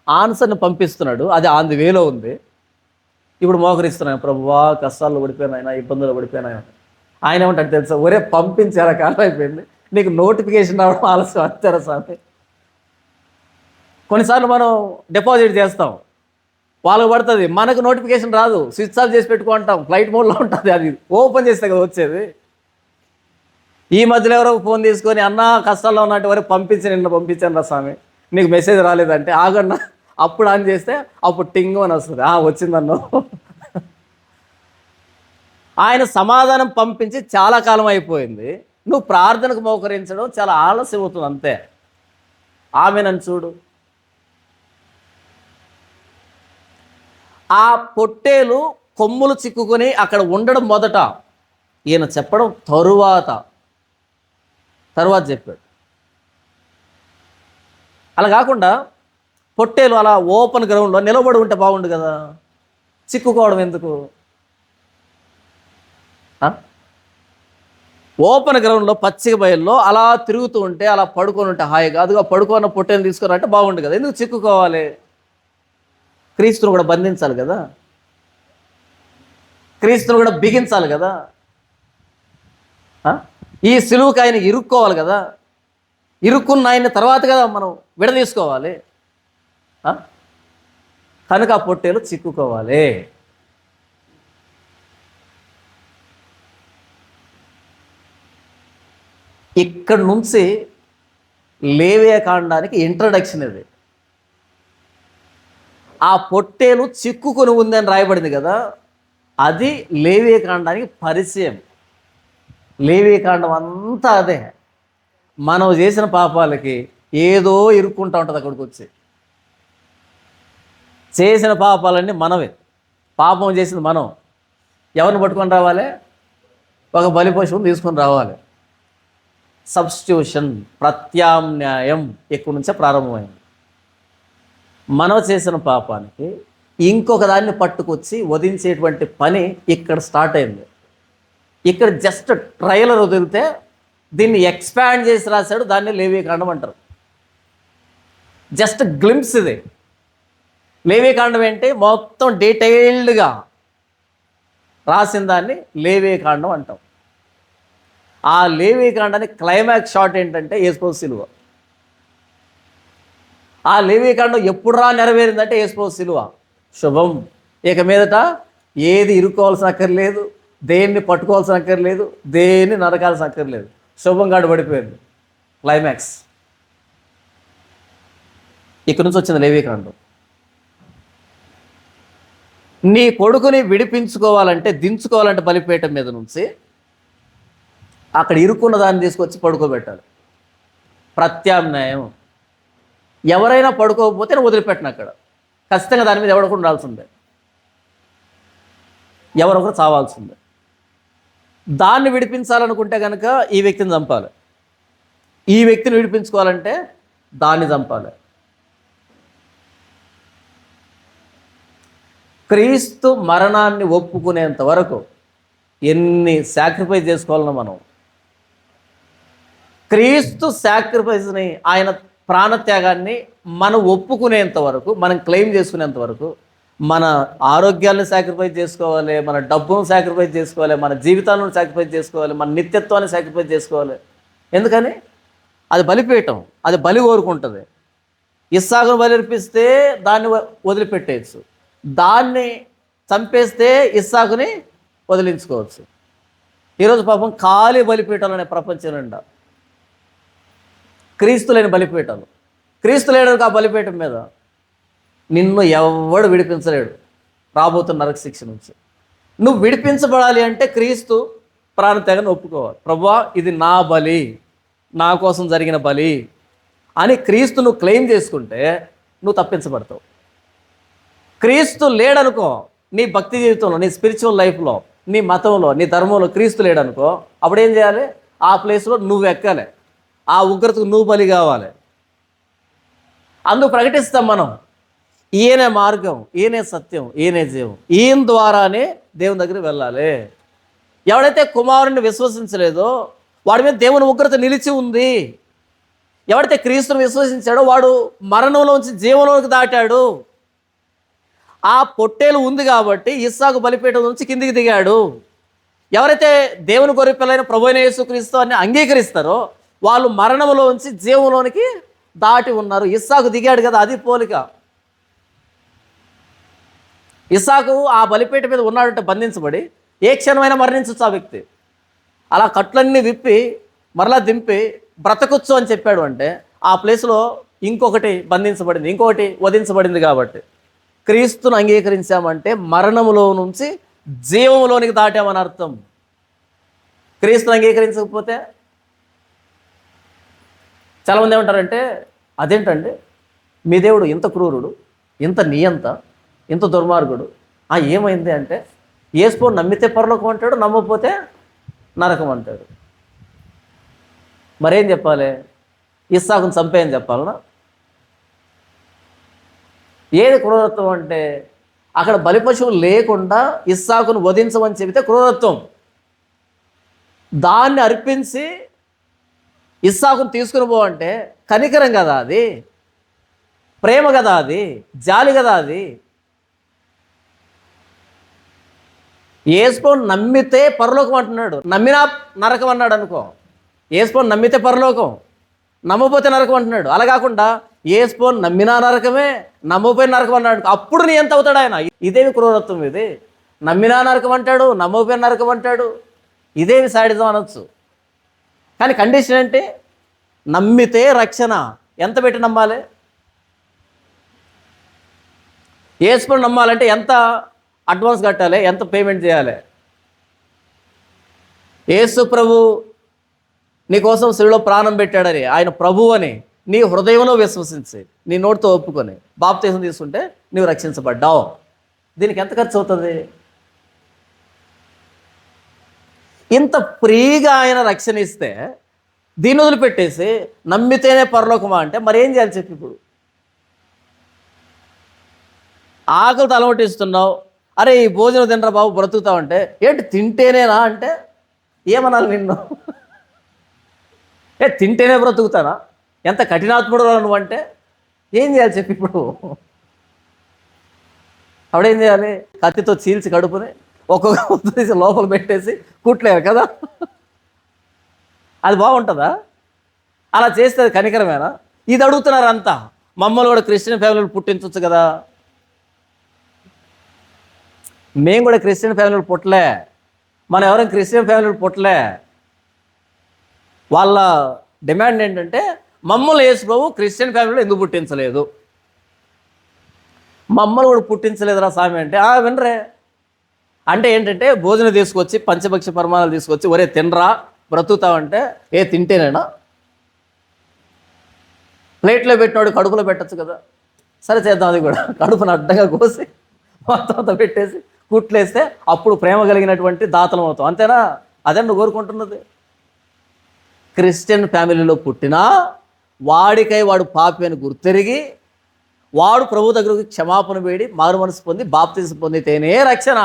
[SPEAKER 1] ఆన్సర్ని పంపిస్తున్నాడు, అది ఆన్ ది వేలో ఉంది. ఇప్పుడు మోకరిస్తున్నాను, ప్రభువా కష్టాల్లో పడిపోయినాయన, ఇబ్బందులు పడిపోయినాయన. ఆయన ఏమంటాడు తెలుసా? ఒరే పంపించారా, కాలం అయిపోయింది, నీకు నోటిఫికేషన్ రావడం ఆలస్యం అంటారా స్వామి. కొన్నిసార్లు మనం డిపాజిట్ చేస్తాం, వాళ్ళకి పడుతుంది, మనకు నోటిఫికేషన్ రాదు, స్విచ్ ఆఫ్ చేసి పెట్టుకుంటాం, ఫ్లైట్ మోడ్లో ఉంటుంది, అది ఓపెన్ చేస్తే కదా వచ్చేది. ఈ మధ్యలో ఎవరో ఫోన్ తీసుకొని అన్న కష్టాల్లో ఉన్నట్టు వరకు పంపించి నిన్న పంపించాను రా స్వామి, నీకు మెసేజ్ రాలేదంటే ఆగన్నా, అప్పుడు ఆన్ చేస్తే అప్పుడు టింగ్ అని వస్తుంది, వచ్చిందన్నో. ఆయన సమాధానం పంపించి చాలా కాలం అయిపోయింది, నువ్వు ప్రార్థనకు మోకరించడం చాలా ఆలస్యం అవుతుంది అంతే. ఆమె నన్ను చూడు, ఆ పొట్టేలు కొమ్ములు చిక్కుకొని అక్కడ ఉండడం మొదట, ఈయన చెప్పడం తరువాత చెప్పాడు. అలా కాకుండా పొట్టేలు అలా ఓపెన్ గ్రౌండ్లో నిలబడి ఉంటే బాగుండు కదా, చిక్కుకోవడం ఎందుకు? ఓపెన్ గ్రౌండ్లో పచ్చిక బయల్లో అలా తిరుగుతూ ఉంటే, అలా పడుకొని ఉంటే హాయిగా, అదిగా పడుకున్న పొట్టేలు తీసుకొని అంటే బాగుండు కదా, ఎందుకు చిక్కుకోవాలి? క్రీస్తును కూడా బంధించాలి కదా, క్రీస్తును కూడా బిగించాలి కదా, ఈ సిలువుకి ఆయన ఇరుక్కోవాలి కదా, ఇరుక్కున్న ఆయన తర్వాత కదా మనం విడదీసుకోవాలి. కనుక ఆ పొట్టేలు చిక్కుకోవాలి. ఇక్కడ నుంచి లేవియా కాండానికి ఇంట్రడక్షన్ ఇది. ఆ పొట్టేలు చిక్కుకొని ఉందని రాయబడింది కదా, అది లేవియా కాండానికి పరిచయం. లేవియా కాండం అంతా అదే. మనం చేసిన పాపాలకి ఏదో ఇరుక్కుంటా ఉంటుంది అక్కడికి వచ్చి. చేసిన పాపాలన్నీ మనమే, పాపం చేసింది మనం. ఎవరిని పట్టుకొని రావాలి? ఒక బలి పశువుని తీసుకొని రావాలి. సబ్స్టిట్యూషన్, ప్రత్యామ్నాయం ఇక్కడి నుంచే ప్రారంభమైంది. మనం చేసిన పాపానికి ఇంకొక దాన్ని పట్టుకొచ్చి వధించేటువంటి పని ఇక్కడ స్టార్ట్ అయింది. ఇక్కడ జస్ట్ ట్రైలర్ వదిలితే దీన్ని ఎక్స్పాండ్ చేసి రాశాడు, దాన్ని లేవియా కాండం అంటారు. జస్ట్ గ్లింప్స్ ఇది. లేవీకాండం ఏంటి? మొత్తం డీటెయిల్డ్గా రాసిన దాన్ని లేవీకాండం అంటాం. ఆ లేవీకాండాన్ని క్లైమాక్స్ షాట్ ఏంటంటే యేసుప్రభు సిలువ. ఆ లేవీకాండం ఎప్పుడు నెరవేరిందంటే యేసుప్రభు సిలువ. శుభం. ఇక మీదట ఏది ఇరుక్కోవాల్సిన అక్కర్లేదు, దేన్ని పట్టుకోవాల్సిన అక్కర్లేదు, దేన్ని నరకాల్సిన అక్కర్లేదు. శుభం గాడు పడిపోయింది. క్లైమాక్స్ ఇక్కడ నుంచి వచ్చింది లేవీకాండం. నీ కొడుకుని విడిపించుకోవాలంటే, దించుకోవాలంటే బలిపీఠం మీద నుంచి అక్కడ ఇరుక్కున్న దాన్ని తీసుకొచ్చి పడుకోబెట్టాలి. ప్రత్యామ్నాయం. ఎవరైనా పడుకోకపోతే నేను వదిలిపెట్టను. అక్కడ ఖచ్చితంగా దాని మీద ఎవడొకరు ఉండాల్సిందే, ఎవరొకరు చావాల్సిందే. దాన్ని విడిపించాలనుకుంటే కనుక ఈ వ్యక్తిని చంపాలి, ఈ వ్యక్తిని విడిపించుకోవాలంటే దాన్ని చంపాలి. క్రీస్తు మరణాన్ని ఒప్పుకునేంత వరకు ఎన్ని సాక్రిఫైస్ చేసుకోవాలన్నా మనం, క్రీస్తు సాక్రిఫైస్ని, ఆయన ప్రాణత్యాగాన్ని మనం ఒప్పుకునేంత వరకు, మనం క్లెయిమ్ చేసుకునేంత వరకు మన ఆరోగ్యాన్ని సాక్రిఫైస్ చేసుకోవాలి, మన డబ్బును సాక్రిఫైస్ చేసుకోవాలి, మన జీవితాలను సాక్రిఫైస్ చేసుకోవాలి, మన నిత్యత్వాన్ని సాక్రిఫైస్ చేసుకోవాలి. ఎందుకని? అది బలిపీఠం, అది బలి కోరుకుంటుంది. ఇస్సాకును బలిర్పిస్తే దాన్ని వదిలిపెట్టేయచ్చు, దాన్ని చంపేస్తే ఇస్సాకుని వదిలించుకోవచ్చు. ఈరోజు పాపం ఖాళీ బలిపీఠాలు అనే ప్రపంచం నిండా క్రీస్తు లేని బలిపీఠాలు. క్రీస్తు లేడు ఆ బలిపీఠం మీద నిన్ను ఎవడు విడిపించలేడు రాబోతున్న నరక శిక్ష నుంచి. నువ్వు విడిపించబడాలి అంటే క్రీస్తు ప్రాణత్యాగాన్ని ఒప్పుకోవాలి. ప్రభువా, ఇది నా బలి, నా కోసం జరిగిన బలి అని క్రీస్తు నువ్వు క్లెయిమ్ చేసుకుంటే నువ్వు తప్పించబడతావు. క్రీస్తు లేడనుకో, నీ భక్తి జీవితంలో, నీ స్పిరిచువల్ లైఫ్లో, నీ మతంలో, నీ ధర్మంలో క్రీస్తు లేడనుకో, అప్పుడేం చేయాలి? ఆ ప్లేస్లో నువ్వు ఎక్కాలి, ఆ ఉగ్రతకు నువ్వు బలి కావాలి. అందుకు ప్రకటిస్తాం మనం, ఈయనే మార్గం, ఈయనే సత్యం, ఈయనే జీవం, ఈయన ద్వారానే దేవుని దగ్గరికి వెళ్ళాలి. ఎవడైతే కుమారుని విశ్వసించలేదో వాడి మీద దేవుని ఉగ్రత నిలిచి ఉంది. ఎవడైతే క్రీస్తుని విశ్వసించాడో వాడు మరణంలోంచి జీవంలోకి దాటాడు. ఆ పొట్టేలు ఉంది కాబట్టి ఇస్సాకు బలిపీఠం నుంచి కిందికి దిగాడు. ఎవరైతే దేవుని గొర్రెపిల్లైన ప్రభువైన యేసుక్రీస్తు అని అంగీకరిస్తారో వాళ్ళు మరణంలోంచి జీవంలోనికి దాటి ఉన్నారు. ఇస్సాకు దిగాడు కదా, అది పోలిక. ఇస్సాకు ఆ బలిపీఠ మీద ఉన్నాడంటే బంధించబడి ఏ క్షణమైనా మరణించవచ్చు ఆ వ్యక్తి. అలా కట్లన్నీ విప్పి మరలా దింపి బ్రతకొచ్చు అని చెప్పాడు అంటే ఆ ప్లేస్లో ఇంకొకటి బంధించబడింది, ఇంకొకటి వధించబడింది. కాబట్టి క్రీస్తును అంగీకరించామంటే మరణములో నుంచి జీవంలోనికి దాటామని అర్థం. క్రీస్తును అంగీకరించకపోతే చాలామంది ఏమంటారంటే, అదేంటండి మీ దేవుడు ఇంత క్రూరుడు, ఇంత నియంత, ఇంత దుర్మార్గుడు, ఏమైంది అంటే యేసుని నమ్మితే పరలోకం అంటాడు, నమ్మకపోతే నరకం అంటాడు. మరేం చెప్పాలి? ఇస్సాకును చంపేయని చెప్పాలనా? ఏది క్రూరత్వం అంటే అక్కడ బలిపశువు లేకుండా ఇస్సాకును వధించమని చెబితే క్రూరత్వం. దాన్ని అర్పించి ఇస్సాకును తీసుకుని పోవంటే కనికరం కదా, అది ప్రేమ కదా, అది జాలి కదా. అది యేసుని నమ్మితే పరలోకం అంటున్నాడు, నమ్మినా నరకం అన్నాడు అనుకో. యేసుని నమ్మితే పరలోకం, నమ్మపోతే నరకం అంటున్నాడు. అలా కాకుండా యేసుని నమ్మినా నరకమే, నమ్మపోయిన నరకం అన్నాడు. అప్పుడు నీ ఎంత అవుతాడు ఆయన? ఇదేమి క్రూరత్వం ఇది? నమ్మినా నరకం అంటాడు, నమ్మపోయిన నరకం అంటాడు. ఇదేమి సాడిజం అనొచ్చు. కానీ కండిషన్ ఏంటి? నమ్మితే రక్షణ. ఎంత పెట్టి నమ్మాలి? యేసుని నమ్మాలంటే ఎంత అడ్వాన్స్ కట్టాలి, ఎంత పేమెంట్ చేయాలి? యేసు ప్రభు నీకోసం శిలువలో ప్రాణం పెట్టాడని, ఆయన ప్రభువు అని నీ హృదయంలో విశ్వసించి నీ నోటితో ఒప్పుకొని బాప్తిసం తీసుకుంటే నువ్వు రక్షించబడ్డావు. దీనికి ఎంత ఖర్చు అవుతుంది? ఇంత ఫ్రీగా ఆయన రక్షణ ఇస్తే దీన్ని వదిలిపెట్టేసి నమ్మితేనే పరలోకమా అంటే మరేం చేయాలి చెప్పి? ఇప్పుడు ఆకలితో అలవాటిస్తున్నావు, అరే ఈ భోజనం తినరా బాబు బ్రతుకుతావంటే ఏంటి తింటేనేనా అంటే ఏమనాలి నిన్ను? తింటేనే బ్రతుకుతానా? ఎంత కఠినాత్ముడు నువ్వంటే ఏం చేయాలి చెప్పి ఇప్పుడు? అప్పుడేం చేయాలి? కత్తితో చీల్చి కడుపుని ఒక్కొక్క ముద్ద తీసి లోపల పెట్టేసి కుట్లేరు కదా. అది బాగుంటుందా? అలా చేస్తే అది కనికరమేనా? ఇది అడుగుతున్నారు అంతా. మమ్మల్ని కూడా క్రిస్టియన్ ఫ్యామిలీలు పుట్టించవచ్చు కదా. మేము కూడా క్రిస్టియన్ ఫ్యామిలీలు పుట్టలే, మనం ఎవరైనా క్రిస్టియన్ ఫ్యామిలీలు పుట్టలే. వాళ్ళ డిమాండ్ ఏంటంటే మమ్మల్ని యేసు ప్రభు క్రిస్టియన్ ఫ్యామిలీలో ఎందుకు పుట్టించలేదు, మమ్మల్ని కూడా పుట్టించలేదురా స్వామి అంటే వినరే. అంటే ఏంటంటే భోజనం తీసుకొచ్చి పంచభక్ష పరిమాణాలు తీసుకొచ్చి ఒరే తినరా బ్రతుకుతావంటే తింటేనేనా? ప్లేట్లో పెట్టినవాడు కడుపులో పెట్టచ్చు కదా. సరే చేద్దాం, అది కూడా కడుపును అడ్డంగా కోసి మొత్తం పెట్టేసి కుట్లేస్తే అప్పుడు ప్రేమ కలిగినటువంటి దాతలం అవుతాం. అంతేనా? అదే నువ్వు కోరుకుంటున్నది. క్రిస్టియన్ ఫ్యామిలీలో పుట్టినా వాడికై వాడు పాపి అని గుర్తెరిగి వాడు ప్రభు దగ్గరకు క్షమాపణ వేడి మారు మనసు పొంది బాప్తిజం పొందితేనే రక్షణ.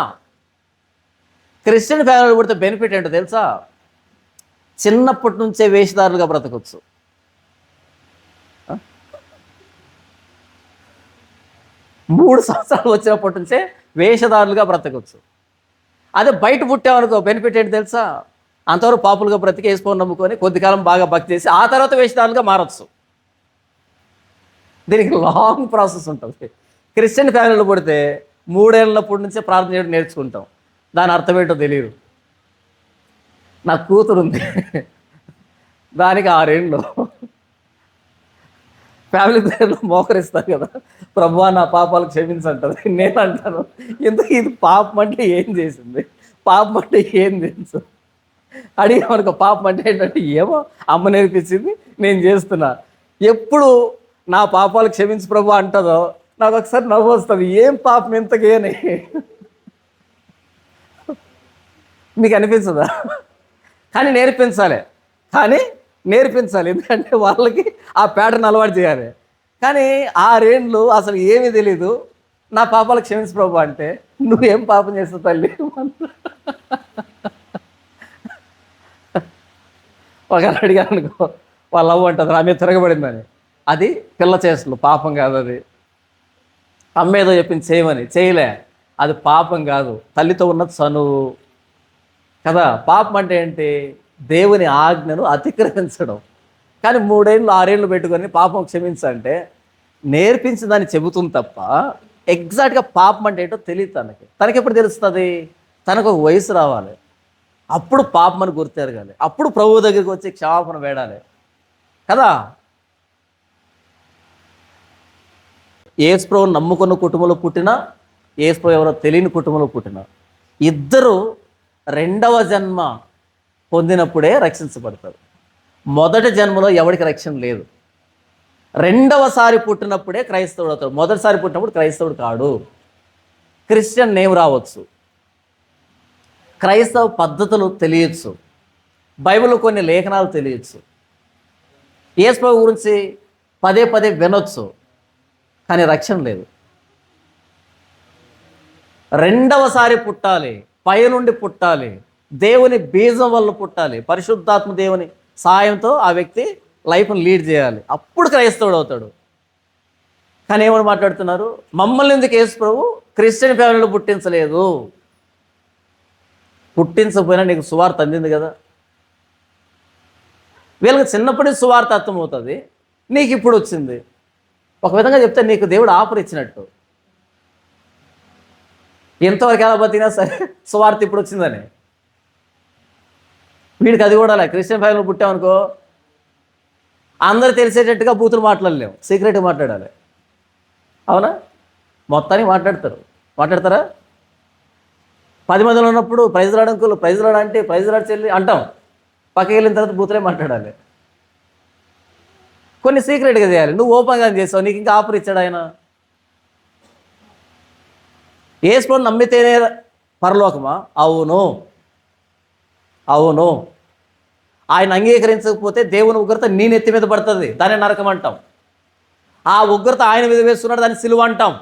[SPEAKER 1] క్రిస్టియన్ ఫ్యామిలీలో పుడితే బెనిఫిట్ ఏంటో తెలుసా? చిన్నప్పటి నుంచే వేషధారులుగా బ్రతకొచ్చు. 3 సంవత్సరాలు వచ్చినప్పటి నుంచే వేషధారులుగా బ్రతకొచ్చు. అదే బయట పుట్టామనుకో బెనిఫిట్ ఏంటి తెలుసా? అంతవరకు పాపులుగా బ్రతికి వేసుకొని నమ్ముకొని కొద్దికాలం బాగా భక్తి చేసి ఆ తర్వాత వేషధారులుగా మారచ్చు. దీనికి లాంగ్ ప్రాసెస్ ఉంటుంది. క్రిస్టియన్ ఫ్యామిలీలో పుడితే 3 ఏళ్ళప్పటి నుంచే ప్రార్థన చేయడం నేర్చుకుంటాం. దాని అర్థం ఏంటో తెలియదు. నా కూతురు ఉంది, దానికి 6 ఏళ్ళు. ఫ్యామిలీ ప్రేయర్లో మోకరిస్తారు కదా, ప్రభువా నా పాపాలు క్షమించంటారు. నేను అంటాను, ఇది పాపం అంటే ఏం చేసింది, పాపం అంటే ఏం తెలుసు అడిగామనుకో. పాపం అంటే ఏంటంటే ఏమో అమ్మ నేర్పించింది నేను చేస్తున్నా. ఎప్పుడు నా పాపాలు క్షమించు ప్రభు అంటుందో నాకు ఒకసారి నవ్వు వస్తుంది. ఏం పాపం ఇంతకేని మీకు అనిపించదా? కానీ నేర్పించాలి, ఎందుకంటే వాళ్ళకి ఆ ప్యాటర్న్ అలవాటు చేయాలి. కానీ 6 ఏళ్ళు అసలు ఏమీ తెలీదు. నా పాపాలు క్షమించు ప్రభు అంటే నువ్వేం పాపం చేస్తావు తల్లి? ఒకరు అడిగాను అనుకో, వాళ్ళ అవ్వ అంటుంది నా మీద తిరగబడిందని. అది పిల్ల చేష్టలు, పాపం కాదు. అది అమ్మ ఏదో చెప్పింది చేయమని చేయలే, అది పాపం కాదు. తల్లితో ఉన్న చనువు కదా. పాపం అంటే ఏంటి? దేవుని ఆజ్ఞను అతిక్రమించడం. కానీ 3 ఏళ్ళు 6 ఏళ్ళు పెట్టుకొని పాపం క్షమించంటే నేర్పించిన దాన్ని చెబుతుంది తప్ప ఎగ్జాక్ట్గా పాపం అంటే ఏంటో తెలియదు తనకి ఎప్పుడు తెలుస్తుంది? తనకు ఒక వయసు రావాలి, అప్పుడు పాపం అని గుర్తెరగాలి, అప్పుడు ప్రభువు దగ్గరికి వచ్చి క్షమాపణ వేడాలి కదా. యేసు ప్రభువుని నమ్ముకున్న కుటుంబంలో పుట్టినా, యేసు ప్రభు ఎవరో తెలియని కుటుంబంలో పుట్టినా, ఇద్దరు 2వ జన్మ పొందినప్పుడే రక్షించబడతారు. మొదటి జన్మలో ఎవరికి రక్షణ లేదు. 2వసారి పుట్టినప్పుడే క్రైస్తవుడు అవుతాడు. మొదటిసారి పుట్టినప్పుడు క్రైస్తవుడు కాడు. క్రిస్టియన్ నేమ్ రావచ్చు, క్రైస్తవ పద్ధతులు తెలియచ్చు, బైబిల్లో కొన్ని లేఖనాలు తెలియచ్చు, యేసు ప్రభు గురించి పదే పదే వినొచ్చు, కానీ రక్షణ లేదు. 2వసారి పుట్టాలి, పైనుండి పుట్టాలి, దేవుని బీజం వల్ల పుట్టాలి, పరిశుద్ధాత్మ దేవుని సాయంతో ఆ వ్యక్తి లైఫ్ని లీడ్ చేయాలి, అప్పుడు క్రైస్తవుడు అవుతాడు. కానీ ఏమని మాట్లాడుతున్నారు? మమ్మల్ని ఎందుకు యేసు ప్రభు క్రిస్టియన్ ఫ్యామిలీలో పుట్టించలేదు? పుట్టించకపోయినా నీకు సువార్త అందింది కదా. వీళ్ళకి చిన్నప్పటి సువార్త అర్థమవుతుంది, నీకు ఇప్పుడు వచ్చింది. ఒక విధంగా చెప్తే నీకు దేవుడు ఆఫర్ ఇచ్చినట్టు. ఎంతవరకు ఎలా బతికినా సరే సువార్త ఇప్పుడు వచ్చిందని. వీడికి అది కూడా క్రిస్టియన్ ఫ్యామిలీలో పుట్టామనుకో అందరు తెలిసేటట్టుగా బూతులు మాట్లాడలేము, సీక్రెట్గా మాట్లాడాలి. అవునా? మొత్తానికి మాట్లాడతారా? 10 మందిలో ఉన్నప్పుడు ప్రైజ్ రాడు అంకుల్, ప్రైజ్ రాడు అంటే, ప్రైజ్ రాడు చెల్లి అంటాం. పక్కకి వెళ్ళిన తర్వాత బూతులే మాట్లాడాలి. కొన్ని సీక్రెట్గా చేయాలి. నువ్వు ఓపెన్గా చేసావు, నీకు ఇంకా ఆఫర్ ఇచ్చాడు ఆయన. యేసుని నమ్మితేనే పరలోకమా? అవును. ఆయన అంగీకరించకపోతే దేవుని ఉగ్రత నీ నెత్తి మీద పడుతుంది, దాన్ని నరకం అంటాం. ఆ ఉగ్రత ఆయన మీద వేస్తున్నాడు, దాన్ని సిలువ అంటాం.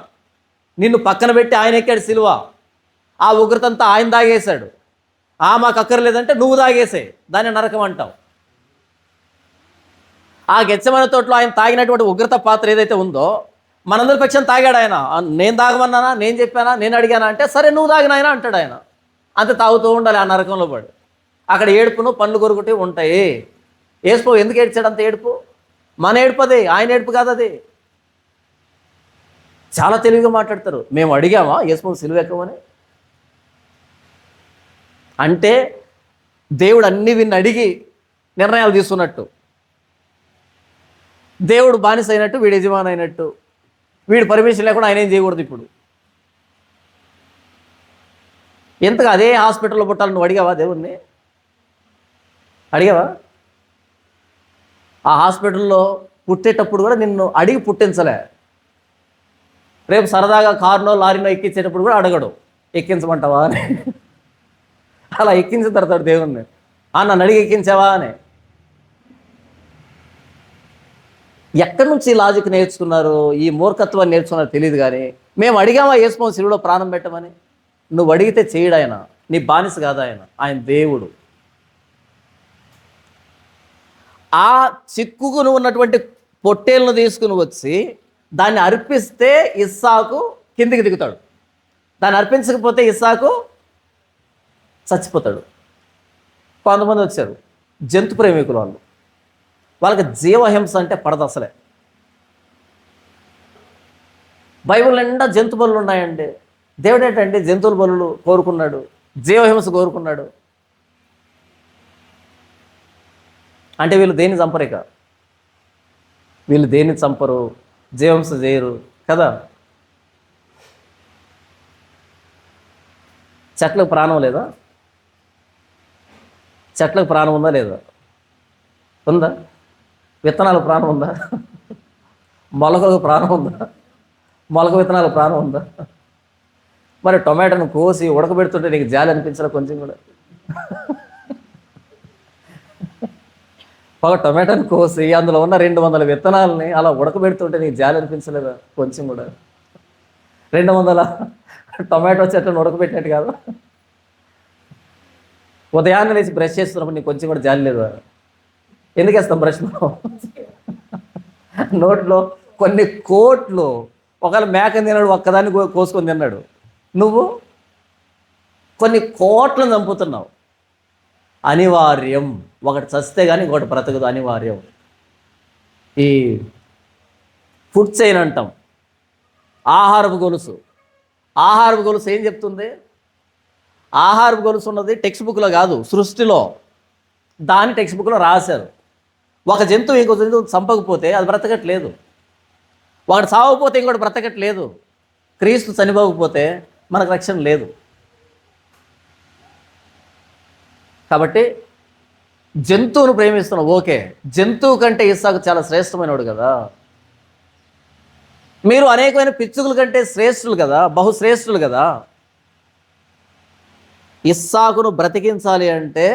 [SPEAKER 1] నిన్ను పక్కన పెట్టి ఆయన ఎక్కాడు సిలువ, ఆ ఉగ్రత అంతా ఆయన దాగేశాడు. మాకు అక్కర్లేదంటే నువ్వు దాగేసే, దాన్ని నరకం అంటాం. ఆ గెత్సెమనే తోటలో ఆయన తాగినటువంటి ఉగ్రత పాత్ర ఏదైతే ఉందో మనందరి పక్షం తాగాడు ఆయన. నేను తాగమన్నానా, నేను చెప్పానా, నేను అడిగానా అంటే సరే నువ్వు తాగినాయన అంటాడు ఆయన. అంతే తాగుతూ ఉండాలి ఆ నరకంలో పడి. అక్కడ ఏడుపును పండ్లు కొరుకుటి ఉంటాయి. ఏసుకో ఎందుకు ఏడ్చాడు అంత ఏడుపు? మన ఏడుపు అది, ఆయన ఏడుపు కాదు అది. చాలా తెలివిగా మాట్లాడతారు. మేము అడిగామా యేసు సిలువెక్కమని? అంటే దేవుడు అన్ని విన్ని అడిగి నిర్ణయాలు తీసుకున్నట్టు, దేవుడు బానిస అయినట్టు, వీడు యజమాని అయినట్టు, వీడు పర్మిషన్ లేకుండా ఆయన ఏం చేయకూడదు. ఇప్పుడు ఎంతగా అదే హాస్పిటల్లో పుట్టాలని నువ్వు అడిగావా? దేవుణ్ణి అడిగావా? ఆ హాస్పిటల్లో పుట్టేటప్పుడు కూడా నిన్ను అడిగి పుట్టించలే. రేపు సరదాగా కారునో లారీనో ఎక్కించేటప్పుడు కూడా అడగడు, ఎక్కించమంటావా అని. అలా ఎక్కించిన తర్వాత దేవుణ్ణి నన్ను అడిగి ఎక్కించావా అని. ఎక్కడి నుంచి ఈ లాజిక్ నేర్చుకున్నారు, ఈ మూర్ఖత్వాన్ని నేర్చుకున్నారో తెలియదు. కానీ మేము అడిగామా యేసు శిలువలో ప్రాణం పెట్టమని? నువ్వు అడిగితే చేయడు ఆయన. నీ బానిస కాదు ఆయన, ఆయన దేవుడు. ఆ చిక్కుకుని ఉన్నటువంటి పొట్టేలను తీసుకుని వచ్చి దాన్ని అర్పిస్తే ఇస్సాకు కిందికి దిగుతాడు. దాన్ని అర్పించకపోతే ఇస్సాకు చచ్చిపోతాడు. కొంతమంది వచ్చారు జంతు ప్రేమికులు, వాళ్ళకి జీవహింస అంటే పడదు అసలే. బైబిల్ నిండా జంతు బలులు ఉన్నాయండి. దేవుడు ఏంటంటే జంతువుల బలులు కోరుకున్నాడు, జీవహింస కోరుకున్నాడు. అంటే వీళ్ళు దేన్ని చంపరిక, వీళ్ళు దేన్ని చంపరు, జీవహింస చేయరు కదా. చెట్లకు ప్రాణం లేదా? చెట్లకు ప్రాణం ఉందా లేదా? ఉందా? విత్తనాలకు ప్రాణం ఉందా? మొలకలకు ప్రాణం ఉందా? మొలక విత్తనాలకు ప్రాణం ఉందా? మరి టొమాటోను కోసి ఉడకబెడుతుంటే నీకు జాలి అనిపించాలి కొంచెం కూడా? ఒక టొమాటోని కోసి అందులో ఉన్న 200 విత్తనాలని అలా ఉడకబెడుతుంటే నీకు జాలి అనిపించలేదా కొంచెం కూడా? 200 టొమాటో చెట్లను ఉడకబెట్టినట్టు కాదు. ఉదయాన్నే లేచి బ్రష్ చేస్తున్నప్పుడు నీకు కొంచెం కూడా జాలి లేదా? ఎందుకు వేస్తాం బ్రష్ మనం? నోట్లో కొన్ని కోట్లు, ఒకవేళ మేకని తిన్నాడు, ఒక్కదాన్ని కోసుకొని తిన్నాడు. నువ్వు కొన్ని కోట్లను చంపుతున్నావు. అనివార్యం. ఒకటి చస్తే కానీ ఇంకొకటి బ్రతకదు, అనివార్యం. ఈ ఫుడ్ చైన్ అంటాం, ఆహారపు గొలుసు. ఆహారపు గొలుసు ఏం చెప్తుంది? ఆహారపు గొలుసు ఉన్నది టెక్స్ట్ బుక్లో కాదు, సృష్టిలో. దాన్ని టెక్స్ట్ బుక్లో రాశారు. ఒక జంతువు ఇంకో జంతువు చంపకపోతే అది బ్రతకట్లేదు. ఒకటి చావకపోతే ఇంకోటి బ్రతకట్లేదు. క్రీస్తు చనిపోకపోతే మనకు రక్షణ లేదు. కాబట్టి జంతువును ప్రేమిస్తున్నాం, ఓకే. జంతువు కంటే ఇస్సాకు చాలా శ్రేష్టమైనవాడు కదా. మీరు అనేకమైన పిచ్చుకల కంటే శ్రేష్ఠులు కదా, బహుశ్రేష్ఠులు కదా. ఇస్సాకును బ్రతికించాలి అంటే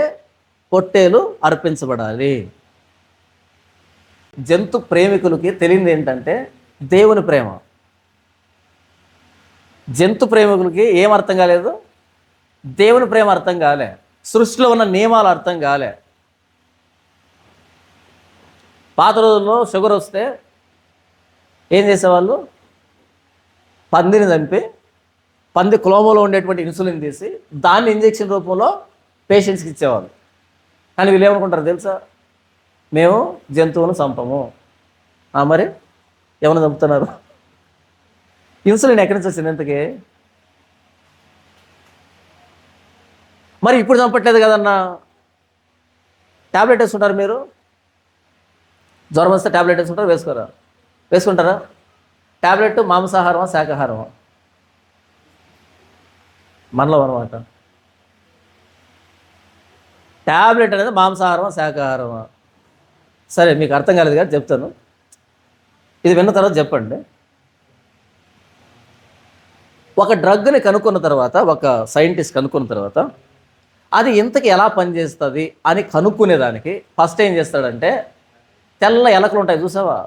[SPEAKER 1] పొట్టేలు అర్పించబడాలి. జంతు ప్రేమికులకి తెలియదు ఏంటంటే దేవుని ప్రేమ. జంతు ప్రేమికులకి ఏం అర్థం కాలేదు? దేవుని ప్రేమ అర్థం కాలే, సృష్టిలో ఉన్న నియమాలు అర్థం కాలే. పాత రోజుల్లో షుగర్ వస్తే ఏం చేసేవాళ్ళు? పందిని చంపి పంది క్లోమోలో ఉండేటువంటి ఇన్సులిన్ తీసి దాన్ని ఇంజెక్షన్ రూపంలో పేషెంట్స్కి ఇచ్చేవాళ్ళు. కానీ వీళ్ళు ఏమనుకుంటారు తెలుసా? మేము జంతువును చంపము. మరి ఏమైనా చంపుతున్నారు? ఇన్సులిన్ ఎక్కడి నుంచి వచ్చింది ఇంతకీ? మరి ఇప్పుడు చంపట్లేదు కదన్నా. ట్యాబ్లెట్ వేసుకుంటారు మీరు? జ్వరం వస్తే ట్యాబ్లెట్ వేసుకుంటారా? వేసుకుంటారా? ట్యాబ్లెట్ మాంసాహారమా శాకాహారమా? మనలో అనమాట. ట్యాబ్లెట్ అనేది మాంసాహారమా శాకాహారమా? సరే, మీకు అర్థం కాలేదు కదా, చెప్తాను. ఇది విన్న తర్వాత చెప్పండి. ఒక డ్రగ్ని కనుక్కున్న తర్వాత, ఒక సైంటిస్ట్ కనుక్కున్న తర్వాత అది ఇంతకి ఎలా పనిచేస్తుంది అని కనుక్కునేదానికి ఫస్ట్ ఏం చేస్తాడంటే, తెల్ల ఎలకలు ఉంటాయి చూసావా,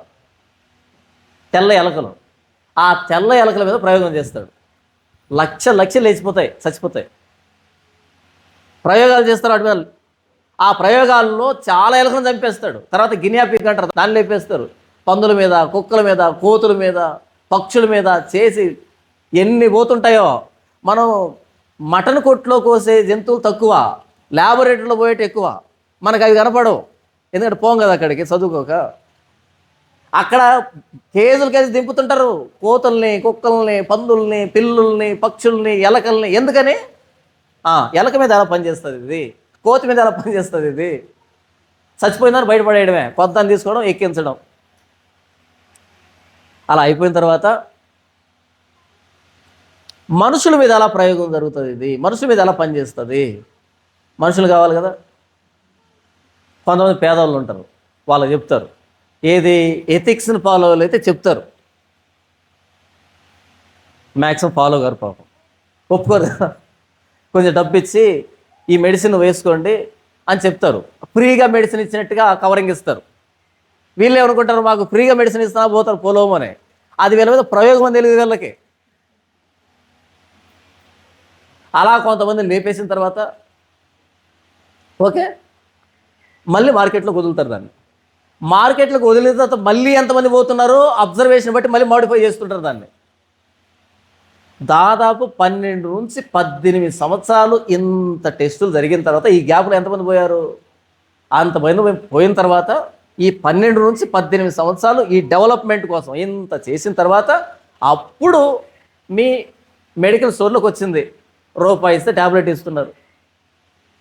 [SPEAKER 1] తెల్ల ఎలకలు, ఆ తెల్ల ఎలకల మీద ప్రయోగం చేస్తాడు. లక్షలు లేచిపోతాయి, చచ్చిపోతాయి. ప్రయోగాలు చేస్తారు వాటి మీద. ఆ ప్రయోగాల్లో చాలా ఎలుకలను చంపేస్తాడు. తర్వాత గినియా పిగ్ అంటారు, దాన్ని లేపేస్తారు. పందుల మీద, కుక్కల మీద, కోతుల మీద, పక్షుల మీద చేసి ఎన్ని పోతుంటాయో. మనం మటన్ కొట్లో కోసే జంతువులు తక్కువ, ల్యాబొరేటరీలో పోయేటి ఎక్కువ. మనకు అవి కనపడవు, ఎందుకంటే పోం కదా అక్కడికి చదువుకోక. అక్కడ కేజీలు దింపుతుంటారు కోతుల్ని, కుక్కల్ని, పందుల్ని, పిల్లుల్ని, పక్షుల్ని, ఎలకల్ని. ఎందుకని? ఎలక మీద ఎలా పనిచేస్తుంది ఇది, కోతి మీద ఎలా పనిచేస్తుంది ఇది. చచ్చిపోయిందని బయటపడేయడమే, కొత్తని తీసుకోవడం, ఎక్కించడం. అలా అయిపోయిన తర్వాత మనుషుల మీద ఎలా ప్రయోగం జరుగుతుంది, ఇది మనుషుల మీద ఎలా పనిచేస్తుంది. మనుషులు కావాలి కదా. కొంతమంది పేదవాళ్ళు ఉంటారు, వాళ్ళు చెప్తారు ఏది ఎథిక్స్ని ఫాలో అయితే చెప్తారు. మ్యాక్సిమం ఫాలో గారు పాపం ఒప్పుకోరు కదా. కొంచెం డబ్బు ఇచ్చి ఈ మెడిసిన్ వేసుకోండి అని చెప్తారు. ఫ్రీగా మెడిసిన్ ఇచ్చినట్టుగా కవరింగ్ ఇస్తారు. వీళ్ళు ఏమనుకుంటారు, మాకు ఫ్రీగా మెడిసిన్ ఇస్తున్నా పోతారు పొలోమని. అది వీళ్ళ మీద ప్రయోగం అని తెలియదు వీళ్ళకి. అలా కొంతమంది లేపేసిన తర్వాత ఓకే, మళ్ళీ మార్కెట్లోకి వదులుతారు దాన్ని. మార్కెట్లోకి వదిలిన తర్వాత మళ్ళీ ఎంతమంది పోతున్నారో అబ్జర్వేషన్ బట్టి మళ్ళీ మాడిఫై చేస్తుంటారు దాన్ని. దాదాపు 12 నుంచి 18 సంవత్సరాలు ఇంత టెస్టులు జరిగిన తర్వాత ఈ గ్యాప్లో ఎంతమంది పోయారు? అంతమంది పోయిన తర్వాత ఈ 12 నుంచి 18 సంవత్సరాలు ఈ డెవలప్మెంట్ కోసం ఇంత చేసిన తర్వాత అప్పుడు మీ మెడికల్ స్టోర్లోకి వచ్చింది. రూపాయి ఇస్తే ట్యాబ్లెట్ ఇస్తున్నారు.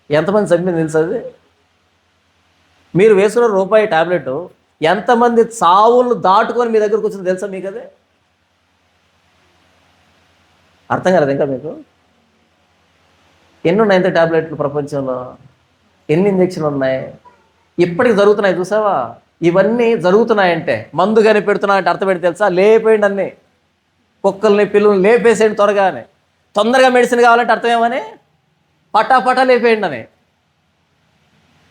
[SPEAKER 1] ఎంతమంది చంపింది తెలుసు అది? మీరు వేసుకున్న రూపాయి ట్యాబ్లెట్ ఎంతమంది చావులు దాటుకొని మీ దగ్గరకు వచ్చింది తెలుసా మీకు? అదే అర్థం కాలేదు ఇంకా మీకు? ఎన్ని ఉన్నాయి ఇంత ట్యాబ్లెట్లు ప్రపంచంలో? ఎన్ని ఇంజక్షన్లు ఉన్నాయి? ఇప్పటికి జరుగుతున్నాయి చూసావా? ఇవన్నీ జరుగుతున్నాయంటే మందు కానీ పెడుతున్నాయంటే అర్థం ఏంటి తెలుసా? లేపేయండి అన్నీ, కుక్కల్ని పిల్లల్ని లేపేసేయండి త్వరగానే. తొందరగా మెడిసిన్ కావాలంటే అర్థమేమని? పటాపటా లేపేయండి అని.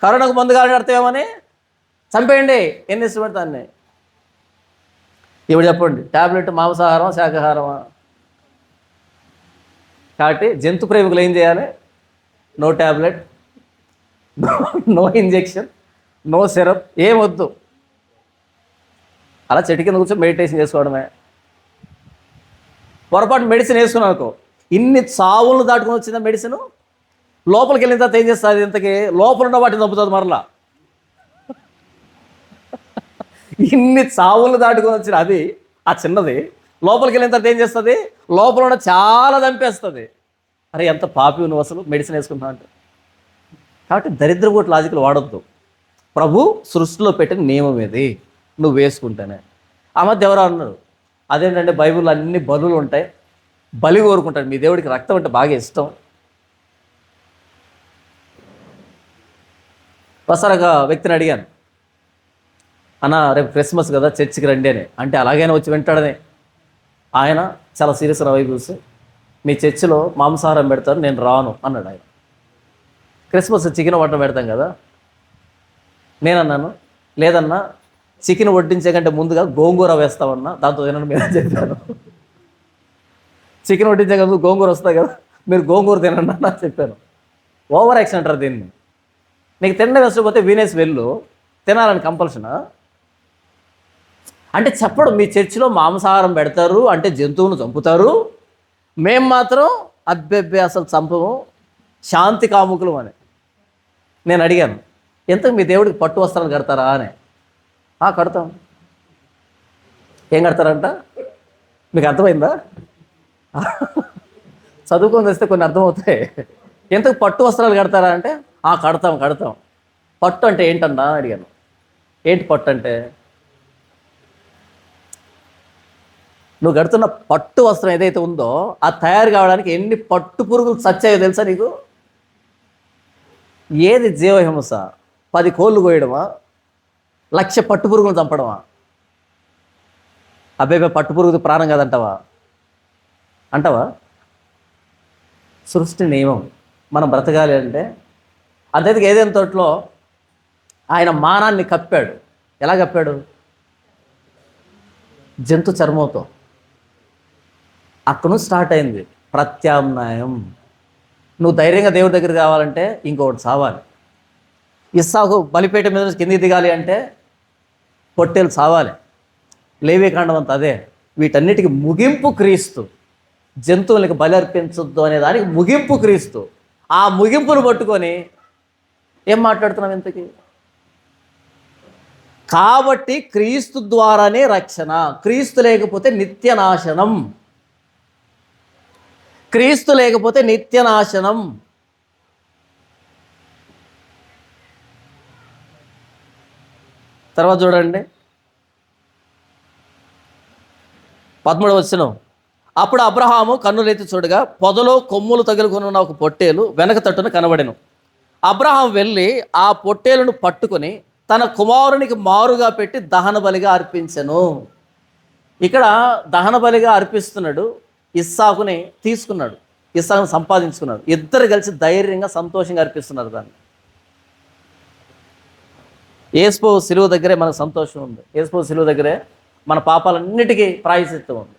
[SPEAKER 1] కరోనాకు మందు కావాలంటే అర్థమేమని? చంపేయండి ఎన్ని ఇష్టపడి దాన్ని. ఇప్పుడు చెప్పండి, ట్యాబ్లెట్ మాంసాహారం శాకాహారమా? కాబట్టి జంతు ప్రేమికులు ఏం చేయాలి? No tablet, no injection, no syrup, ఏమొద్దు. అలా చెట్టు కింద కూర్చొని మెడిటేషన్ చేసుకోవడమే. పొరపాటు మెడిసిన్ వేసుకున్నానుకో, ఇన్ని చావులను దాటుకొని వచ్చిందా మెడిసిన్. లోపలికి వెళ్ళిన తర్వాత ఏం చేస్తుంది? ఇంతకీ లోపల ఉన్న వాటిని చంపుతుంది మరలా. ఇన్ని చావులను దాటుకొని వచ్చిన అది ఆ చిన్నది లోపలికి వెళ్ళిన తర్వాత ఏం చేస్తుంది? లోపల ఉన్న చాలా చంపేస్తుంది. అరే ఎంత పాపి నువ్వు అసలు మెడిసిన్ వేసుకుంటున్నావు అంటే. కాబట్టి దరిద్రపోటు లాజికల్ వాడొద్దు. ప్రభు సృష్టిలో పెట్టిన నియమం ఇది, నువ్వు వేసుకుంటేనే. ఆ మధ్య ఎవరో అన్నారు, అదేంటంటే బైబిల్లో అన్ని బలులు ఉంటాయి, బలి కోరుకుంటాడు, మీ దేవుడికి రక్తం అంటే బాగా ఇష్టం. ఒకసారి ఒక వ్యక్తిని అడిగాను, అన్న రేపు క్రిస్మస్ కదా చర్చికి రండి అని. అంటే అలాగైనా వచ్చి వింటాడని. ఆయన చాలా సీరియస్ నవ్వు చూసి, మీ చర్చిలో మాంసాహారం పెడతారు, నేను రాను అన్నాడు ఆయన. క్రిస్మస్ చికెన్ వంట పెడతాం కదా. నేనన్నాను, లేదన్నా చికెన్ వడ్డించే కంటే ముందుగా గోంగూర వేస్తామన్నా, దాంతో తినను మీరు చెప్పాను. చికెన్ వడ్డించే కదా గోంగూర వస్తాయి కదా, మీరు గోంగూర తినండి అని చెప్పాను. ఓవర్ యాక్షన్ అంటారు దీన్ని. నీకు తినడం ఇష్టపోతే వినేసి వెళ్ళు, తినాలని కంపల్షనా? అంటే చెప్పడం, మీ చర్చిలో మాంసాహారం పెడతారు అంటే జంతువును చంపుతారు, మేము మాత్రం అబ్బెబ్బే అసలు చంపము, శాంతి కాముకులు అని. నేను అడిగాను, ఎంతకు మీ దేవుడికి పట్టు వస్త్రాలు కడతారా అని. కడతాం. ఏం కడతారంట? మీకు అర్థమైందా? చదువుకొని వస్తే కొన్ని అర్థమవుతాయి. ఎంతకు పట్టు వస్త్రాలు కడతారా అంటే కడతాం. పట్టు అంటే ఏంటన్నా అడిగాను. ఏంటి పట్టు అంటే? నువ్వు కడుతున్న పట్టు వస్త్రం ఏదైతే ఉందో అది తయారు కావడానికి ఎన్ని పట్టు పురుగులు చచ్చాయో తెలుసా నీకు? ఏది జీవహింస? 10 కోళ్ళు కోయడమా, 1,00,000 పట్టు పురుగులు చంపడమా? అబ్బాయి పట్టు పురుగు ప్రాణం కాదంటావా? అంటావా? సృష్టి నియమం మనం బ్రతకాలి అంటే. అంతేందుకు ఏదైనా తోటలో ఆయన మానాన్ని కప్పాడు. ఎలా కప్పాడు? జంతు చర్మంతో. అక్కడి నుంచి స్టార్ట్ అయింది ప్రత్యామ్నాయం. నువ్వు ధైర్యంగా దేవుడి దగ్గర కావాలంటే ఇంకొకటి సావాలి. ఇస్సాకు బలిపీఠం మీద నుంచి కిందికి దిగాలి అంటే పొట్టేలు చావాలి. లేవీకాండం అంతా అదే. వీటన్నిటికీ ముగింపు క్రీస్తు. జంతువులకి బలి అర్పించొద్దు అనే దానికి ముగింపు క్రీస్తు. ఆ ముగింపును పట్టుకొని ఏం మాట్లాడుతున్నాం ఇంతకీ? కాబట్టి క్రీస్తు ద్వారానే రక్షణ. క్రీస్తు లేకపోతే నిత్యనాశనం. క్రీస్తు లేకపోతే నిత్యనాశనం. తర్వాత చూడండి 13వ వచనం. అప్పుడు అబ్రహాము కన్నులెత్తి చూడగా పొదలో కొమ్ములు తగులుకున్న ఒక పొట్టేలు వెనక తట్టున కనబడెను. అబ్రహాం వెళ్ళి ఆ పొట్టేలును పట్టుకొని తన కుమారునికి మారుగా పెట్టి దహన బలిగా అర్పించెను. ఇక్కడ దహన బలిగా అర్పిస్తున్నాడు. ఇస్సాకుని తీసుకున్నాడు, ఇస్సాకుని సంపాదించుకున్నాడు. ఇద్దరు కలిసి ధైర్యంగా సంతోషంగా అర్పిస్తున్నారు దాన్ని. యేసు శిలువ దగ్గరే మనకు సంతోషం ఉంది. యేసు శిలువ దగ్గరే మన పాపాలన్నిటికీ ప్రాయశ్చిత్తం ఉంది.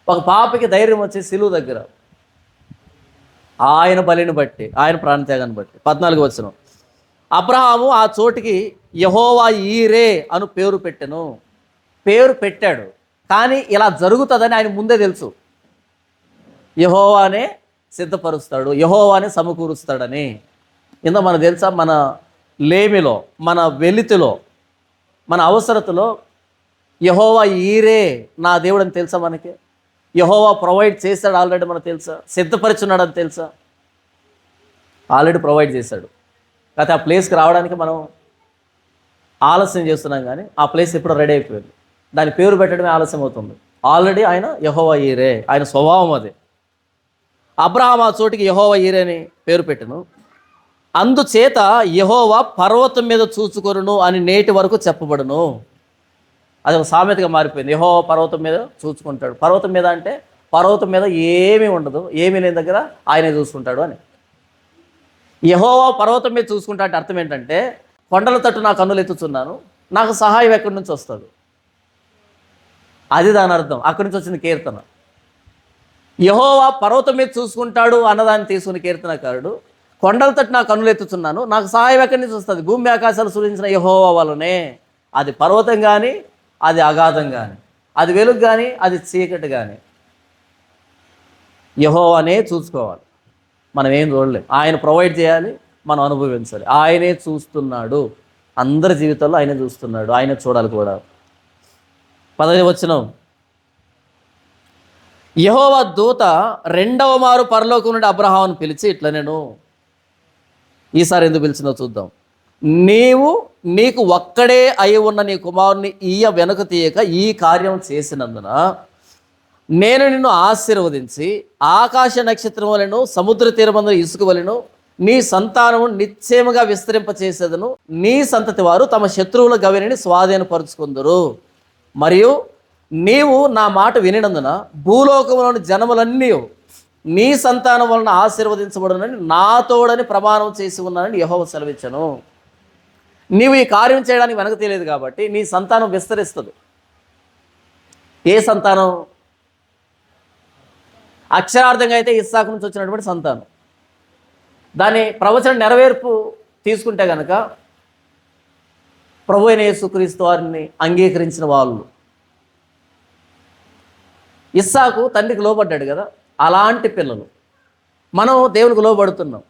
[SPEAKER 1] ఒక పాపకి ధైర్యం వచ్చే శిలువ దగ్గర ఆయన బలిని బట్టి, ఆయన ప్రాణత్యాగాన్ని బట్టి. 14వ వచనం. అబ్రహాము ఆ చోటికి యెహోవా ఈరే అను పేరు పెట్టెను. పేరు పెట్టాడు, కానీ ఇలా జరుగుతుందని ఆయన ముందే తెలుసు. యెహోవానే సిద్ధపరుస్తాడు, యెహోవానే సమకూరుస్తాడని. ఇంత మనకు తెలుసా? మన లేమిలో, మన వెలితిలో, మన అవసరతలో యెహోవా ఈరే నా దేవుడు అని తెలుసా మనకి? యెహోవా ప్రొవైడ్ చేశాడు ఆల్రెడీ, మనకు తెలుసా? సిద్ధపరిచున్నాడు అని తెలుసా? ఆల్రెడీ ప్రొవైడ్ చేశాడు. కాకపోతే ఆ ప్లేస్కి రావడానికి మనం ఆలస్యం చేస్తున్నాం, కానీ ఆ ప్లేస్ ఎప్పుడో రెడీ అయిపోయింది. దాని పేరు పెట్టడమే ఆలస్యం అవుతుంది. ఆల్రెడీ ఆయన యెహోవా ఈరే, ఆయన స్వభావం అదే. అబ్రహాం ఆ చోటికి యెహోవా ఈరే అని పేరు పెట్టెను. అందుచేత యెహోవా పర్వతం మీద చూచుకొనును అని నేటి వరకు చెప్పబడును. అది ఒక సామెతగా మారిపోయింది. యెహోవా పర్వతం మీద చూసుకుంటాడు. పర్వతం మీద అంటే పర్వతం మీద ఏమీ ఉండదు, ఏమీ లేని దగ్గర ఆయనే చూసుకుంటాడు అని. యెహోవా పర్వతం మీద చూసుకుంటా అంటే అర్థం ఏంటంటే, కొండల తట్టు నా కన్నులు ఎత్తుతున్నాను, నాకు సహాయం ఎక్కడి నుంచి వస్తుంది, అది దాని అర్థం. అక్కడి నుంచి వచ్చిన కీర్తన. యెహోవా పర్వతం మీద చూసుకుంటాడు అన్నదాన్ని తీసుకుని కీర్తనకారుడు, కొండల తట్టు నా కన్నులు ఎత్తుతున్నాను, నాకు సహాయం ఎక్కడి నుంచి వస్తుంది, భూమి ఆకాశాలు సృజించిన యెహోవా వలనే. అది పర్వతం కానీ, అది అగాధం కానీ, అది వెలుగు కానీ, అది చీకటి కానీ, యెహోవానే చూసుకోవాలి. మనం ఏం చూడలేం. ఆయన ప్రొవైడ్ చేయాలి, మనం అనుభవించాలి. ఆయనే చూస్తున్నాడు, అందరి జీవితాల్లో ఆయనే చూస్తున్నాడు, ఆయనే చూడాలి కూడా. 15వ వచనం. యెహోవా దూత రెండవ మారు పరలోకం నుండి అబ్రహామును పిలిచి ఇట్లా, నేను ఈసారి ఎందుకు పిలిచిందో చూద్దాం. నీకు ఒక్కడే అయి ఉన్న నీ కుమారుని ఈయ వెనుక తీయక ఈ కార్యం చేసినందున నేను నిన్ను ఆశీర్వదించి ఆకాశ నక్షత్రం వలెను సముద్ర తీరమందు ఇసుక వలెను నీ సంతానము నిశ్చయముగా విస్తరింపచేసేదను. నీ సంతతి వారు తమ శత్రువుల గవిని స్వాధీనపరుచుకుందరు. మరియు నీవు నా మాట వినినందున భూలోకంలోని జనములన్నీ నీ సంతానం వలన ఆశీర్వదించబడునని నా తోడని ప్రమాణం చేసి ఉన్నానని యెహోవా సెలవిచ్చెను. నీవు ఈ కార్యం చేయడానికి వెనక తెలియదు కాబట్టి నీ సంతానం విస్తరిస్తుంది. ఏ సంతానం? అక్షరార్థంగా అయితే ఇస్సాకు నుంచి వచ్చినటువంటి సంతానం. దాని ప్రవచన నెరవేర్పు తీసుకుంటే కనుక ప్రభు అయిన యేసుక్రీస్తు వారిని అంగీకరించిన వాళ్ళు. ఇస్సాకు తండ్రికి లోబడ్డాడు కదా, అలాంటి పిల్లలు. మనం దేవునికి లోబడుతున్నాం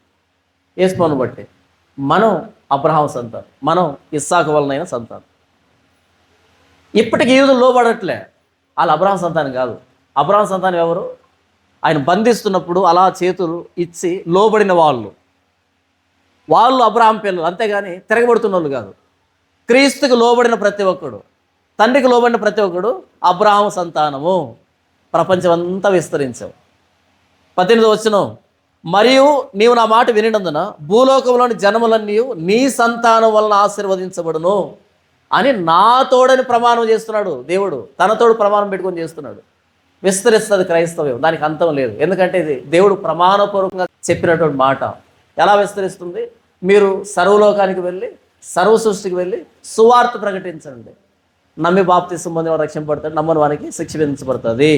[SPEAKER 1] యేసును బట్టి. మనం అబ్రహాం సంతానం, మనం ఇస్సాకు వలనైన సంతానం. ఇప్పటికి యూదులు లోబడట్లే, వాళ్ళు అబ్రహాం సంతానం కాదు. అబ్రహాం సంతానం ఎవరు? ఆయన బంధిస్తున్నప్పుడు అలా చేతులు ఇచ్చి లోబడిన వాళ్ళు అబ్రహాం పిల్లలు, అంతేగాని తిరగబడుతున్న వాళ్ళు కాదు. క్రీస్తుకు లోబడిన ప్రతి ఒక్కడు, తండ్రికి లోబడిన ప్రతి ఒక్కడు అబ్రహాం సంతానము. ప్రపంచం అంతా విస్తరించావు. 18వ వచనం. మరియు నీవు నా మాట వినినందున భూలోకంలోని జనములన్నీ నీ సంతానం వలన ఆశీర్వదించబడును అని నా తోడని ప్రమాణం చేస్తున్నాడు దేవుడు. తన తోడు ప్రమాణం పెట్టుకొని చేస్తున్నాడు. విస్తరిస్తుంది క్రైస్తవ్యం, దానికి అంతం లేదు. ఎందుకంటే ఇది దేవుడు ప్రమాణపూర్వకంగా చెప్పినటువంటి మాట. ఎలా విస్తరిస్తుంది? మీరు సర్వలోకానికి వెళ్ళి, సర్వ సృష్టికి వెళ్ళి సువార్త ప్రకటించండి. నమ్మి బాప్తిసం పొందిన రక్షింపబడతాడు, నమ్మని వారికి శిక్ష విధించబడుతుంది.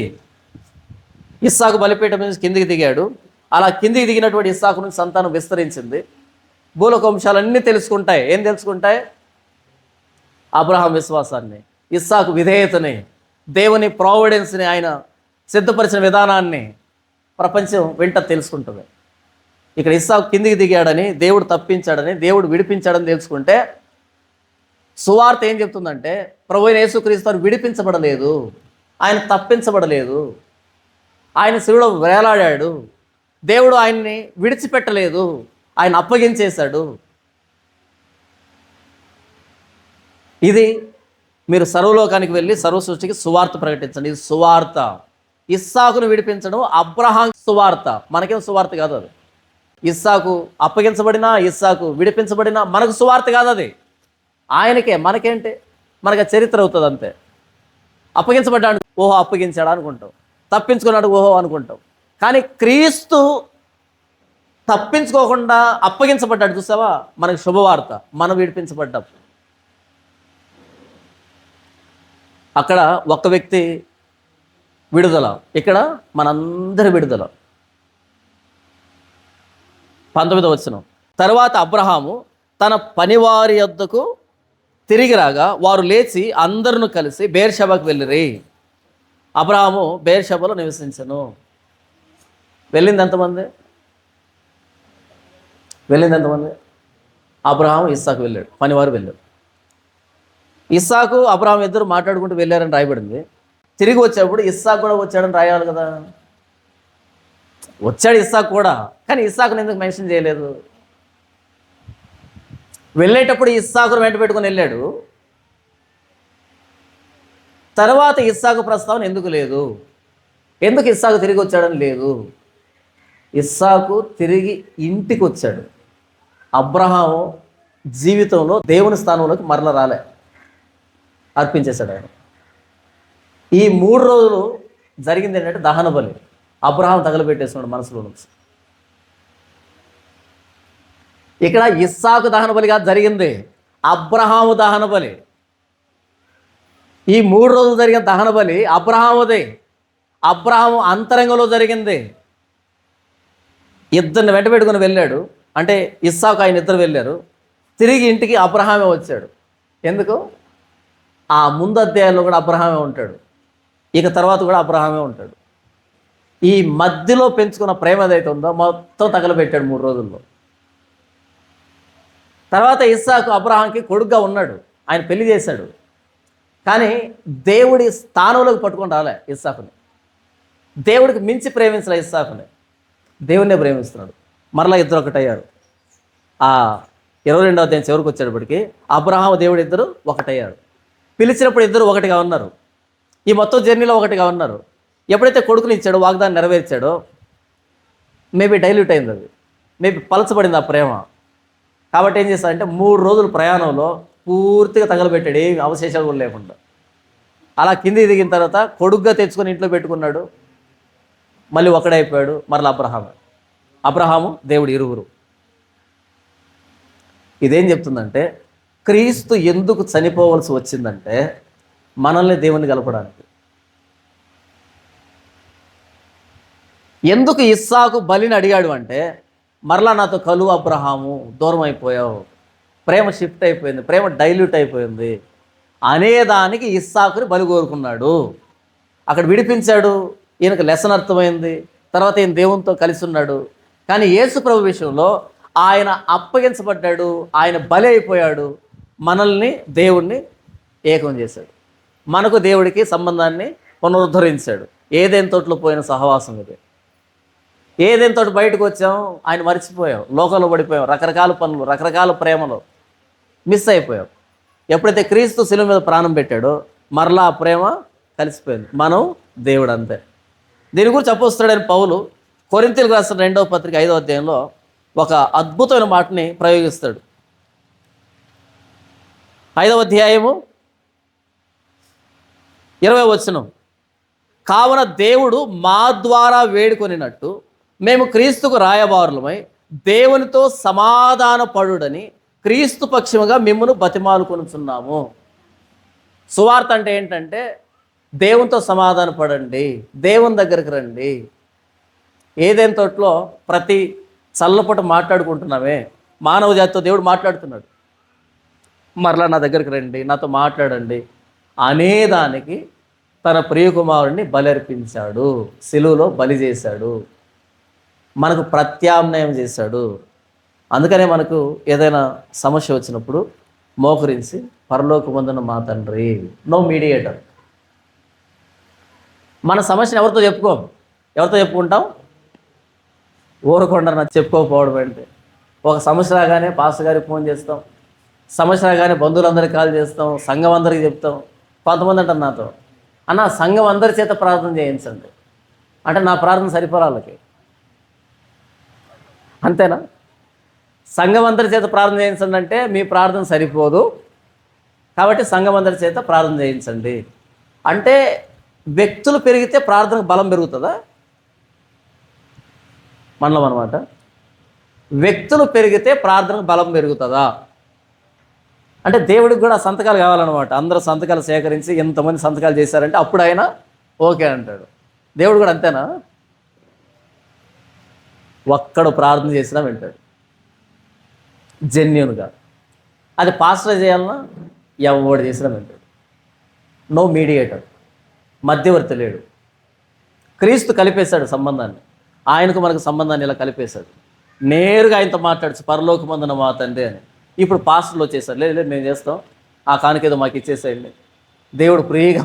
[SPEAKER 1] ఇస్సాకు బలిపీఠం నుంచి కిందికి దిగాడు. అలా కిందికి దిగినటువంటి ఇస్సాకు నుంచి సంతానం విస్తరించింది. భూలోక వంశాలన్నీ తెలుసుకుంటాయి. ఏం తెలుసుకుంటాయి? అబ్రహాం విశ్వాసాన్ని, ఇస్సాకు విధేయతని, దేవుని ప్రావిడెన్స్ని, ఆయన సిద్ధపరిచిన విధానాన్ని ప్రపంచం వెంట తెలుసుకుంటుంది. ఇక్కడ ఇస్సాకు కిందికి దిగాడని, దేవుడు తప్పించాడని, దేవుడు విడిపించాడని తెలుసుకుంటే సువార్త ఏం చెప్తుందంటే ప్రభువైన యేసుక్రీస్తు వారు విడిపించబడలేదు, ఆయన తప్పించబడలేదు, ఆయన శిలువలో వేలాడాడు, దేవుడు ఆయన్ని విడిచిపెట్టలేదు, ఆయన అప్పగించేశాడు. ఇది మీరు సర్వలోకానికి వెళ్ళి సర్వ సృష్టికి సువార్త ప్రకటించండి. ఇది సువార్త. ఇస్సాకును విడిపించడం అబ్రహాం సువార్త, మనకేం సువార్త కాదు అది. ఇస్సాకు అప్పగించబడినా, ఇస్సాకు విడిపించబడినా మనకు సువార్త కాదు అది. ఆయనకే. మనకేంటి? మనకు చరిత్ర అవుతుంది అంతే. అప్పగించబడ్డాడు, ఓహో అప్పగించాడా అనుకుంటాం. తప్పించుకున్నాడు, ఓహో అనుకుంటాం. కానీ క్రీస్తు తప్పించుకోకుండా అప్పగించబడ్డాడు, చూసావా? మనకు శుభవార్త. మనం విడిపించబడ్డాం. అక్కడ ఒక్క వ్యక్తి విడుదల, ఇక్కడ మనందరి విడుదల. 19వ వచనం, తరువాత అబ్రహాము తన పనివారి యొద్దకు తిరిగి రాగా వారు లేచి అందరూ కలిసి బేర్షెబాకు వెళ్ళిరి. అబ్రహాము బేర్షెబాలో నివసించను. వెళ్ళింది ఎంతమంది? అబ్రహాము, ఇస్సాకు వెళ్ళాడు, పనివారు వెళ్ళాడు. ఇస్సాకు అబ్రహాం ఇద్దరు మాట్లాడుకుంటూ వెళ్ళారని రాయబడింది. తిరిగి వచ్చేప్పుడు ఇస్సాకు కూడా వచ్చాడని రాయాలి కదా. వచ్చాడు ఇస్సాకు కూడా, కానీ ఇస్సాకుని ఎందుకు మెన్షన్ చేయలేదు? వెళ్ళేటప్పుడు ఇస్సాకును వెంట పెట్టుకుని వెళ్ళాడు, తర్వాత ఇస్సాకు ప్రస్తావన ఎందుకు లేదు? ఎందుకు ఇస్సాకు తిరిగి వచ్చాడని లేదు? ఇస్సాకు తిరిగి ఇంటికి వచ్చాడు. అబ్రహాము జీవితంలో దేవుని స్థానంలోకి మరల రాలే, అర్పించేశాడు ఆయన. ఈ 3 రోజులు జరిగింది ఏంటంటే దహన బలి. అబ్రహాం తగలబెట్టేస్తున్నాడు మనసులో నుంచి. ఇక్కడ ఇస్సాకు దహన బలి కాదు జరిగింది, అబ్రహాము దహన బలి. ఈ 3 రోజులు జరిగిన దహన బలి అబ్రహాముదే. అబ్రహాము అంతరంగంలో జరిగింది. ఇద్దరిని వెంట పెట్టుకుని వెళ్ళాడు, అంటే ఇస్సాకు ఆయన ఇద్దరు వెళ్ళారు. తిరిగి ఇంటికి అబ్రహామే వచ్చాడు. ఎందుకు? ఆ ముందు అధ్యాయంలో కూడా అబ్రహామే ఉంటాడు, ఇక తర్వాత కూడా అబ్రహామే ఉంటాడు. ఈ మధ్యలో పెంచుకున్న ప్రేమ ఏదైతే ఉందో మొత్తం తగలబెట్టాడు 3 రోజుల్లో. తర్వాత ఇస్సాకు అబ్రహాంకి కొడుకుగా ఉన్నాడు, ఆయన పెళ్లి చేశాడు. కానీ దేవుడి స్థానంలోకి పట్టుకొని రాలే ఇస్సాకుని. దేవుడికి మించి ప్రేమించలే ఇస్సాకుని, దేవుడినే ప్రేమిస్తున్నాడు. మరలా ఇద్దరు ఒకటయ్యారు. ఆ 22వ అధ్యాయం చివరికి వచ్చేటప్పటికి అబ్రహాము దేవుడు ఇద్దరు ఒకటయ్యారు. పిలిచినప్పుడు ఇద్దరు ఒకటిగా ఉన్నారు. ఈ మొత్తం జర్నీలో ఒకటిగా ఉన్నారు. ఎప్పుడైతే కొడుకుని ఇచ్చాడో, వాగ్దాన్ని నెరవేర్చాడో, మేబీ డైల్యూట్ అయింది, అది మేబీ పలచబడింది ఆ ప్రేమ. కాబట్టి ఏం చేస్తాడంటే 3 రోజుల ప్రయాణంలో పూర్తిగా తగలబెట్టాడు, ఏమి అవశేషాలు కూడా లేకుండా. అలా కిందికి దిగిన తర్వాత కొడుకుగా తెచ్చుకొని ఇంట్లో పెట్టుకున్నాడు. మళ్ళీ ఒకడైపోయాడు. మరలా అబ్రహాము దేవుడు ఇరువురు. ఇదేం చెప్తుందంటే క్రీస్తు ఎందుకు చనిపోవలసి వచ్చిందంటే మనల్ని దేవుని కలపడానికి. ఎందుకు ఇస్సాకు బలిని అడిగాడు అంటే మరలా నాతో కలువు అబ్రహాము, దూరం అయిపోయావు, ప్రేమ షిఫ్ట్ అయిపోయింది, ప్రేమ డైల్యూట్ అయిపోయింది అనేదానికి ఇస్సాకుని బలి కోరుకున్నాడు. అక్కడ విడిపించాడు, ఈయనకు లెసన్ అర్థమైంది, తర్వాత ఈయన దేవునితో కలిసి ఉన్నాడు. కానీ యేసు ప్రభు విషయంలో ఆయన అప్పగించబడ్డాడు, ఆయన బలి అయిపోయాడు, మనల్ని దేవుణ్ణి ఏకం చేశాడు, మనకు దేవుడికి సంబంధాన్ని పునరుద్ధరించాడు. ఏదైనా తోటలో పోయిన సహవాసం ఇది. ఏదైనా తోట బయటకు వచ్చాం, ఆయన మర్చిపోయాం, లోకంలో పడిపోయాం, రకరకాల పనులు, రకరకాల ప్రేమలు మిస్ అయిపోయాం. ఎప్పుడైతే క్రీస్తు శిలువ మీద ప్రాణం పెట్టాడో మరలా ఆ ప్రేమ కలిసిపోయింది. మనం దేవుడు అంతే. దీని గురించి అపోస్తలుడైన పౌలు కొరింథీయులకు రాసిన 2వ పత్రిక 5వ అధ్యాయంలో ఒక అద్భుతమైన మాటని ప్రయోగిస్తాడు. 5వ అధ్యాయము 20వ వచనం, కావున దేవుడు మా ద్వారా వేడుకొనినట్టు మేము క్రీస్తుకు రాయబారులమై దేవునితో సమాధాన పడుడని క్రీస్తు పక్షముగా మిమ్మును బతిమాలుకొనుచున్నాము. సువార్త అంటే ఏంటంటే దేవునితో సమాధాన పడండి, దేవుని దగ్గరికి రండి. ఏదైనా తోటలో ప్రతి చల్లపూట మాట్లాడుకుంటున్నామే, మానవ జాతితో దేవుడు మాట్లాడుతున్నాడు. మరలా నా దగ్గరికి రండి, నాతో మాట్లాడండి అనేదానికి తన ప్రియకుమారుడిని బలి అర్పించాడు, సిలువలో బలి చేశాడు, మనకు ప్రత్యామ్నాయం చేశాడు. అందుకనే మనకు ఏదైనా సమస్య వచ్చినప్పుడు మోకరించి పరలోకమందున్న మా తండ్రి, నో మీడియేటర్. మన సమస్యను ఎవరితో చెప్పుకుంటాం? ఊరకుండా నాకు చెప్పుకోకపోవడం అంటే. ఒక సమస్య రాగానే పాస్టర్ గారికి ఫోన్ చేస్తాం, సమస్య రాగానే బంధువులందరికీ కాల్ చేస్తాం, సంఘం అందరికీ చెప్తాం. కొంతమంది అంటారు నాతో, అన్న సంఘం అందరి చేత ప్రార్థన చేయించండి అంటే నా ప్రార్థన సరిపోరా వాళ్ళకి? అంతేనా? సంఘం అందరి చేత ప్రార్థన చేయించండి అంటే మీ ప్రార్థన సరిపోదు, కాబట్టి సంఘం అందరి చేత ప్రార్థన చేయించండి అంటే వ్యక్తులు పెరిగితే ప్రార్థనకు బలం పెరుగుతుందా? మనలో అనమాట. వ్యక్తులు పెరిగితే ప్రార్థనకు బలం పెరుగుతుందా అంటే దేవుడికి కూడా సంతకాలు కావాలన్నమాట. అందరూ సంతకాలు సేకరించి ఎంతమంది సంతకాలు చేశారంటే అప్పుడు ఆయన ఓకే అంటాడు. దేవుడు కూడా అంతేనా? ఒక్కడు ప్రార్థన చేసినా వింటాడు జెన్యూన్గా. అది పాస్టర్ చేయాలన్నా ఎవడు చేసినా వింటాడు. నో మీడియేటర్, మధ్యవర్తి లేడు. క్రీస్తు కలిపేశాడు సంబంధాన్ని, ఆయనకు మనకు సంబంధాన్ని ఇలా కలిపేశాడు. నేరుగా ఆయనతో మాట్లాడచ్చు, పరలోకమందున మా తండ్రి అని. ఇప్పుడు పాస్టర్లు వచ్చేసారు, లేదు మేము చేస్తాం, ఆ కానుకేదో మాకు ఇచ్చేసేయండి. దేవుడు ఫ్రీగా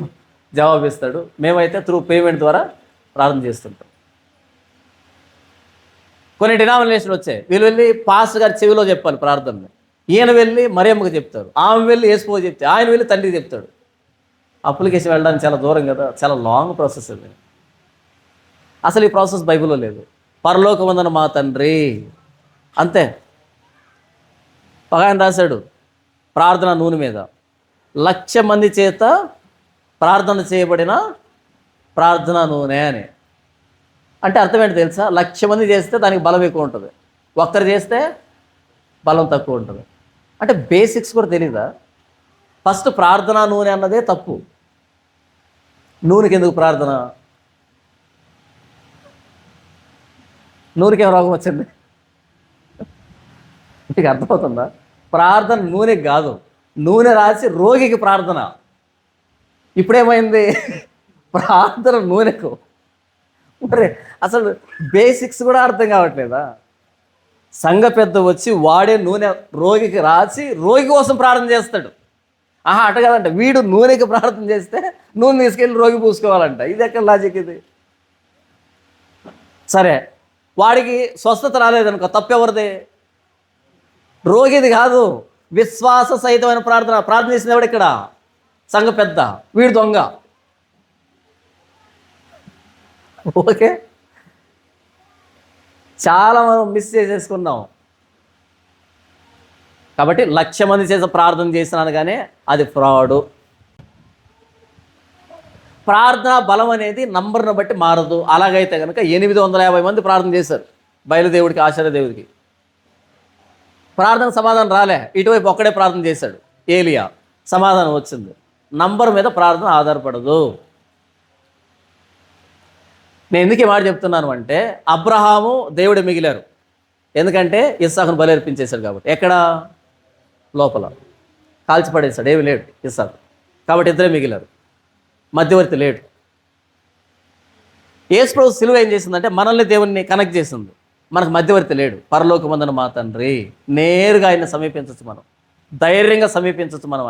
[SPEAKER 1] జవాబిస్తాడు. మేమైతే త్రూ పేమెంట్ ద్వారా ప్రార్థన చేస్తుంటాం. కొన్ని డినామినేషన్లు వచ్చాయి, వీళ్ళు వెళ్ళి పాస్టర్ గారి చెవిలో చెప్పాలి ప్రార్థనని, ఈయన వెళ్ళి మరియమ్మకి చెప్తారు, ఆమె వెళ్ళి యేసుపో చెప్తే ఆయన వెళ్ళి తండ్రికి చెప్తాడు. అప్లికేషన్ వెళ్ళడానికి చాలా దూరం కదా, చాలా లాంగ్ ప్రాసెస్ అది. అసలు ఈ ప్రాసెస్ బైబిల్లో లేదు. పరలోకమందున మా తండ్రి అంతే. ఆయన రాశాడు ప్రార్థన నూనె మీద 1,00,000 మంది చేత ప్రార్థన చేయబడిన ప్రార్థన నూనె అని. అంటే అర్థమేంటి తెలుసా? 1,00,000 మంది చేస్తే దానికి బలం ఎక్కువ ఉంటుంది, ఒక్కరు చేస్తే బలం తక్కువ ఉంటుంది. అంటే బేసిక్స్ కూడా తెలీదా? ఫస్ట్ ప్రార్థన నూనె అన్నదే తప్పు. నూనెకి ఎందుకు ప్రార్థన? నూనెకి ఏం రోగం వచ్చింది? మీకు అర్థమవుతుందా? ప్రార్థన నూనెకి కాదు, నూనె రాసి రోగికి ప్రార్థన. ఇప్పుడేమైంది? ప్రార్థన నూనెకు. మరి అసలు బేసిక్స్ కూడా అర్థం కావట్లేదా? సంఘ పెద్ద వచ్చి వాడే నూనె రోగికి రాసి రోగి కోసం ప్రార్థన చేస్తాడు. అట కాదంట, వీడు నూనెకి ప్రార్థన చేస్తే నూనె తీసుకెళ్ళి రోగి పూసుకోవాలంట. ఇది ఎక్కడ లాజిక్ ఇది? సరే, వాడికి స్వస్థత రాలేదనుకో, తప్పెవరిది? రోగిది కాదు. విశ్వాస సహితమైన ప్రార్థన చేసిన ఎవడు ఇక్కడ? సంఘ పెద్ద. వీడు దొంగ. ఓకే, చాలా మనం మిస్ చేసేసుకున్నాం. కాబట్టి 1,00,000 మంది చేసే ప్రార్థన చేసినాను కానీ అది ఫ్రాడు. ప్రార్థన బలం అనేది నంబర్ను బట్టి మారదు. అలాగైతే కనుక 850 మంది ప్రార్థన చేశారు బయలుదేవుడికి, ఆశ్చర్యదేవుడికి. ప్రార్థన సమాధానం రాలే, ఇటువైపు ఒక్కడే ప్రార్థన చేశాడు ఏలియా, సమాధానం వచ్చింది. నంబర్ మీద ప్రార్థన ఆధారపడదు. నేను ఎందుకు ఈ మాట చెప్తున్నాను అంటే, అబ్రహాము దేవుడు మిగిలారు, ఎందుకంటే ఇస్సాకును బలి అర్పించేశాడు కాబట్టి. ఎక్కడ? లోపల కాల్చిపడేశాడు, ఏమి లేడు ఇస్సాకు, కాబట్టి ఇద్దరే మిగిలారు, మధ్యవర్తి లేడు. యేసు ప్రభువు సిలువ ఏం చేసిందంటే మనల్ని దేవుణ్ణి కనెక్ట్ చేసింది, మనకు మధ్యవర్తి లేడు. పరలోకమందున మా తండ్రి, నేరుగా ఆయన సమీపించవచ్చు, మనం ధైర్యంగా సమీపించవచ్చు మనం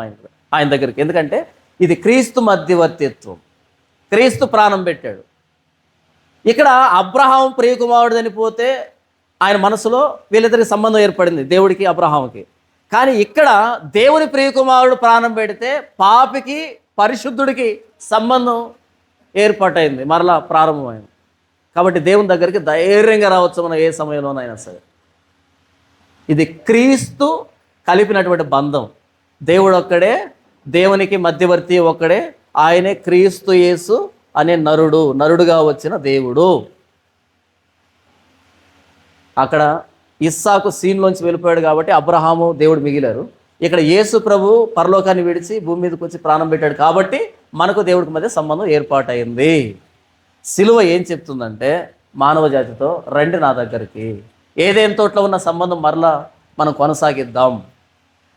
[SPEAKER 1] ఆయన దగ్గరికి. ఎందుకంటే ఇది క్రీస్తు మధ్యవర్తిత్వం, క్రీస్తు ప్రాణం పెట్టాడు. ఇక్కడ అబ్రహాం ప్రియకుమారుడు చనిపోతే ఆయన మనసులో వీళ్ళిద్దరికి సంబంధం ఏర్పడింది, దేవుడికి అబ్రహాంకి. కానీ ఇక్కడ దేవుని ప్రియకుమారుడు ప్రాణం పెడితే పాపికి పరిశుద్ధుడికి సంబంధం ఏర్పాటైంది, మరలా ప్రారంభమైంది. కాబట్టి దేవుని దగ్గరికి ధైర్యంగా రావచ్చు మనం ఏ సమయంలోనైనా సరే. ఇది క్రీస్తు కలిపినటువంటి బంధం. దేవుడు ఒక్కడే, దేవునికి మధ్యవర్తి ఒక్కడే, ఆయనే క్రీస్తు యేసు అనే నరుడుగా వచ్చిన దేవుడు. అక్కడ ఇస్సాకు సీన్లోంచి వెళ్ళిపోయాడు కాబట్టి అబ్రహాము దేవుడు మిగిలారు. ఇక్కడ యేసు ప్రభు పరలోకాన్ని విడిచి భూమి మీదకి వచ్చి ప్రాణం పెట్టాడు కాబట్టి మనకు దేవుడికి మధ్య సంబంధం ఏర్పాటైంది. సిలువ ఏం చెప్తుందంటే, మానవ జాతితో రండి నా దగ్గరికి. ఏదేని తోటలో ఉన్న సంబంధం మరలా మనం కొనసాగిద్దాం.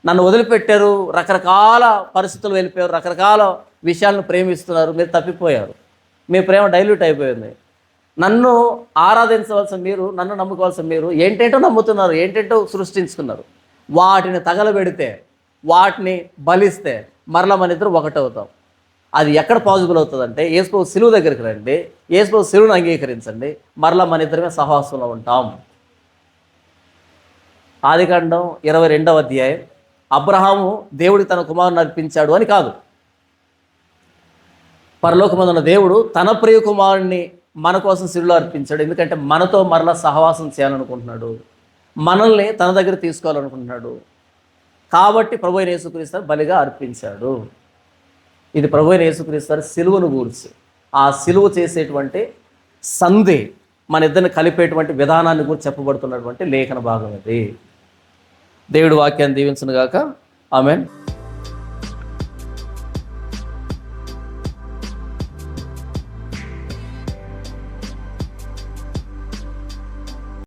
[SPEAKER 1] నన్ను వదిలిపెట్టారు, రకరకాల పరిస్థితులు వెళ్ళిపోయారు, రకరకాల విషయాలను ప్రేమిస్తున్నారు, మీరు తప్పిపోయారు, మీ ప్రేమ డైల్యూట్ అయిపోయింది. నన్ను ఆరాధించవలసిన మీరు, నన్ను నమ్ముకోవాల్సిన మీరు ఏంటేంటో నమ్ముతున్నారు, ఏంటేంటో సృష్టించుకున్నారు. వాటిని తగలబెడితే, వాటిని బలిస్తే మరలా మన ఇద్దరు ఒకటవుతాం. అది ఎక్కడ పాసిబుల్ అవుతుందంటే యేసుప్రభు సిలువ దగ్గరికి రండి, యేసుప్రభు సిలువను అంగీకరించండి, మరలా మన ఇద్దరమే సహవాసంలో ఉంటాం. ఆదికాండం 22వ అధ్యాయం, అబ్రహాము దేవుడికి తన కుమారుని అర్పించాడు అని కాదు, పరలోకమందున్న దేవుడు తన ప్రియ కుమారుణ్ణి మన కోసం సిలువలో అర్పించాడు. ఎందుకంటే మనతో మరలా సహవాసం చేయాలనుకుంటున్నాడు, మనల్ని తన దగ్గర తీసుకోవాలనుకుంటున్నాడు. కాబట్టి ప్రభు అయిన యేసుక్రీస్తు బలిగా అర్పించాడు. ఇది ప్రభు అయిన యేసుక్రీస్తు సిలువను గూర్చి, ఆ సిలువ చేసేటువంటి సంధి, మన ఇద్దరిని కలిపేటువంటి విధానాన్ని గురించి చెప్పబడుతున్నటువంటి లేఖన భాగం ఇది. దేవుడి వాక్యాన్ని దీవించును గాక. ఆమేన్.